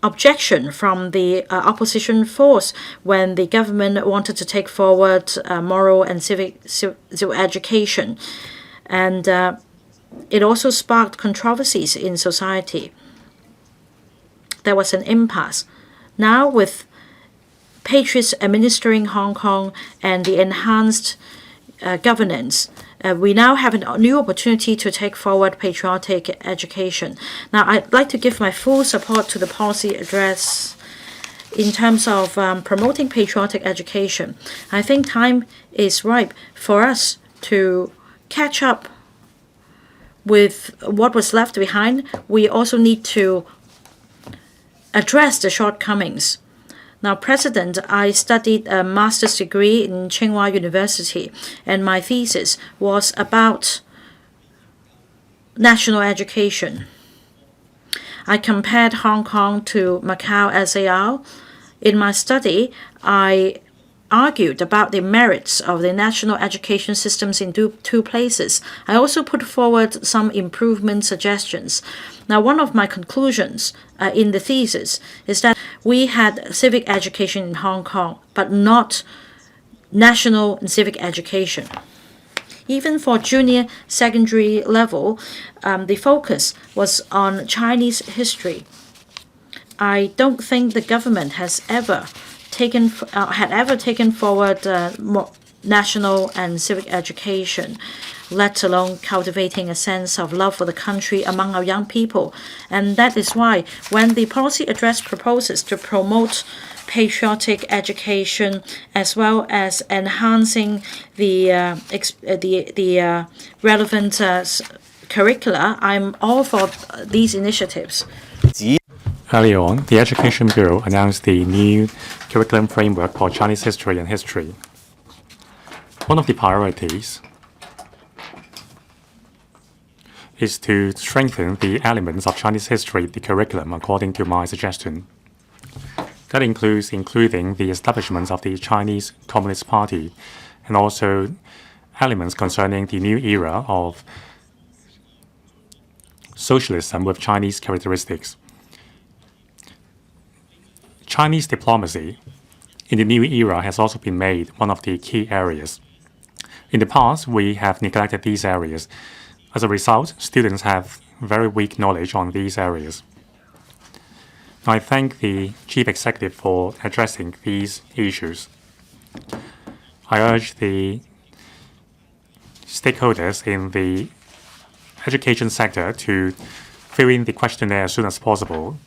objection from the opposition force when the government wanted to take forward moral and civic education. And it also sparked controversies in society. There was an impasse. Now, with Patriots Administering Hong Kong and the Enhanced Governance, we now have a new opportunity to take forward patriotic education. Now, I'd like to give my full support to the policy address in terms of promoting patriotic education. I think time is ripe for us to catch up with what was left behind. We also need to address the shortcomings. Now, President, I studied a master's degree in Tsinghua University, and my thesis was about national education. I compared Hong Kong to Macau SAR. In my study, I argued about the merits of the national education systems in two places. I also put forward some improvement suggestions. Now, one of my conclusions in the thesis is that we had civic education in Hong Kong, but not national and civic education. Even for junior secondary level, the focus was on Chinese history. I don't think the government has ever taken forward national and civic education, let alone cultivating a sense of love for the country among our young people. And that is why when the policy address proposes to promote patriotic education as well as enhancing the relevant curricula, I'm all for these initiatives. Earlier on, the Education Bureau announced the new curriculum framework for Chinese history and history. One of the priorities is to strengthen the elements of Chinese history in the curriculum according to my suggestion. That includes including the establishment of the Chinese Communist Party and also elements concerning the new era of socialism with Chinese characteristics. Chinese diplomacy in the new era has also been made one of the key areas. In the past, we have neglected these areas. As a result, students have very weak knowledge on these areas. I thank the Chief Executive for addressing these issues. I urge the stakeholders in the education sector to fill in the questionnaire as soon as possible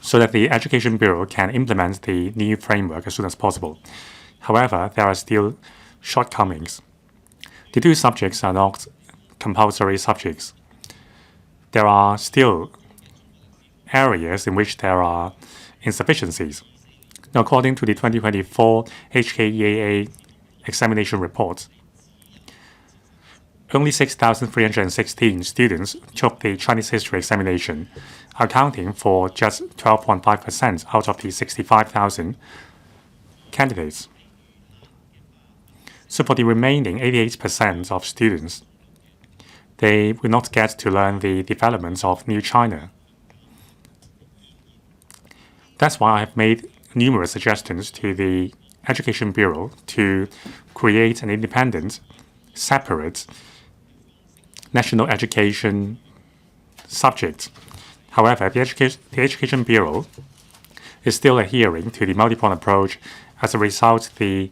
so that the Education Bureau can implement the new framework as soon as possible. However, there are still shortcomings. The two subjects are not compulsory subjects. There are still areas in which there are insufficiencies. Now, according to the 2024 HKEAA examination report, only 6,316 students took the Chinese history examination, accounting for just 12.5% out of the 65,000 candidates. So for the remaining 88% of students, they will not get to learn the developments of New China. That's why I have made numerous suggestions to the Education Bureau to create an independent, separate national education subject. However, the Education Bureau is still adhering to the multi-pronged approach. As a result, the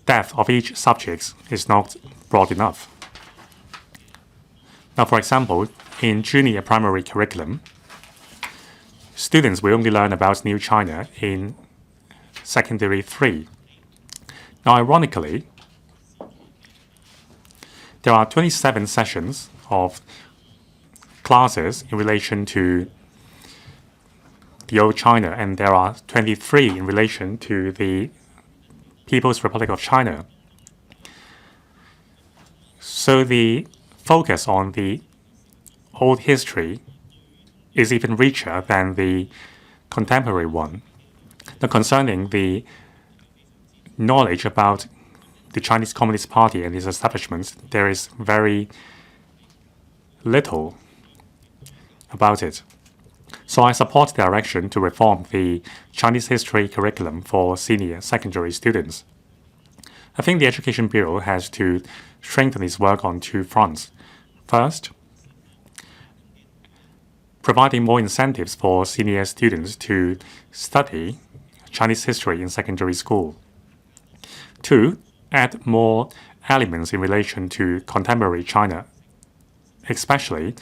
depth of each subject is not broad enough. Now, for example, in junior primary curriculum, students will only learn about New China in secondary 3. Now, ironically, there are 27 sessions of classes in relation to the old China, and there are 23 in relation to the People's Republic of China. So the focus on the old history is even richer than the contemporary one. Now, concerning the knowledge about the Chinese Communist Party and its establishments, there is very little about it. So I support the direction to reform the Chinese history curriculum for senior secondary students. I think the Education Bureau has to strengthen its work on two fronts. First, providing more incentives for senior students to study Chinese history in secondary school. 2. Add more elements in relation to contemporary China, especially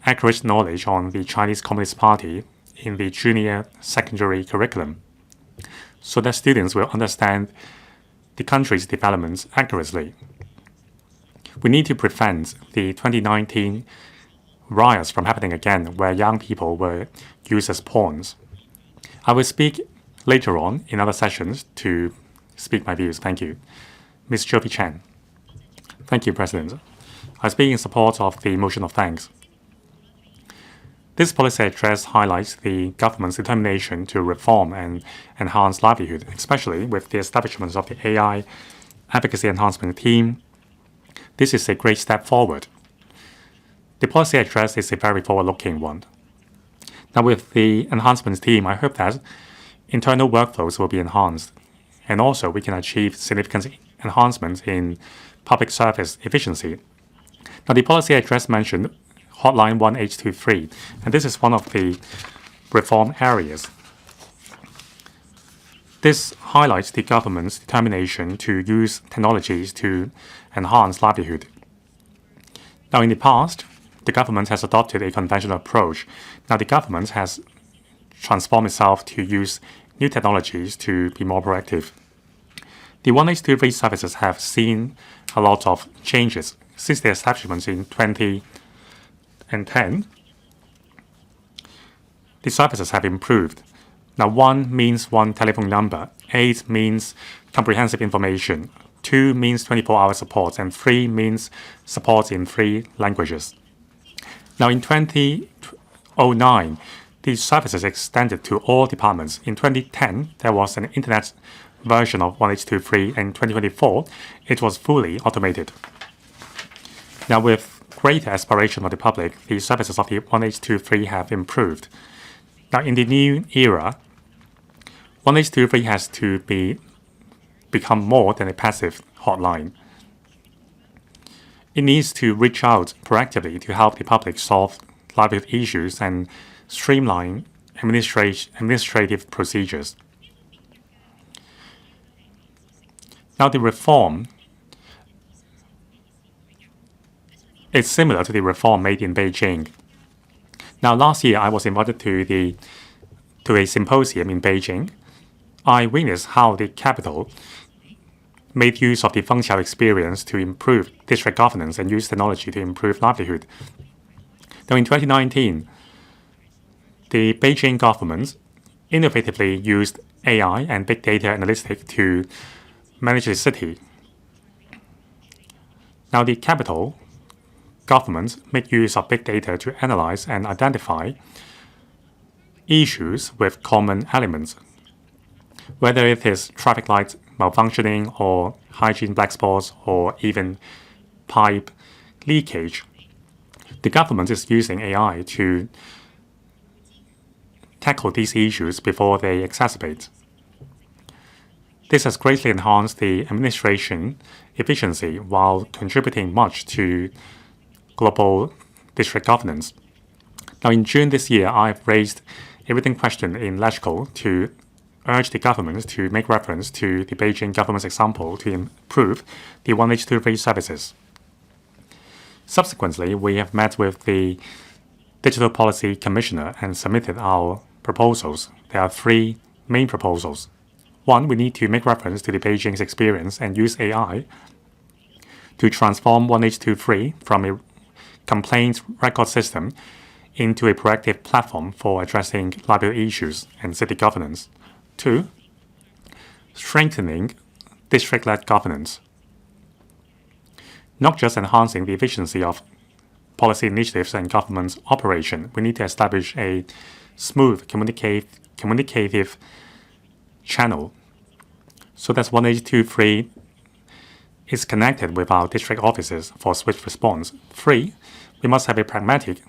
accurate knowledge on the Chinese Communist Party in the junior secondary curriculum, so that students will understand the country's developments accurately. We need to prevent the 2019 riots from happening again, where young people were used as pawns. I will speak later on in other sessions to speak my views. Thank you. Ms. Jovi Chen. Thank you, President. I speak in support of the motion of thanks. This policy address highlights the government's determination to reform and enhance livelihood, especially with the establishment of the AI Efficacy Enhancement team. This is a great step forward. The policy address is a very forward-looking one. Now, with the enhancement team, I hope that internal workflows will be enhanced, and also we can achieve significant enhancements in public service efficiency. Now, the policy address mentioned Hotline 1823, and this is one of the reform areas. This highlights the government's determination to use technologies to enhance livelihood. Now, in the past, the government has adopted a conventional approach. Now, the government has transformed itself to use new technologies to be more proactive. The 1823 services have seen a lot of changes since their establishment in 2010. The services have improved. Now, 1 means 1 telephone number, 8 means comprehensive information, 2 means 24-hour support, and 3 means support in 3 languages. Now, in 2009, these services extended to all departments. In 2010, there was an internet version of 1823, and in 2024, it was fully automated. Now, with greater aspiration of the public, the services of the 1823 have improved. Now, in the new era, 1823 has to become more than a passive hotline. It needs to reach out proactively to help the public solve livelihood issues and streamline administrative procedures. Now, the reform is similar to the reform made in Beijing. Now, last year I was invited to a symposium in Beijing. I witnessed how the capital made use of the Fengqiao experience to improve district governance and use technology to improve livelihood. Now, in 2019, the Beijing government innovatively used AI and big data analytics to manage the city. Now, the capital government make use of big data to analyze and identify issues with common elements, whether it is traffic light malfunctioning or hygiene black spots or even pipe leakage. The government is using AI to tackle these issues before they exacerbate. This has greatly enhanced the administration efficiency while contributing much to global district governance. Now, in June this year, I've raised a written question in LegCo to urge the government to make reference to the Beijing government's example to improve the 1823 services. Subsequently, we have met with the Digital Policy Commissioner and submitted our proposals. There are 3 main proposals. 1, we need to make reference to the Beijing's experience and use AI to transform 1823 from a complaints record system into a proactive platform for addressing livelihood issues and city governance. 2, strengthening district-led governance. Not just enhancing the efficiency of policy initiatives and government operation, we need to establish a smooth communicative channel so that 1823 is connected with our district offices for swift response. 3, we must have a pragmatic,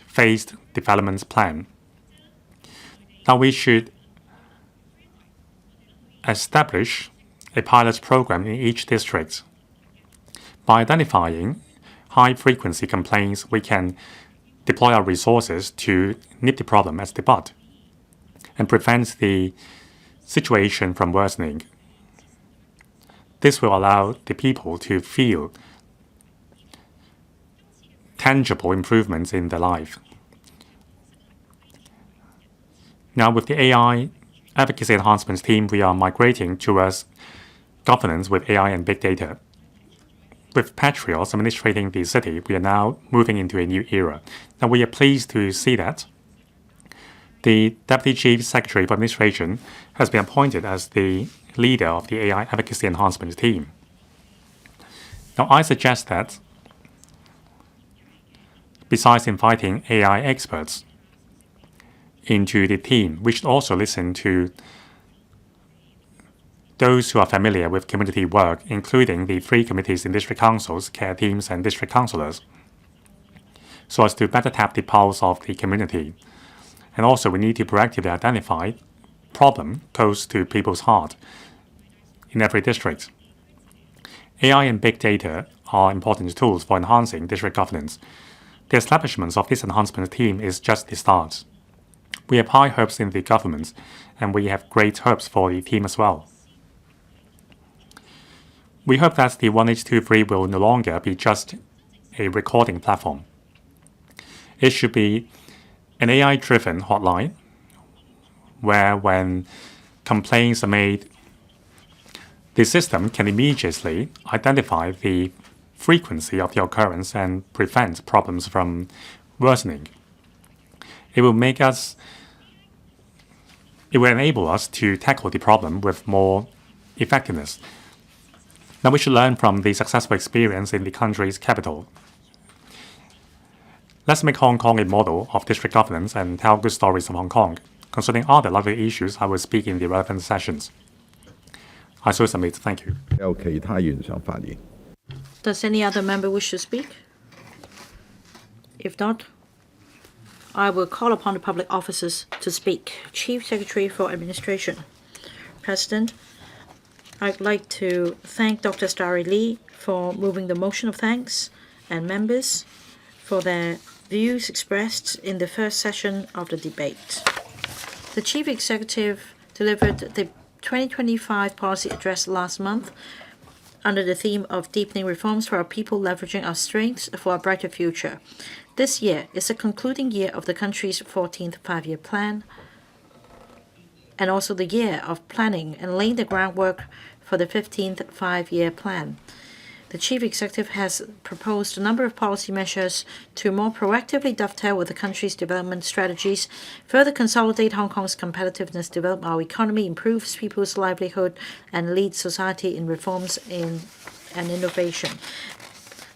phased development plan. Now, we should establish a pilot program in each district. By identifying high-frequency complaints, we can deploy our resources to nip the problem at the bud and prevent the situation from worsening. This will allow the people to feel tangible improvements in their life. Now, with the AI Efficacy Enhancement team, we are migrating towards governance with AI and big data. With Patriots administrating the city, we are now moving into a new era. Now, we are pleased to see that the Deputy Chief Secretary for Administration has been appointed as the leader of the AI Advocacy Enhancement team. Now, I suggest that besides inviting AI experts into the team, we should also listen to those who are familiar with community work, including the 3 committees in district councils, care teams, and district councillors, so as to better tap the pulse of the community. And also, we need to proactively identify problems close to people's heart in every district. AI and big data are important tools for enhancing district governance. The establishment of this enhancement team is just the start. We have high hopes in the government, and we have great hopes for the team as well. We hope that the 1823 will no longer be just a recording platform. It should be an AI-driven hotline where, when complaints are made, the system can immediately identify the frequency of the occurrence and prevent problems from worsening. It will enable us to tackle the problem with more effectiveness. Now, we should learn from the successful experience in the country's capital. Let's make Hong Kong a model of district governance and tell good stories of Hong Kong. Concerning other lively issues, I will speak in the relevant sessions. I so submit. Thank you. 有其他議員想發言？ Does any other member wish to speak? If not, I will call upon the public officers to speak. Chief Secretary for Administration. President, I'd like to thank Dr. Starry LEE for moving the motion of thanks and members for their views expressed in the first session of the debate. The Chief Executive delivered the 2025 policy address last month under the theme of deepening reforms for our people, leveraging our strengths for a brighter future. This year is the concluding year of the country's 14th five-year plan, and also the year of planning and laying the groundwork for the 15th five-year plan. The Chief Executive has proposed a number of policy measures to more proactively dovetail with the country's development strategies, further consolidate Hong Kong's competitiveness, develop our economy, improve people's livelihood, and lead society in reforms and innovation.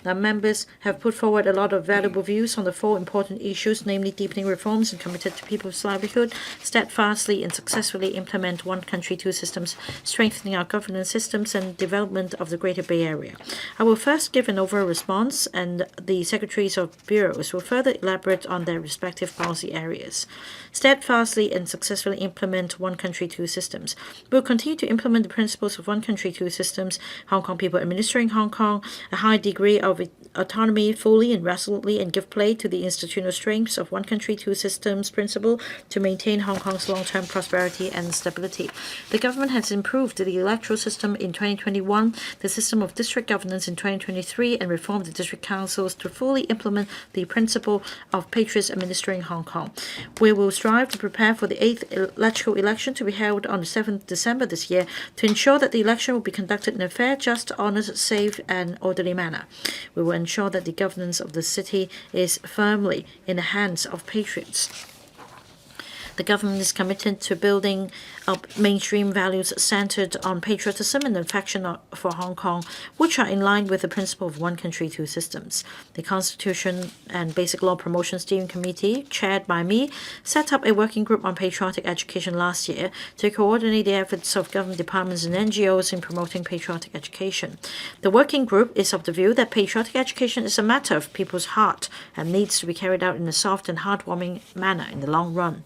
Now, members have put forward a lot of valuable views on the 4 important issues, namely deepening reforms and committed to people's livelihood, steadfastly and successfully implement one country, 2 systems, strengthening our governance systems, and development of the Greater Bay Area. I will first give an overall response, and the secretaries of bureaus will further elaborate on their respective policy areas. Steadfastly and successfully implement one country, 2 systems. We will continue to implement the principles of one country, 2 systems, Hong Kong people administering Hong Kong, a high degree of autonomy fully and resolutely, and give play to the institutional strengths of one country, 2 systems principle to maintain Hong Kong's long-term prosperity and stability. The government has improved the electoral system in 2021, the system of district governance in 2023, and reformed the district councils to fully implement the principle of Patriots administering Hong Kong. We will strive to prepare for the 8th electoral election to be held on the 7th December this year to ensure that the election will be conducted in a fair, just, honest, safe, and orderly manner. We will ensure that the governance of the city is firmly in the hands of patriots. The government is committed to building up mainstream values centered on patriotism and affection for Hong Kong, which are in line with the principle of one country, 2 systems. The Constitution and Basic Law Promotion Steering Committee, chaired by me, set up a working group on patriotic education last year to coordinate the efforts of government departments and NGOs in promoting patriotic education. The working group is of the view that patriotic education is a matter of people's heart and needs to be carried out in a soft and heartwarming manner in the long run.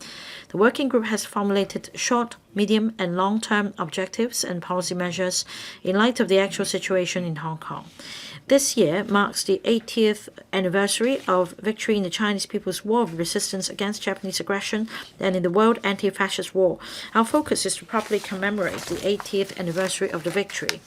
The working group has formulated short, medium, and long-term objectives and policy measures in light of the actual situation in Hong Kong. This year marks the 80th anniversary of victory in the Chinese People's War of Resistance against Japanese aggression and in the World Anti-Fascist War. Our focus is to properly commemorate the 80th anniversary of the victory.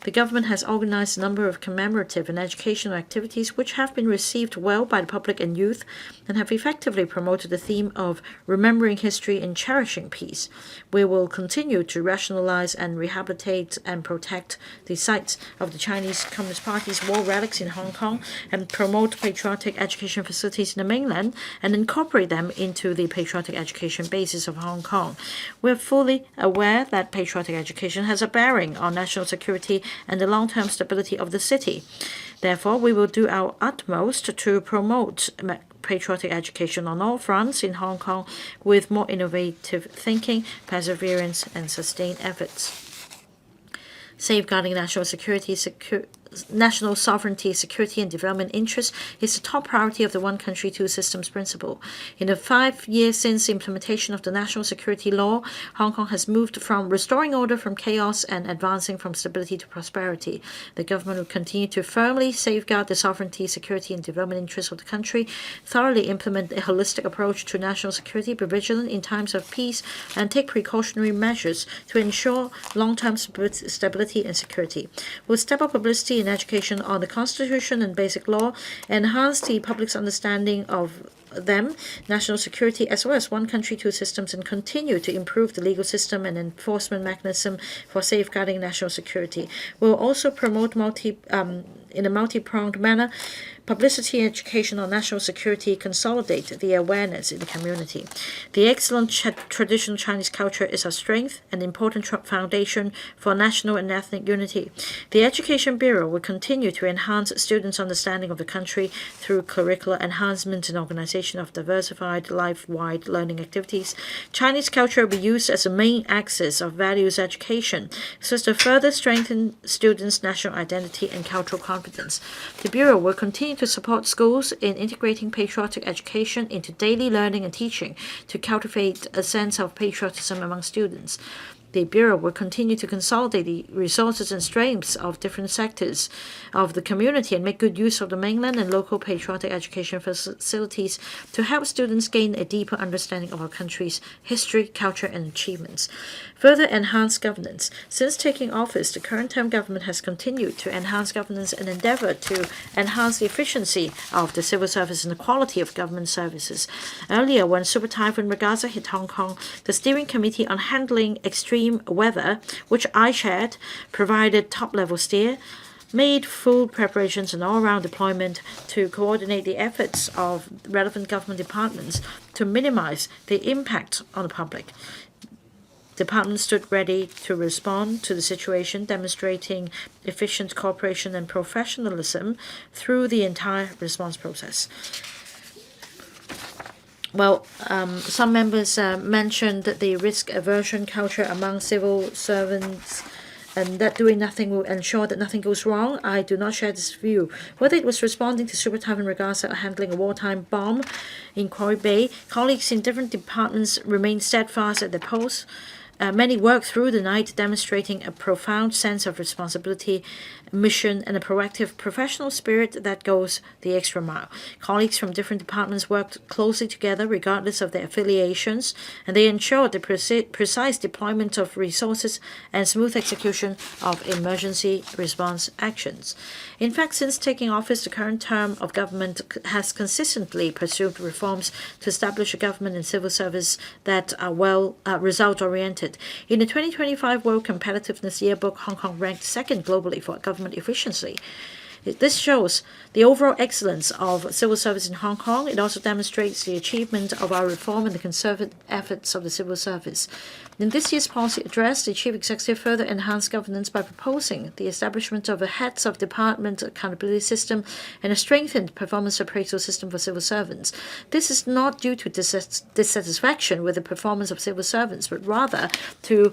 The government has organized a number of commemorative and educational activities which have been received well by the public and youth and have effectively promoted the theme of remembering history and cherishing peace. We will continue to rationalize and rehabilitate and protect the sites of the Chinese Communist Party's war relics in Hong Kong and promote patriotic education facilities in the mainland and incorporate them into the patriotic education basis of Hong Kong. We are fully aware that patriotic education has a bearing on national security and the long-term stability of the city. Therefore, we will do our utmost to promote patriotic education on all fronts in Hong Kong with more innovative thinking, perseverance, and sustained efforts. Safeguarding national sovereignty, security, and development interests is the top priority of the One Country, Two Systems principle. In the 5 years since the implementation of the national security law, Hong Kong has moved from restoring order from chaos and advancing from stability to prosperity. The government will continue to firmly safeguard the sovereignty, security, and development interests of the country, thoroughly implement a holistic approach to national security, be vigilant in times of peace, and take precautionary measures to ensure long-term stability and security. We'll step up publicity in education on the Constitution and basic law, enhance the public's understanding of them, national security, as well as One Country, Two Systems, and continue to improve the legal system and enforcement mechanism for safeguarding national security. We'll also promote in a multi-pronged manner publicity and education on national security, consolidate the awareness in the community. The excellent traditional Chinese culture is our strength and important foundation for national and ethnic unity. The Education Bureau will continue to enhance students' understanding of the country through curricular enhancement and organization of diversified life-wide learning activities. Chinese culture will be used as a main axis of values education so as to further strengthen students' national identity and cultural confidence. The Bureau will continue to support schools in integrating patriotic education into daily learning and teaching to cultivate a sense of patriotism among students. The Bureau will continue to consolidate the resources and strengths of different sectors of the community and make good use of the mainland and local patriotic education facilities to help students gain a deeper understanding of our country's history, culture, and achievements. Further enhance governance. Since taking office, the current term government has continued to enhance governance and endeavor to enhance the efficiency of the civil service and the quality of government services. Earlier, when Super Typhoon Regaza hit Hong Kong, the Steering Committee on Handling Extreme Weather, which I chaired, provided top-level steer, made full preparations and all-round deployment to coordinate the efforts of relevant government departments to minimize the impact on the public. Departments stood ready to respond to the situation, demonstrating efficient cooperation and professionalism through the entire response process. Well, some members mentioned the risk aversion culture among civil servants and that doing nothing will ensure that nothing goes wrong. I do not share this view. Whether it was responding to Super Typhoon Regaza or handling a wartime bomb in Quarry Bay, colleagues in different departments remained steadfast at their posts. Many worked through the night, demonstrating a profound sense of responsibility, mission, and a proactive professional spirit that goes the extra mile. Colleagues from different departments worked closely together regardless of their affiliations, and they ensured the precise deployment of resources and smooth execution of emergency response actions. In fact, since taking office, the current term of government has consistently pursued reforms to establish a government and civil service that are well result-oriented. In the 2025 World Competitiveness Yearbook, Hong Kong ranked second globally for government efficiency. This shows the overall excellence of civil service in Hong Kong. It also demonstrates the achievement of our reform and the concerted efforts of the civil service. In this year's policy address, the Chief Executive further enhanced governance by proposing the establishment of a heads of department accountability system and a strengthened performance appraisal system for civil servants. This is not due to dissatisfaction with the performance of civil servants, but rather to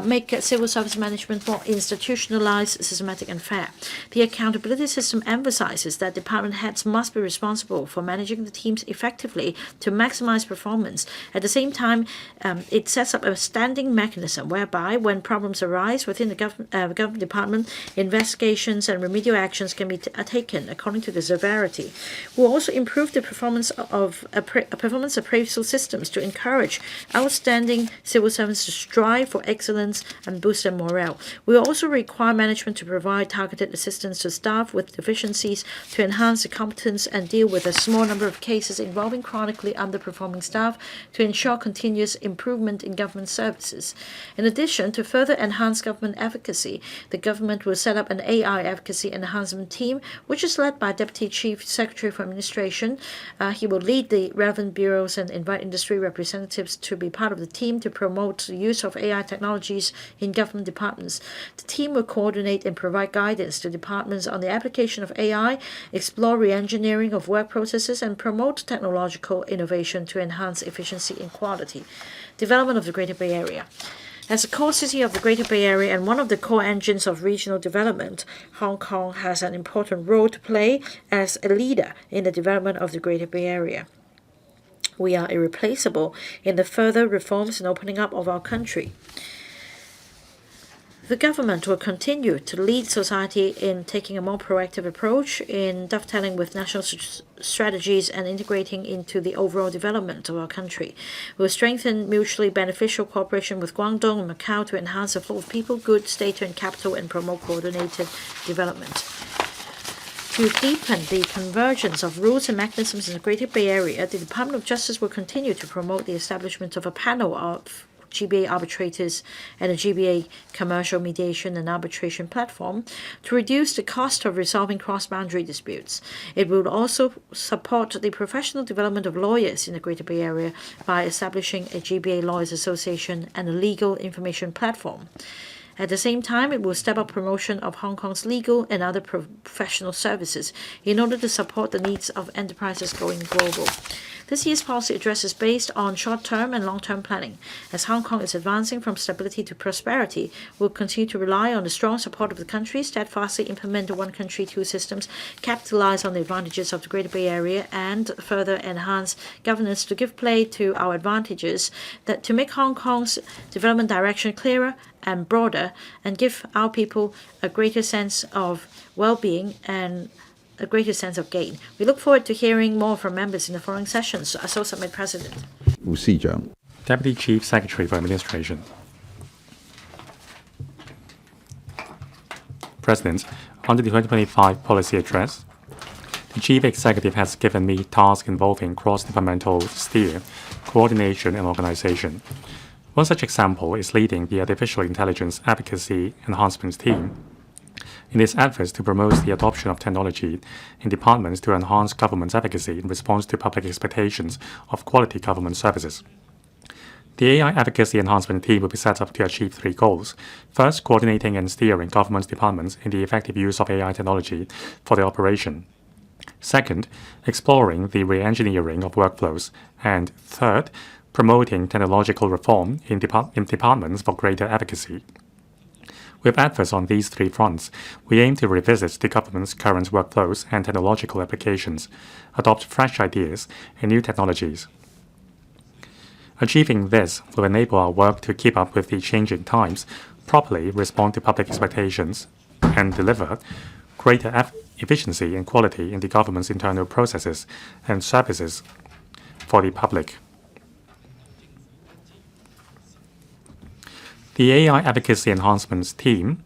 make civil service management more institutionalized, systematic, and fair. The accountability system emphasizes that department heads must be responsible for managing the teams effectively to maximize performance. At the same time, it sets up a standing mechanism whereby when problems arise within the government department, investigations and remedial actions can be taken according to the severity. We'll also improve the performance of performance appraisal systems to encourage outstanding civil servants to strive for excellence and boost their morale. We also require management to provide targeted assistance to staff with deficiencies to enhance the competence and deal with a small number of cases involving chronically underperforming staff to ensure continuous improvement in government services. In addition, to further enhance government efficacy, the government will set up an AI advocacy enhancement team, which is led by Deputy Chief Secretary for Administration. He will lead the relevant bureaus and invite industry representatives to be part of the team to promote the use of AI technologies in government departments. The team will coordinate and provide guidance to departments on the application of AI, explore re-engineering of work processes, and promote technological innovation to enhance efficiency and quality. Development of the Greater Bay Area. As a core city of the Greater Bay Area and one of the core engines of regional development, Hong Kong has an important role to play as a leader in the development of the Greater Bay Area. We are irreplaceable in the further reforms and opening up of our country. The government will continue to lead society in taking a more proactive approach in dovetailing with national strategies and integrating into the overall development of our country. We will strengthen mutually beneficial cooperation with Guangdong and Macau to enhance the flow of people, goods, data, and capital and promote coordinated development. To deepen the convergence of rules and mechanisms in the Greater Bay Area, the Department of Justice will continue to promote the establishment of a panel of GBA arbitrators and a GBA commercial mediation and arbitration platform to reduce the cost of resolving cross-boundary disputes. It will also support the professional development of lawyers in the Greater Bay Area by establishing a GBA Lawyers Association and a legal information platform. At the same time, it will step up promotion of Hong Kong's legal and other professional services in order to support the needs of enterprises going global. This year's policy address is based on short-term and long-term planning. As Hong Kong is advancing from stability to prosperity, we'll continue to rely on the strong support of the country, steadfastly implement the one country, two systems, capitalize on the advantages of the Greater Bay Area, and further enhance governance to give play to our advantages that to make Hong Kong's development direction clearer and broader and give our people a greater sense of well-being and a greater sense of gain. We look forward to hearing more from members in the following sessions. I so submit, President. 吴司長。 Deputy Chief Secretary for Administration. President, under the 2025 policy address, the Chief Executive has given me tasks involving cross-departmental steer, coordination, and organization. One such example is leading the Artificial Intelligence Efficacy Enhancement team in its efforts to promote the adoption of technology in departments to enhance government's efficacy in response to public expectations of quality government services. The AI Advocacy Enhancement team will be set up to achieve three goals. First, coordinating and steering government departments in the effective use of AI technology for their operation. Second, exploring the re-engineering of workflows. And third, promoting technological reform in departments for greater efficacy. With efforts on these three fronts, we aim to revisit the government's current workflows and technological applications, adopt fresh ideas and new technologies. Achieving this will enable our work to keep up with the changing times, properly respond to public expectations, and deliver greater efficiency and quality in the government's internal processes and services for the public. The AI Advocacy Enhancements team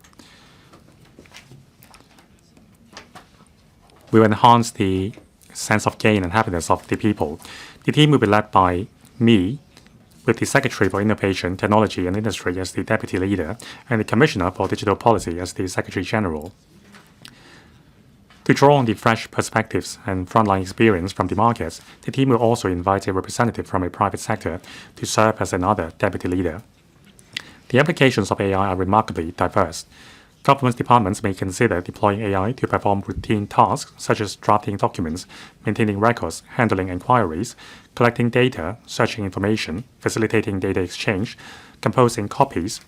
will enhance the sense of gain and happiness of the people. The team will be led by me, with the Secretary for Innovation, Technology and Industry as the Deputy Leader, and the Commissioner for Digital Policy as the Secretary General. To draw on the fresh perspectives and frontline experience from the markets, the team will also invite a representative from a private sector to serve as another Deputy Leader. The applications of AI are remarkably diverse. Government departments may consider deploying AI to perform routine tasks such as drafting documents, maintaining records, handling inquiries, collecting data, searching information, facilitating data exchange, composing copies,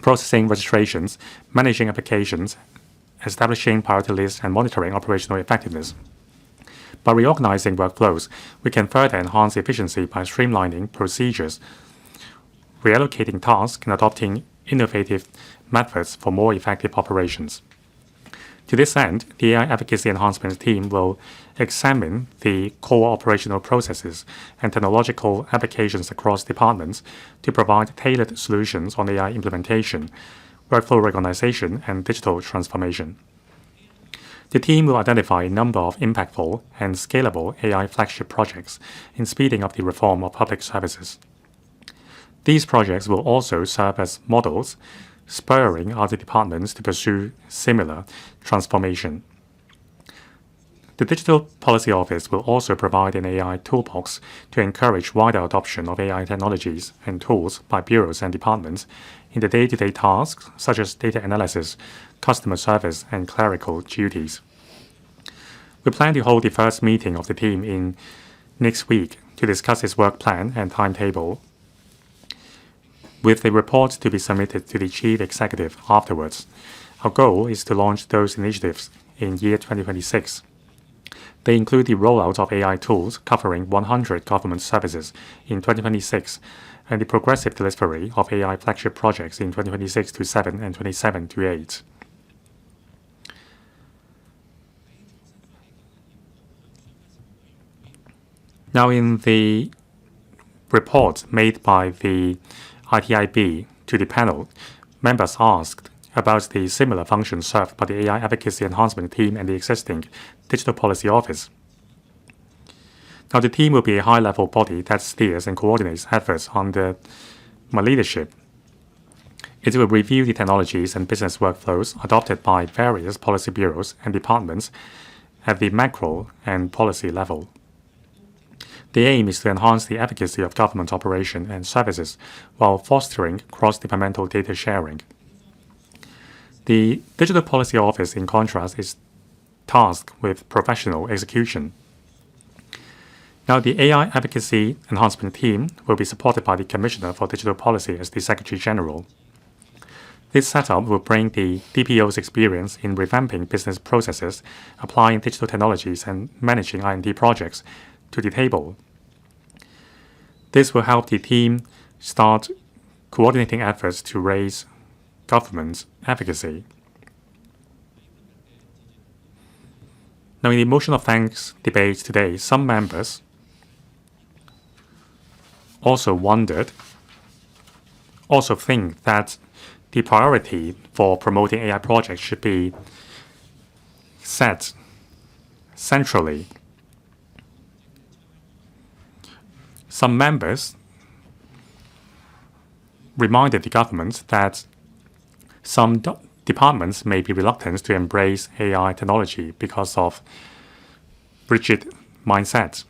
processing registrations, managing applications, establishing priority lists, and monitoring operational effectiveness. By reorganizing workflows, we can further enhance efficiency by streamlining procedures, reallocating tasks, and adopting innovative methods for more effective operations. To this end, the AI Efficacy Enhancement team will examine the core operational processes and technological applications across departments to provide tailored solutions on AI implementation, workflow organization, and digital transformation. The team will identify a number of impactful and scalable AI flagship projects in speeding up the reform of public services. These projects will also serve as models, spurring other departments to pursue similar transformation. The Digital Policy Office will also provide an AI toolbox to encourage wider adoption of AI technologies and tools by bureaus and departments in the day-to-day tasks such as data analysis, customer service, and clerical duties. We plan to hold the first meeting of the team in next week to discuss its work plan and timetable, with a report to be submitted to the Chief Executive afterwards. Our goal is to launch those initiatives in year 2026. They include the rollout of AI tools covering 100 government services in 2026 and the progressive delivery of AI flagship projects in 2026 to 7 and 27 to 8. Now, in the report made by the ITIB to the panel, members asked about the similar functions served by the AI Advocacy Enhancement team and the existing Digital Policy Office. Now, the team will be a high-level body that steers and coordinates efforts under my leadership. It will review the technologies and business workflows adopted by various policy bureaus and departments at the macro and policy level. The aim is to enhance the efficacy of government operation and services while fostering cross-departmental data sharing. The Digital Policy Office, in contrast, is tasked with professional execution. Now, the AI Advocacy Enhancement team will be supported by the Commissioner for Digital Policy as the Secretary General. This setup will bring the DPO's experience in revamping business processes, applying digital technologies, and managing R&D projects to the table. This will help the team start coordinating efforts to raise government's efficacy. Now, in the motion of thanks debate today, some members also think that the priority for promoting AI projects should be set centrally. Some members reminded the government that some departments may be reluctant to embrace AI technology because of rigid mindsets.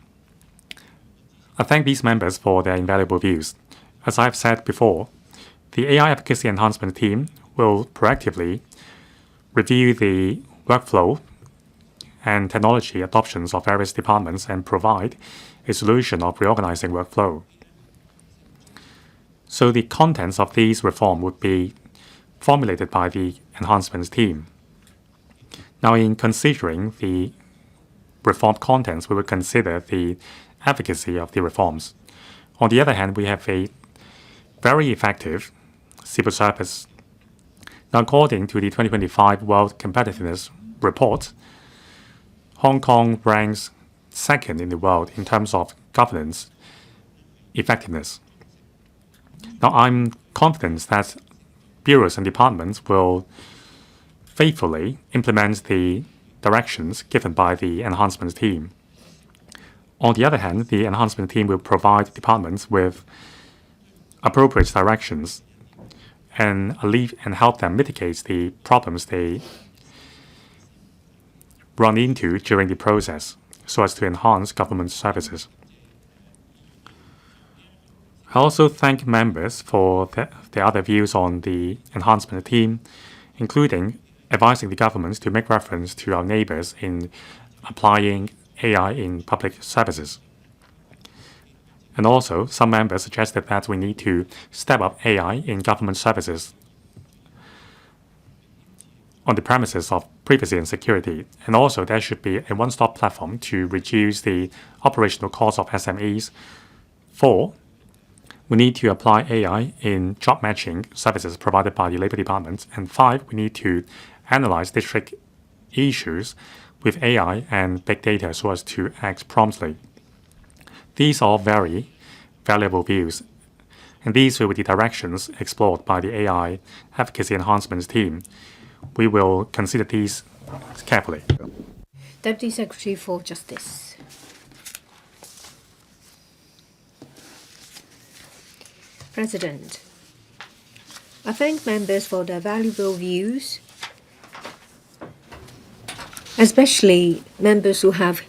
I thank these members for their invaluable views. As I've said before, the AI Advocacy Enhancement team will proactively review the workflow and technology adoptions of various departments and provide a solution of reorganizing workflow. So the contents of these reforms would be formulated by the enhancements team. Now, in considering the reform contents, we will consider the efficacy of the reforms. On the other hand, we have a very effective civil service. Now, according to the 2025 World Competitiveness Report, Hong Kong ranks second in the world in terms of governance effectiveness. Now, I'm confident that bureaus and departments will faithfully implement the directions given by the enhancements team. On the other hand, the enhancement team will provide departments with appropriate directions and help them mitigate the problems they run into during the process so as to enhance government services. I also thank members for their other views on the enhancement theme, including advising the government to make reference to our neighbors in applying AI in public services. And also, some members suggested that we need to step up AI in government services on the premises of privacy and security. And also, there should be a one-stop platform to reduce the operational costs of SMEs. 4, we need to apply AI in job matching services provided by the Labor Department. And 5, we need to analyze district issues with AI and big data so as to act promptly. These are very valuable views, and these will be the directions explored by the AI Efficacy Enhancement team. We will consider these carefully. Deputy Secretary for Justice. President, I thank members for their valuable views, especially members who have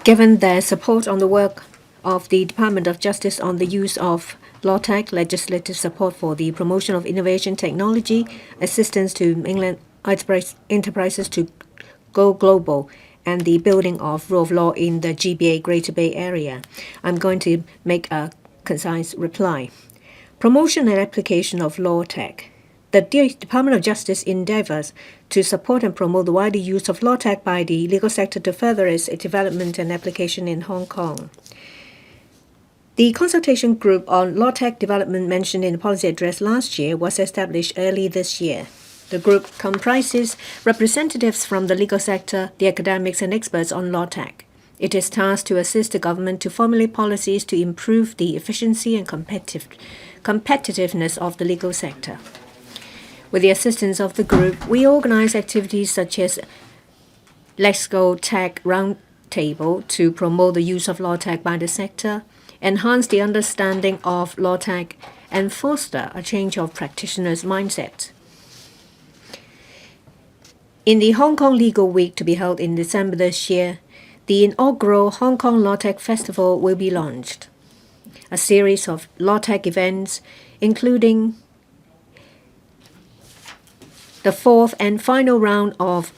given their support on the work of the Department of Justice on the use of law tech, legislative support for the promotion of innovation technology, assistance to mainland enterprises to go global, and the building of rule of law in the GBA Greater Bay Area. I'm going to make a concise reply. Promotion and application of law tech. The Department of Justice endeavors to support and promote the wider use of law tech by the legal sector to further its development and application in Hong Kong. The consultation group on law tech development mentioned in the policy address last year was established early this year. The group comprises representatives from the legal sector, the academics, and experts on law tech. It is tasked to assist the government to formulate policies to improve the efficiency and competitiveness of the legal sector. With the assistance of the group, we organize activities such as Let's Go Tech Roundtable to promote the use of law tech by the sector, enhance the understanding of law tech, and foster a change of practitioners' mindset. In the Hong Kong Legal Week to be held in December this year, the inaugural Hong Kong Law Tech Festival will be launched. A series of law tech events, including the 4th and final round of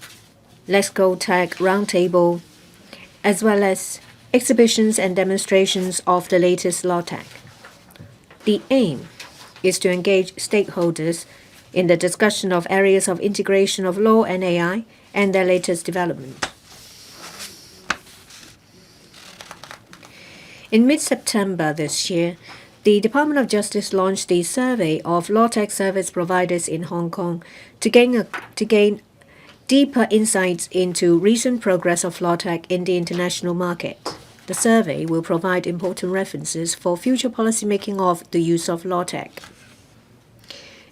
Let's Go Tech Roundtable, as well as exhibitions and demonstrations of the latest law tech. The aim is to engage stakeholders in the discussion of areas of integration of law and AI and their latest development. In mid-September this year, the Department of Justice launched the survey of law tech service providers in Hong Kong to gain deeper insights into recent progress of law tech in the international market. The survey will provide important references for future policymaking of the use of law tech.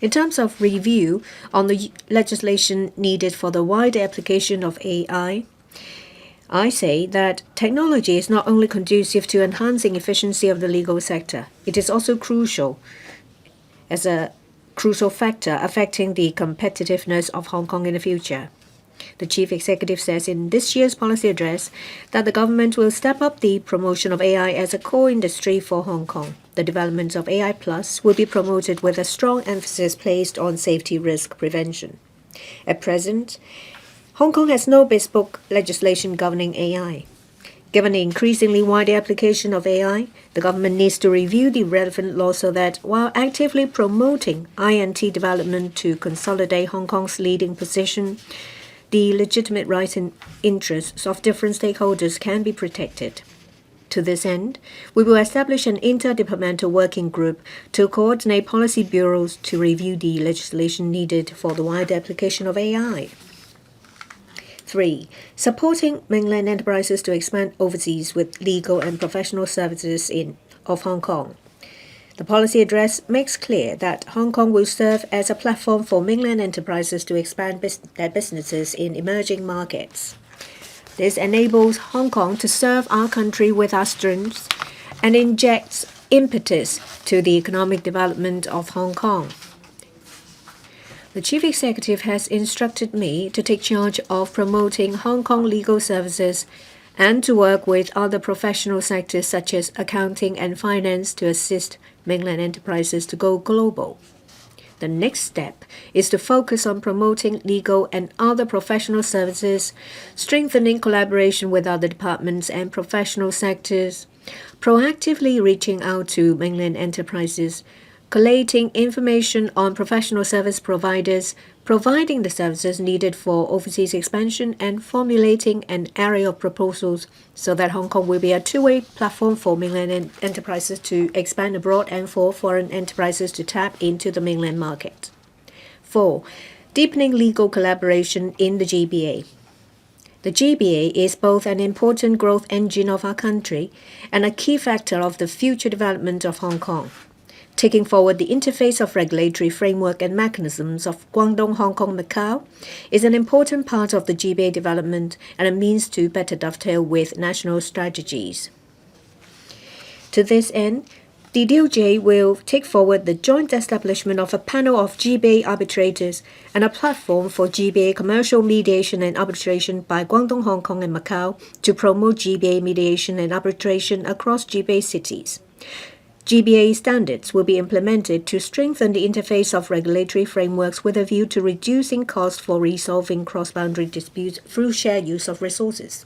In terms of review on the legislation needed for the wider application of AI, I say that technology is not only conducive to enhancing efficiency of the legal sector, it is also crucial as a crucial factor affecting the competitiveness of Hong Kong in the future. The Chief Executive says in this year's policy address that the government will step up the promotion of AI as a core industry for Hong Kong. The development of AI Plus will be promoted with a strong emphasis placed on safety risk prevention. At present, Hong Kong has no bespoke legislation governing AI. Given the increasingly wide application of AI, the government needs to review the relevant law so that, while actively promoting INT development to consolidate Hong Kong's leading position, the legitimate rights and interests of different stakeholders can be protected. To this end, we will establish an interdepartmental working group to coordinate policy bureaus to review the legislation needed for the wide application of AI. 3. Supporting mainland enterprises to expand overseas with legal and professional services of Hong Kong. The policy address makes clear that Hong Kong will serve as a platform for mainland enterprises to expand their businesses in emerging markets. This enables Hong Kong to serve our country with our strengths and injects impetus to the economic development of Hong Kong. The Chief Executive has instructed me to take charge of promoting Hong Kong legal services and to work with other professional sectors such as accounting and finance to assist mainland enterprises to go global. The next step is to focus on promoting legal and other professional services, strengthening collaboration with other departments and professional sectors, proactively reaching out to mainland enterprises, collating information on professional service providers, providing the services needed for overseas expansion, and formulating an array of proposals so that Hong Kong will be a two-way platform for mainland enterprises to expand abroad and for foreign enterprises to tap into the mainland market. 4. Deepening legal collaboration in the GBA. The GBA is both an important growth engine of our country and a key factor of the future development of Hong Kong. Taking forward the interface of regulatory framework and mechanisms of Guangdong, Hong Kong, Macau is an important part of the GBA development and a means to better dovetail with national strategies. To this end, the DOJ will take forward the joint establishment of a panel of GBA arbitrators and a platform for GBA commercial mediation and arbitration by Guangdong, Hong Kong, and Macau to promote GBA mediation and arbitration across GBA cities. GBA standards will be implemented to strengthen the interface of regulatory frameworks with a view to reducing costs for resolving cross-boundary disputes through shared use of resources.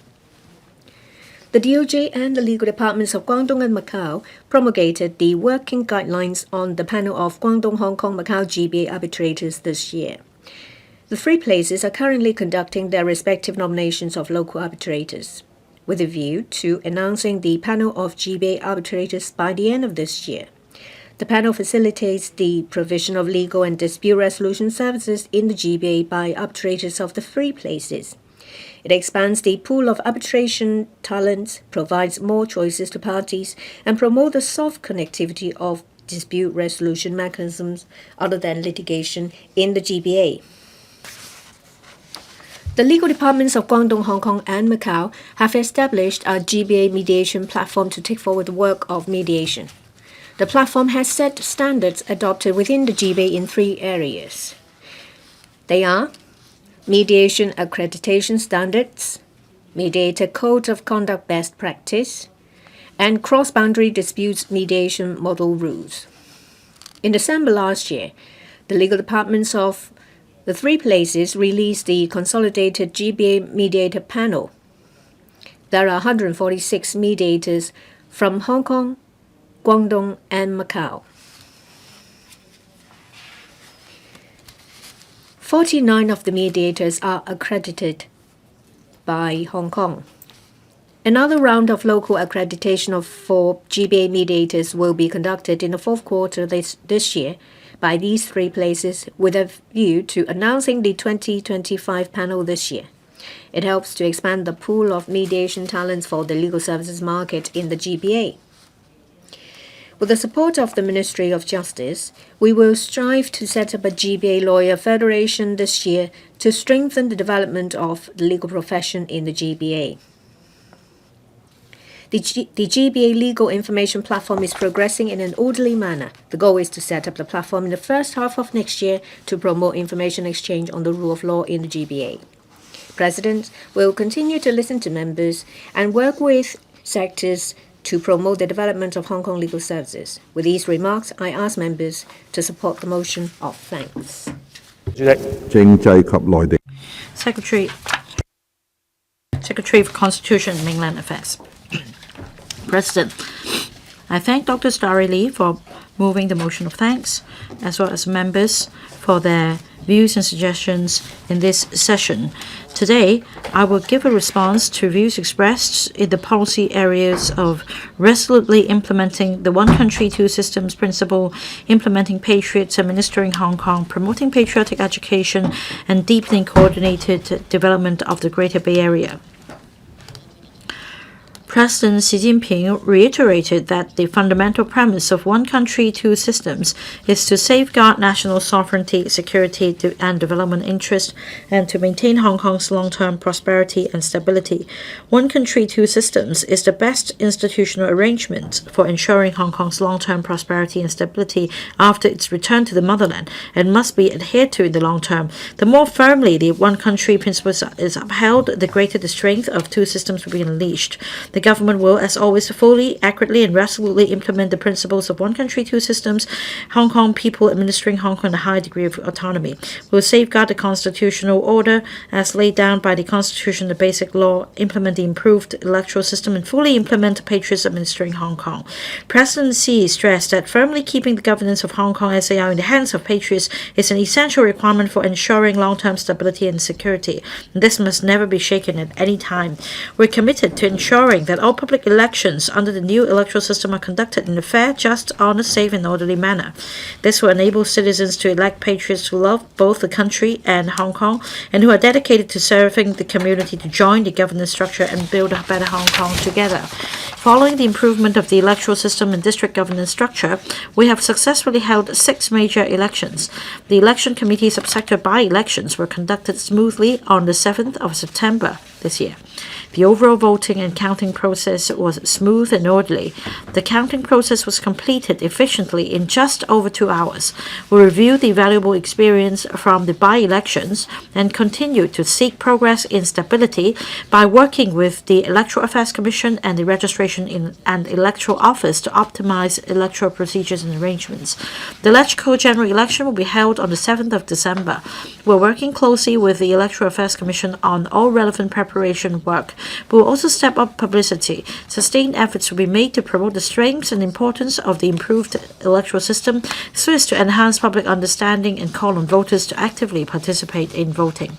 The DOJ and the legal departments of Guangdong and Macau promulgated the working guidelines on the panel of Guangdong, Hong Kong, Macau GBA arbitrators this year. The three places are currently conducting their respective nominations of local arbitrators, with a view to announcing the panel of GBA arbitrators by the end of this year. The panel facilitates the provision of legal and dispute resolution services in the GBA by arbitrators of the three places. It expands the pool of arbitration talent, provides more choices to parties, and promotes the soft connectivity of dispute resolution mechanisms other than litigation in the GBA. The legal departments of Guangdong, Hong Kong, and Macau have established a GBA mediation platform to take forward the work of mediation. The platform has set standards adopted within the GBA in three areas. They are mediation accreditation standards, mediator code of conduct best practice, and cross-boundary disputes mediation model rules. In December last year, the legal departments of the three places released the consolidated GBA mediator panel. There are 146 mediators from Hong Kong, Guangdong, and Macau. 49 of the mediators are accredited by Hong Kong. Another round of local accreditation for GBA mediators will be conducted in the fourth quarter this year by these three places with a view to announcing the 2025 panel this year. It helps to expand the pool of mediation talents for the legal services market in the GBA. With the support of the Ministry of Justice, we will strive to set up a GBA lawyer federation this year to strengthen the development of the legal profession in the GBA. The GBA Legal Information Platform is progressing in an orderly manner. The goal is to set up the platform in the first half of next year to promote information exchange on the rule of law in the GBA. President will continue to listen to members and work with sectors to promote the development of Hong Kong legal services. With these remarks, I ask members to support the motion of thanks. 政制及內地 Secretary for Constitution and Mainland Affairs. President, I thank Dr. Starry LEE for moving the motion of thanks, as well as members for their views and suggestions in this session. Today, I will give a response to views expressed in the policy areas of resolutely implementing the one country, two systems principle, implementing Patriots, administering Hong Kong, promoting patriotic education, and deepening coordinated development of the Greater Bay Area. President Xi Jinping reiterated that the fundamental premise of one country, two systems is to safeguard national sovereignty, security, and development interests, and to maintain Hong Kong's long-term prosperity and stability. One country, two systems is the best institutional arrangement for ensuring Hong Kong's long-term prosperity and stability after its return to the motherland, and must be adhered to in the long term. The more firmly the one country principle is upheld, the greater the strength of two systems will be unleashed. The government will, as always, fully, accurately, and resolutely implement the principles of one country, two systems, Hong Kong people administering Hong Kong in a high degree of autonomy. We will safeguard the constitutional order as laid down by the Constitution, the basic law, implement the improved electoral system, and fully implement Patriots administering Hong Kong. President Xi stressed that firmly keeping the governance of Hong Kong SAR in the hands of Patriots is an essential requirement for ensuring long-term stability and security. This must never be shaken at any time. We're committed to ensuring that all public elections under the new electoral system are conducted in a fair, just, honest, safe, and orderly manner. This will enable citizens to elect patriots who love both the country and Hong Kong and who are dedicated to serving the community to join the governance structure and build a better Hong Kong together. Following the improvement of the electoral system and district governance structure, we have successfully held 6 major elections. The election committee subsector by-elections were conducted smoothly on the 7th of September this year. The overall voting and counting process was smooth and orderly. The counting process was completed efficiently in just over 2 hours. We reviewed the valuable experience from the by-elections and continued to seek progress in stability by working with the Electoral Affairs Commission and the Registration and Electoral Office to optimize electoral procedures and arrangements. The LegCo general election will be held on the 7th of December. We're working closely with the Electoral Affairs Commission on all relevant preparation work. We will also step up publicity. Sustained efforts will be made to promote the strengths and importance of the improved electoral system so as to enhance public understanding and call on voters to actively participate in voting.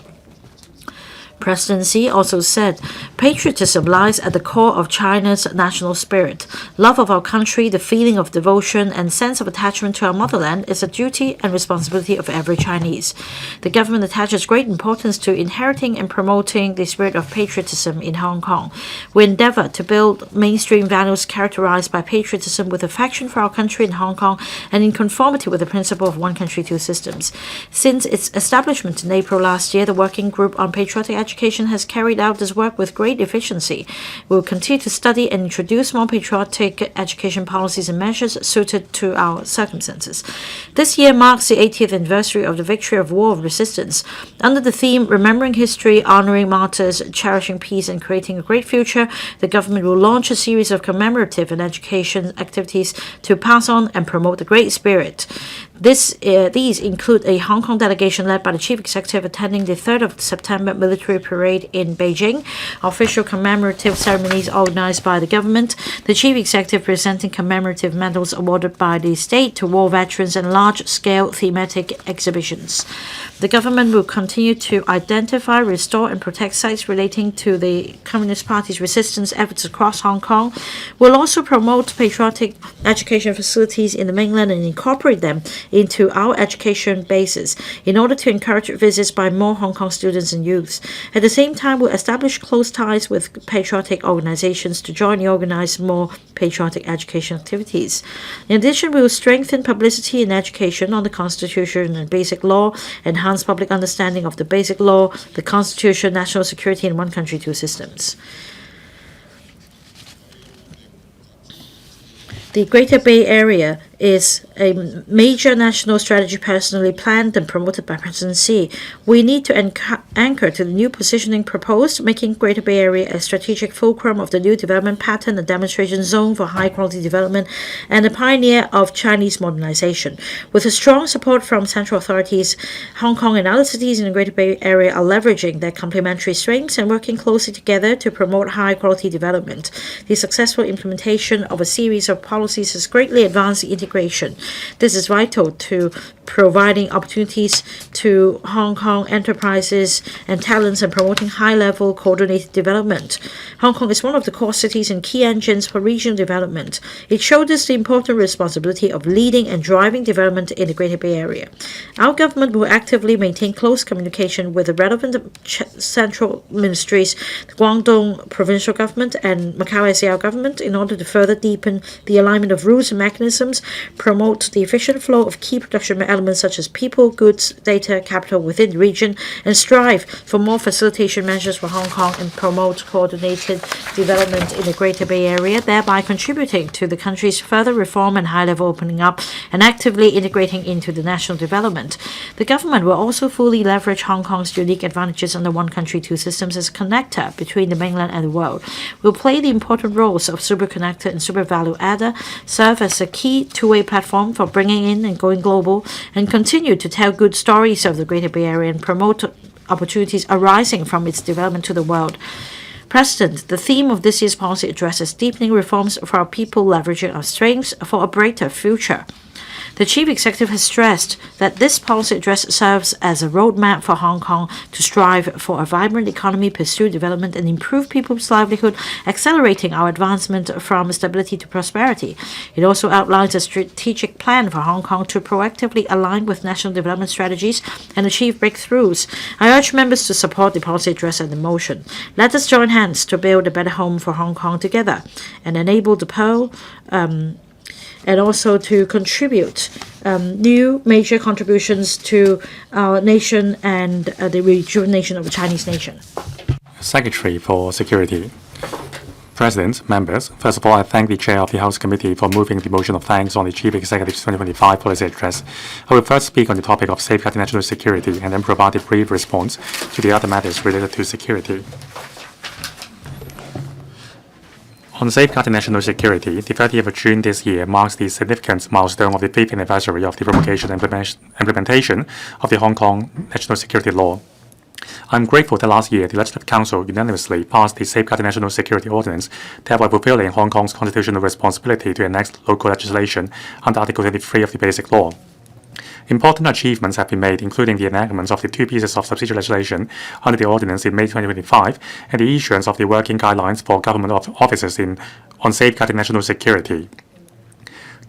President Xi also said, patriotism lies at the core of China's national spirit. Love of our country, the feeling of devotion and sense of attachment to our motherland is a duty and responsibility of every Chinese. The government attaches great importance to inheriting and promoting the spirit of patriotism in Hong Kong. We endeavor to build mainstream values characterized by patriotism with affection for our country in Hong Kong and in conformity with the principle of one country, two systems. Since its establishment in April last year, the Working Group on Patriotic Education has carried out this work with great efficiency. We will continue to study and introduce more patriotic education policies and measures suited to our circumstances. This year marks the 80th anniversary of the victory of War of Resistance. Under the theme Remembering History, Honoring Martyrs, Cherishing Peace and Creating a Great Future, the government will launch a series of commemorative and education activities to pass on and promote the great spirit. These include a Hong Kong delegation led by the Chief Executive attending the 3rd of September military parade in Beijing, official commemorative ceremonies organized by the government, the Chief Executive presenting commemorative medals awarded by the state to war veterans, and large-scale thematic exhibitions. The government will continue to identify, restore, and protect sites relating to the Communist Party's resistance efforts across Hong Kong. We'll also promote patriotic education facilities in the mainland and incorporate them into our education bases in order to encourage visits by more Hong Kong students and youths. At the same time, we'll establish close ties with patriotic organizations to jointly organize more patriotic education activities. In addition, we will strengthen publicity and education on the Constitution and basic law, enhance public understanding of the basic law, the Constitution, national security, and one country, two systems. The Greater Bay Area is a major national strategy personally planned and promoted by President Xi. We need to anchor to the new positioning proposed, making Greater Bay Area a strategic fulcrum of the new development pattern, a demonstration zone for high-quality development, and a pioneer of Chinese modernization. With a strong support from central authorities, Hong Kong and other cities in the Greater Bay Area are leveraging their complementary strengths and working closely together to promote high-quality development. The successful implementation of a series of policies has greatly advanced the integration. This is vital to providing opportunities to Hong Kong enterprises and talents and promoting high-level coordinated development. Hong Kong is one of the core cities and key engines for regional development. It shoulders the important responsibility of leading and driving development in the Greater Bay Area. Our government will actively maintain close communication with the relevant central ministries, the Guangdong Provincial Government and Macau SAR Government in order to further deepen the alignment of rules and mechanisms, promote the efficient flow of key production elements such as people, goods, data, capital within the region, and strive for more facilitation measures for Hong Kong and promote coordinated development in the Greater Bay Area, thereby contributing to the country's further reform and high-level opening up and actively integrating into the national development. The government will also fully leverage Hong Kong's unique advantages under one country, two systems as a connector between the mainland and the world. Will play the important roles of super connector and super value adder, serve as a key two-way platform for bringing in and going global, and continue to tell good stories of the Greater Bay Area and promote opportunities arising from its development to the world. President, the theme of this year's policy address is deepening reforms for our people, leveraging our strengths for a brighter future. The Chief Executive has stressed that this policy address serves as a roadmap for Hong Kong to strive for a vibrant economy, pursue development, and improve people's livelihood, accelerating our advancement from stability to prosperity. It also outlines a strategic plan for Hong Kong to proactively align with national development strategies and achieve breakthroughs. I urge members to support the policy address and the motion. Let us join hands to build a better home for Hong Kong together and enable the pearl and also to contribute new major contributions to our nation and the rejuvenation of the Chinese nation. Secretary for Security. President, members, first of all, I thank the Chair of the House Committee for moving the motion of thanks on the Chief Executive's 2025 policy address. I will first speak on the topic of safeguarding national security and then provide a brief response to the other matters related to security. On safeguarding national security, the 30th of June this year marks the significant milestone of the 5th anniversary of the promulgation and implementation of the Hong Kong National Security Law. I'm grateful that last year the Legislative Council unanimously passed the Safeguarding National Security Ordinance, thereby fulfilling Hong Kong's constitutional responsibility to enact local legislation under Article 23 of the Basic Law. Important achievements have been made, including the enactment of the two pieces of subsidiary legislation under the ordinance in May 2025 and the issuance of the working guidelines for government officers on safeguarding national security.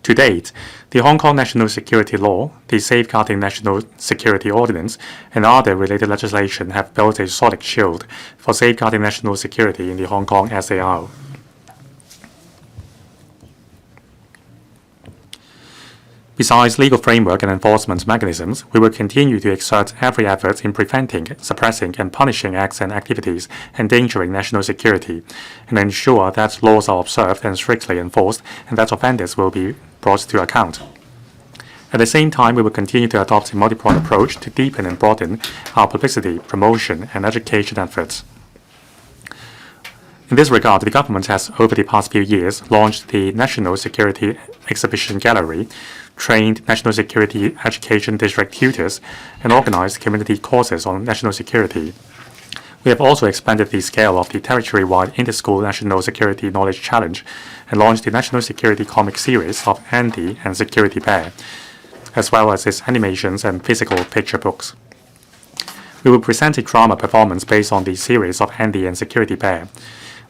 To date, the Hong Kong National Security Law, the Safeguarding National Security Ordinance, and other related legislation have built a solid shield for safeguarding national security in the Hong Kong SAR. Besides legal framework and enforcement mechanisms, we will continue to exert every effort in preventing, suppressing, and punishing acts and activities endangering national security, and ensure that laws are observed and strictly enforced, and that offenders will be brought to account. At the same time, we will continue to adopt a multi-pronged approach to deepen and broaden our publicity, promotion, and education efforts. In this regard, the government has, over the past few years, launched the National Security Exhibition Gallery, trained national security education district tutors, and organized community courses on national security. We have also expanded the scale of the territory-wide inter-school National Security Knowledge Challenge and launched the National Security comic series of Andy and Security Bear, as well as its animations and physical picture books. We will present a drama performance based on the series of Andy and Security Bear.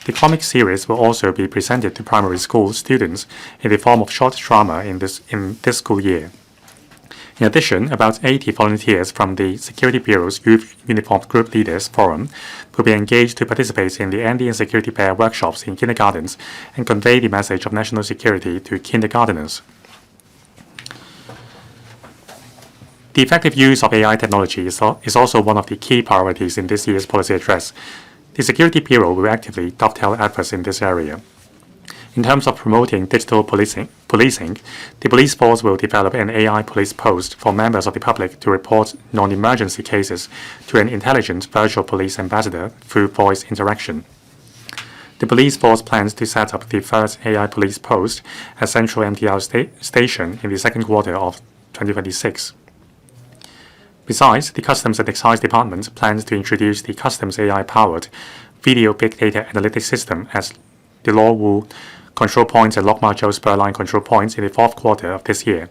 The comic series will also be presented to primary school students in the form of short drama in this school year. In addition, about 80 volunteers from the Security Bureau's Youth Uniformed Group Leaders Forum will be engaged to participate in the Andy and Security Bear workshops in kindergartens and convey the message of national security to kindergarteners. The effective use of AI technology is also one of the key priorities in this year's policy address. The Security Bureau will actively dovetail efforts in this area. In terms of promoting digital policing, the police force will develop an AI police post for members of the public to report non-emergency cases to an intelligent virtual police ambassador through voice interaction. The police force plans to set up the first AI police post at Central MTR Station in the second quarter of 2026. Besides, the Customs and Excise Department plans to introduce the Customs AI-powered Video Big Data Analytics System as the Law Wu Control Points and Lok Ma Chau Spur Line Control Points in the fourth quarter of this year.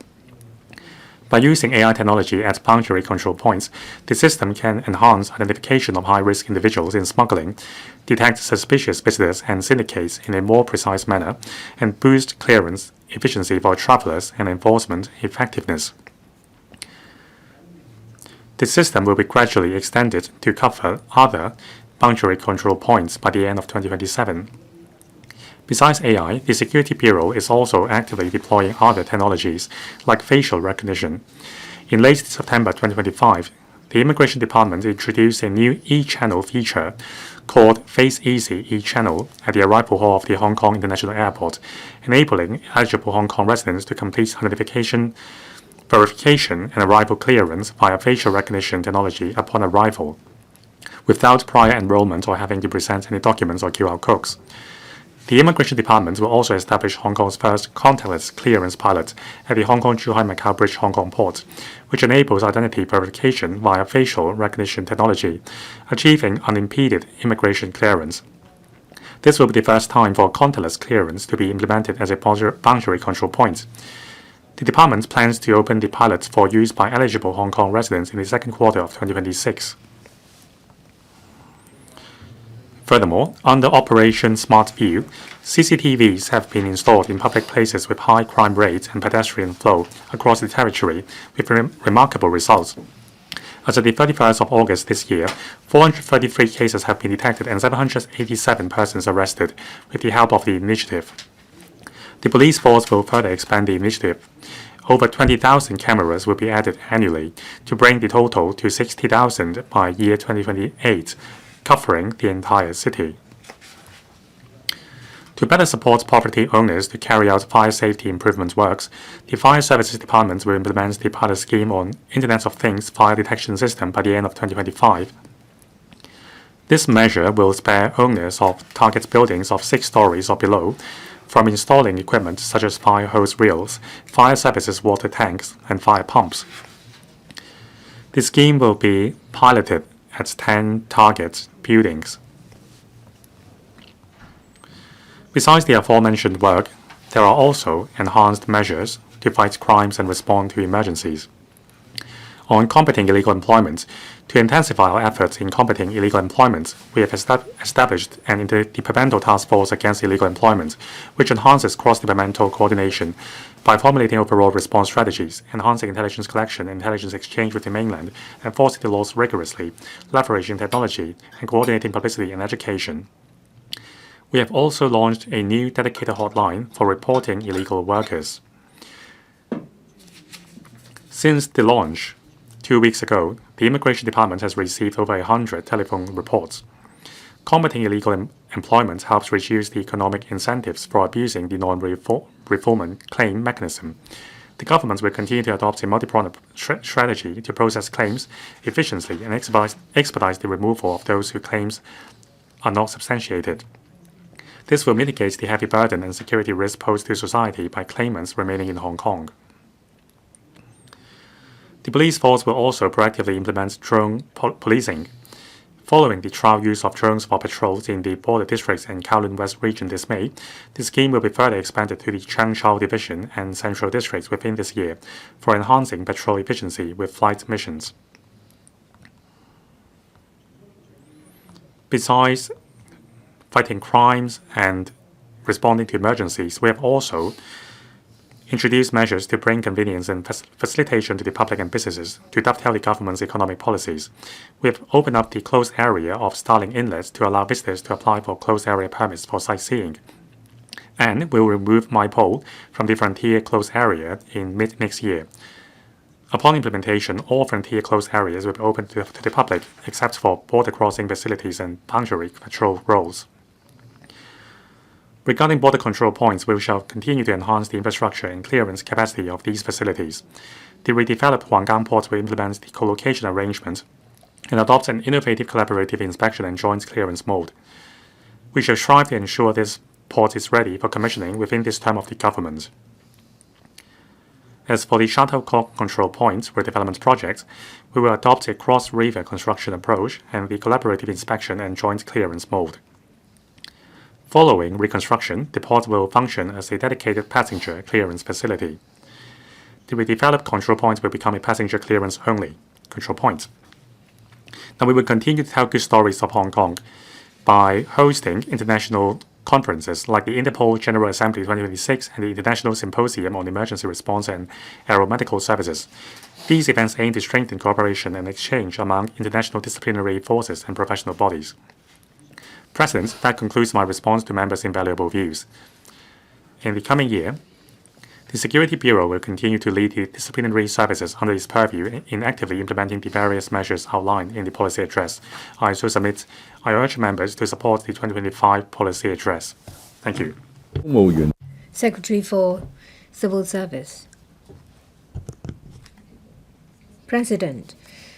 By using AI technology at boundary control points, the system can enhance identification of high-risk individuals in smuggling, detect suspicious visitors and syndicates in a more precise manner, and boost clearance efficiency for travelers and enforcement effectiveness. The system will be gradually extended to cover other boundary control points by the end of 2027. Besides AI, the Security Bureau is also actively deploying other technologies like facial recognition. In late September 2025, the Immigration Department introduced a new e-channel feature called Face Easy e-channel at the arrival hall of the Hong Kong International Airport, enabling eligible Hong Kong residents to complete identification, verification, and arrival clearance via facial recognition technology upon arrival, without prior enrollment or having to present any documents or QR codes. The Immigration Department will also establish Hong Kong's first contactless clearance pilot at the Hong Kong-Zhuhai-Macau Bridge Hong Kong Port, which enables identity verification via facial recognition technology, achieving unimpeded immigration clearance. This will be the first time for contactless clearance to be implemented as a boundary control point. The department plans to open the pilot for use by eligible Hong Kong residents in the second quarter of 2026. Furthermore, under Operation Smart View, CCTVs have been installed in public places with high crime rates and pedestrian flow across the territory with remarkable results. As of the 31st of August this year, 433 cases have been detected and 787 persons arrested with the help of the initiative. The police force will further expand the initiative. Over 20,000 cameras will be added annually to bring the total to 60,000 by year 2028, covering the entire city. To better support property owners to carry out fire safety improvement works, the Fire Services Department will implement the pilot scheme on Internet of Things fire detection system by the end of 2025. This measure will spare owners of target buildings of 6 stories or below from installing equipment such as fire hose reels, fire services water tanks, and fire pumps. The scheme will be piloted at 10 target buildings. Besides the aforementioned work, there are also enhanced measures to fight crimes and respond to emergencies. On combating illegal employment, to intensify our efforts in combating illegal employment, we have established an interdepartmental task force against illegal employment, which enhances cross-departmental coordination by formulating overall response strategies, enhancing intelligence collection and intelligence exchange with the mainland, enforcing the laws rigorously, leveraging technology, and coordinating publicity and education. We have also launched a new dedicated hotline for reporting illegal workers. Since the launch 2 weeks ago, the Immigration Department has received over 100 telephone reports. Combating illegal employment helps reduce the economic incentives for abusing the non-refoulement claim mechanism. The government will continue to adopt a multi-pronged strategy to process claims efficiently and expedite the removal of those whose claims are not substantiated. This will mitigate the heavy burden and security risk posed to society by claimants remaining in Hong Kong. The police force will also proactively implement drone policing. Following the trial use of drones for patrols in the border districts and Kowloon West region this May, the scheme will be further expanded to the Changshao Division and Central Districts within this year for enhancing patrol efficiency with flight missions. Besides fighting crimes and responding to emergencies, we have also introduced measures to bring convenience and facilitation to the public and businesses to dovetail the government's economic policies. We have opened up the closed area of Starling Inlet to allow visitors to apply for closed area permits for sightseeing. And we will remove Mai Po from the frontier closed area in mid-next year. Upon implementation, all frontier closed areas will be open to the public except for border crossing facilities and boundary patrol roles. Regarding border control points, we shall continue to enhance the infrastructure and clearance capacity of these facilities. The redeveloped Wangang port will implement the co-location arrangement and adopt an innovative collaborative inspection and joint clearance mode. We shall strive to ensure this port is ready for commissioning within this term of the government. As for the shuttlecock control points redevelopment project, we will adopt a cross-river construction approach and the collaborative inspection and joint clearance mode. Following reconstruction, the port will function as a dedicated passenger clearance facility. the redeveloped control point will become a passenger clearance only control point. Now, we will continue to tell good stories of Hong Kong by hosting international conferences like the Interpol General Assembly 2026 and the International Symposium on Emergency Response and Aeromedical Services. These events aim to strengthen cooperation and exchange among international disciplinary forces and professional bodies. President, that concludes my response to members' invaluable views. In the coming year, the Security Bureau will continue to lead the disciplinary services under its purview in actively implementing the various measures outlined in the policy address. I urge members to support the 2025 policy address. Thank you. Secretary for Civil Service. President,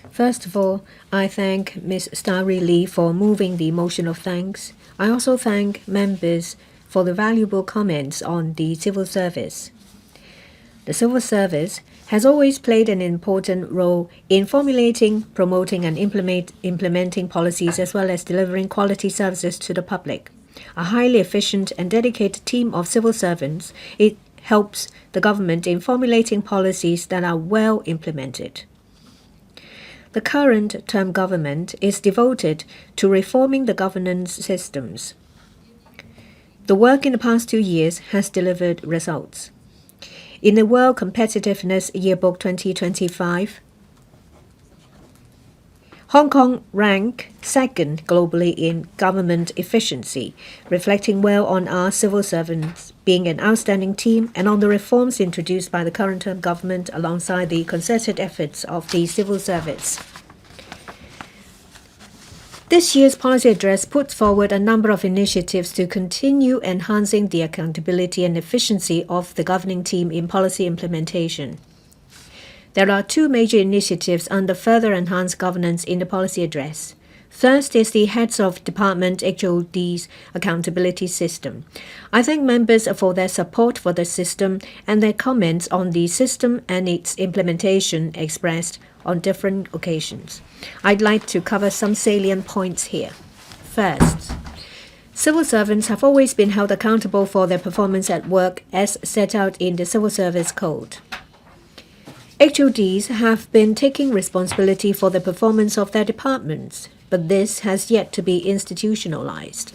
first of all, I thank Ms. Starry LEE for moving the motion of thanks. I also thank members for the valuable comments on the civil service. The civil service has always played an important role in formulating, promoting, and implementing policies as well as delivering quality services to the public. A highly efficient and dedicated team of civil servants, it helps the government in formulating policies that are well implemented. The current term government is devoted to reforming the governance systems. The work in the past 2 years has delivered results. In the World Competitiveness Yearbook 2025, Hong Kong ranked second globally in government efficiency, reflecting well on our civil servants being an outstanding team and on the reforms introduced by the current term government alongside the concerted efforts of the civil service. This year's policy address puts forward a number of initiatives to continue enhancing the accountability and efficiency of the governing team in policy implementation. There are 2 major initiatives under further enhanced governance in the policy address. First is the Heads of Department HOD's accountability system. I thank members for their support for the system and their comments on the system and its implementation expressed on different occasions. I'd like to cover some salient points here. First, civil servants have always been held accountable for their performance at work as set out in the Civil Service Code. HODs have been taking responsibility for the performance of their departments, but this has yet to be institutionalized.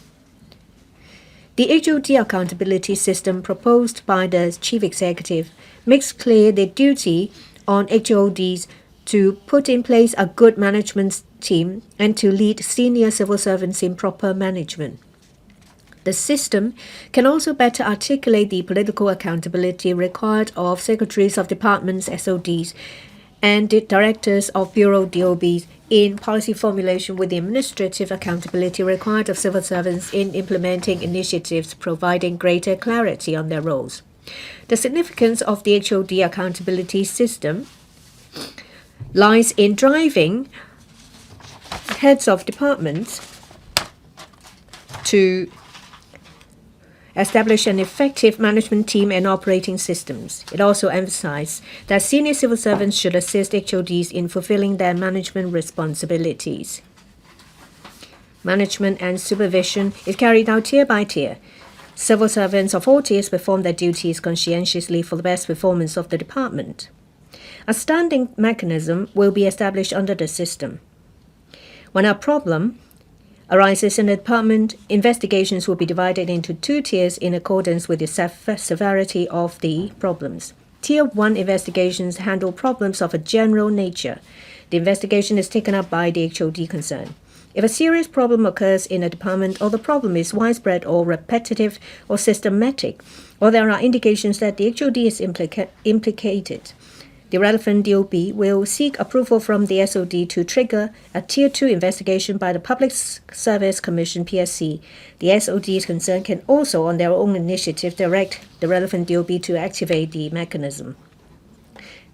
The HOD accountability system proposed by the Chief Executive makes clear the duty on HODs to put in place a good management team and to lead senior civil servants in proper management. The system can also better articulate the political accountability required of secretaries of departments, SODs, and the directors of Bureau DOBs in policy formulation with the administrative accountability required of civil servants in implementing initiatives providing greater clarity on their roles. The significance of the HOD accountability system lies in driving heads of departments to establish an effective management team and operating systems. It also emphasized that senior civil servants should assist HODs in fulfilling their management responsibilities. Management and supervision is carried out tier by tier. Civil servants of all tiers perform their duties conscientiously for the best performance of the department. A standing mechanism will be established under the system. When a problem arises in a department, investigations will be divided into 2 tiers in accordance with the severity of the problems. Tier 1 investigations handle problems of a general nature. The investigation is taken up by the HOD concerned. If a serious problem occurs in a department, or the problem is widespread or repetitive or systematic, or there are indications that the HOD is implicated, the relevant DOB will seek approval from the SOD to trigger a Tier 2 investigation by the Public Service Commission PSC. The SODs concerned can also, on their own initiative, direct the relevant DOB to activate the mechanism.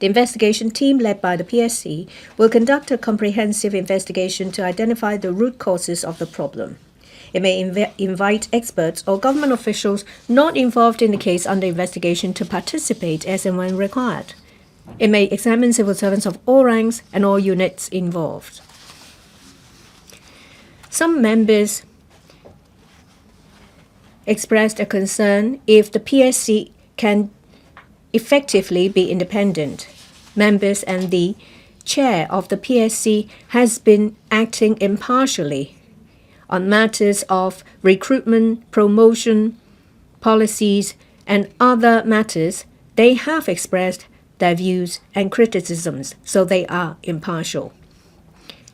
The investigation team, led by the PSC, will conduct a comprehensive investigation to identify the root causes of the problem. It may invite experts or government officials not involved in the case under investigation to participate as and when required. It may examine civil servants of all ranks and all units involved. Some members expressed a concern if the PSC can effectively be independent. Members and the chair of the PSC has been acting impartially on matters of recruitment, promotion, policies, and other matters. They have expressed their views and criticisms, so they are impartial.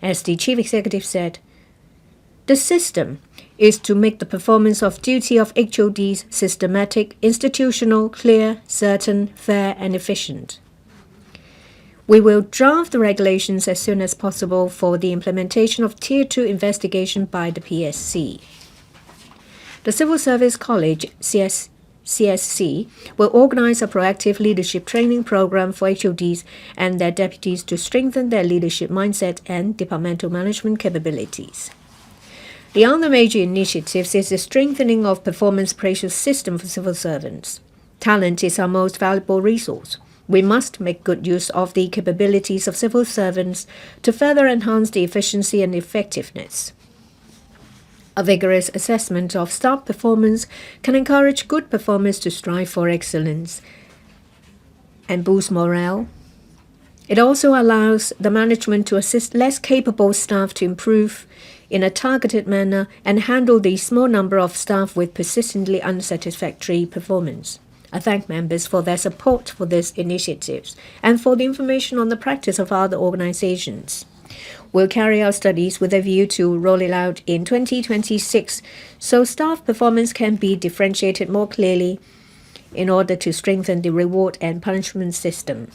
As the chief executive said, the system is to make the performance of duty of HODs systematic, institutional, clear, certain, fair, and efficient. We will draft the regulations as soon as possible for the implementation of Tier 2 investigation by the PSC. The Civil Service College, CSC, will organize a proactive leadership training program for HODs and their deputies to strengthen their leadership mindset and departmental management capabilities. The other major initiatives is the strengthening of performance appraisal system for civil servants. Talent is our most valuable resource. We must make good use of the capabilities of civil servants to further enhance the efficiency and effectiveness. A vigorous assessment of staff performance can encourage good performers to strive for excellence and boost morale. It also allows the management to assist less capable staff to improve in a targeted manner and handle the small number of staff with persistently unsatisfactory performance. I thank members for their support for these initiatives and for the information on the practice of other organizations. We'll carry out studies with a view to roll it out in 2026 so staff performance can be differentiated more clearly in order to strengthen the reward and punishment system.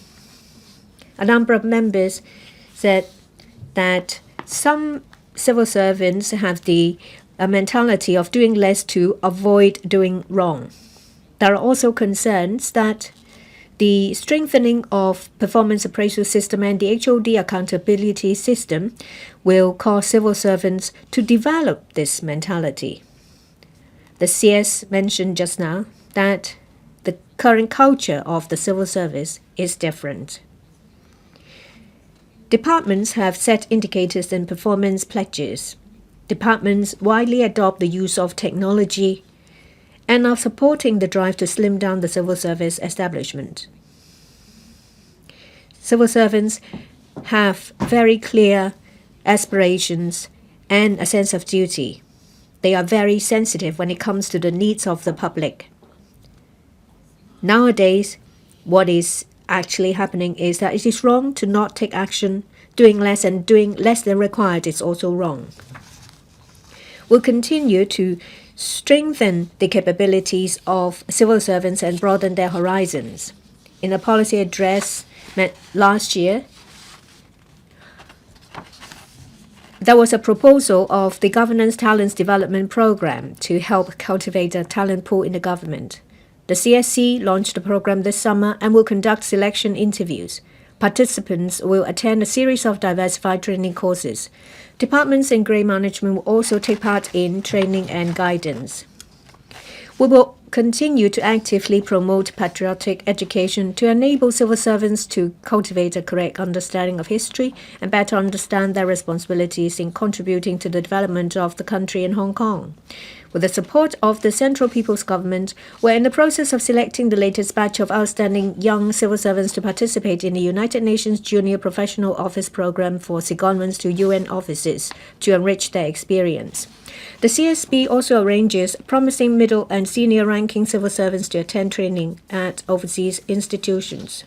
A number of members said that some civil servants have the mentality of doing less to avoid doing wrong. There are also concerns that the strengthening of performance appraisal system and the HOD accountability system will cause civil servants to develop this mentality. The CS mentioned just now that the current culture of the civil service is different. Departments have set indicators and performance pledges. Departments widely adopt the use of technology and are supporting the drive to slim down the civil service establishment. Civil servants have very clear aspirations and a sense of duty. They are very sensitive when it comes to the needs of the public. Nowadays, what is actually happening is that it is wrong to not take action. Doing less and doing less than required is also wrong. We'll continue to strengthen the capabilities of civil servants and broaden their horizons. In a policy address last year, there was a proposal of the Governance Talents Development Program to help cultivate a talent pool in the government. The CSC launched the program this summer and will conduct selection interviews. Participants will attend a series of diversified training courses. Departments in grade management will also take part in training and guidance. We will continue to actively promote patriotic education to enable civil servants to cultivate a correct understanding of history and better understand their responsibilities in contributing to the development of the country in Hong Kong. With the support of the Central People's Government, we're in the process of selecting the latest batch of outstanding young civil servants to participate in the United Nations Junior Professional Office Program for secondments to UN offices to enrich their experience. The CSB also arranges promising middle and senior ranking civil servants to attend training at overseas institutions.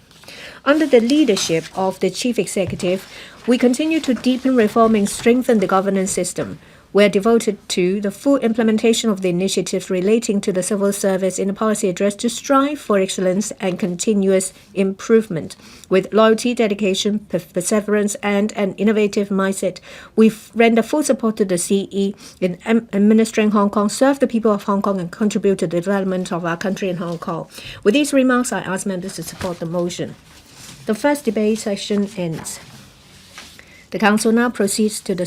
Under the leadership of the Chief Executive, we continue to deepen reform and strengthen the governance system. We are devoted to the full implementation of the initiatives relating to the civil service in the policy address to strive for excellence and continuous improvement. With loyalty, dedication, perseverance, and an innovative mindset, we render full support to the CE in administering Hong Kong, serve the people of Hong Kong, and contribute to the development of our country in Hong Kong. With these remarks, I ask members to support the motion. The first debate session ends. The Council now proceeds to the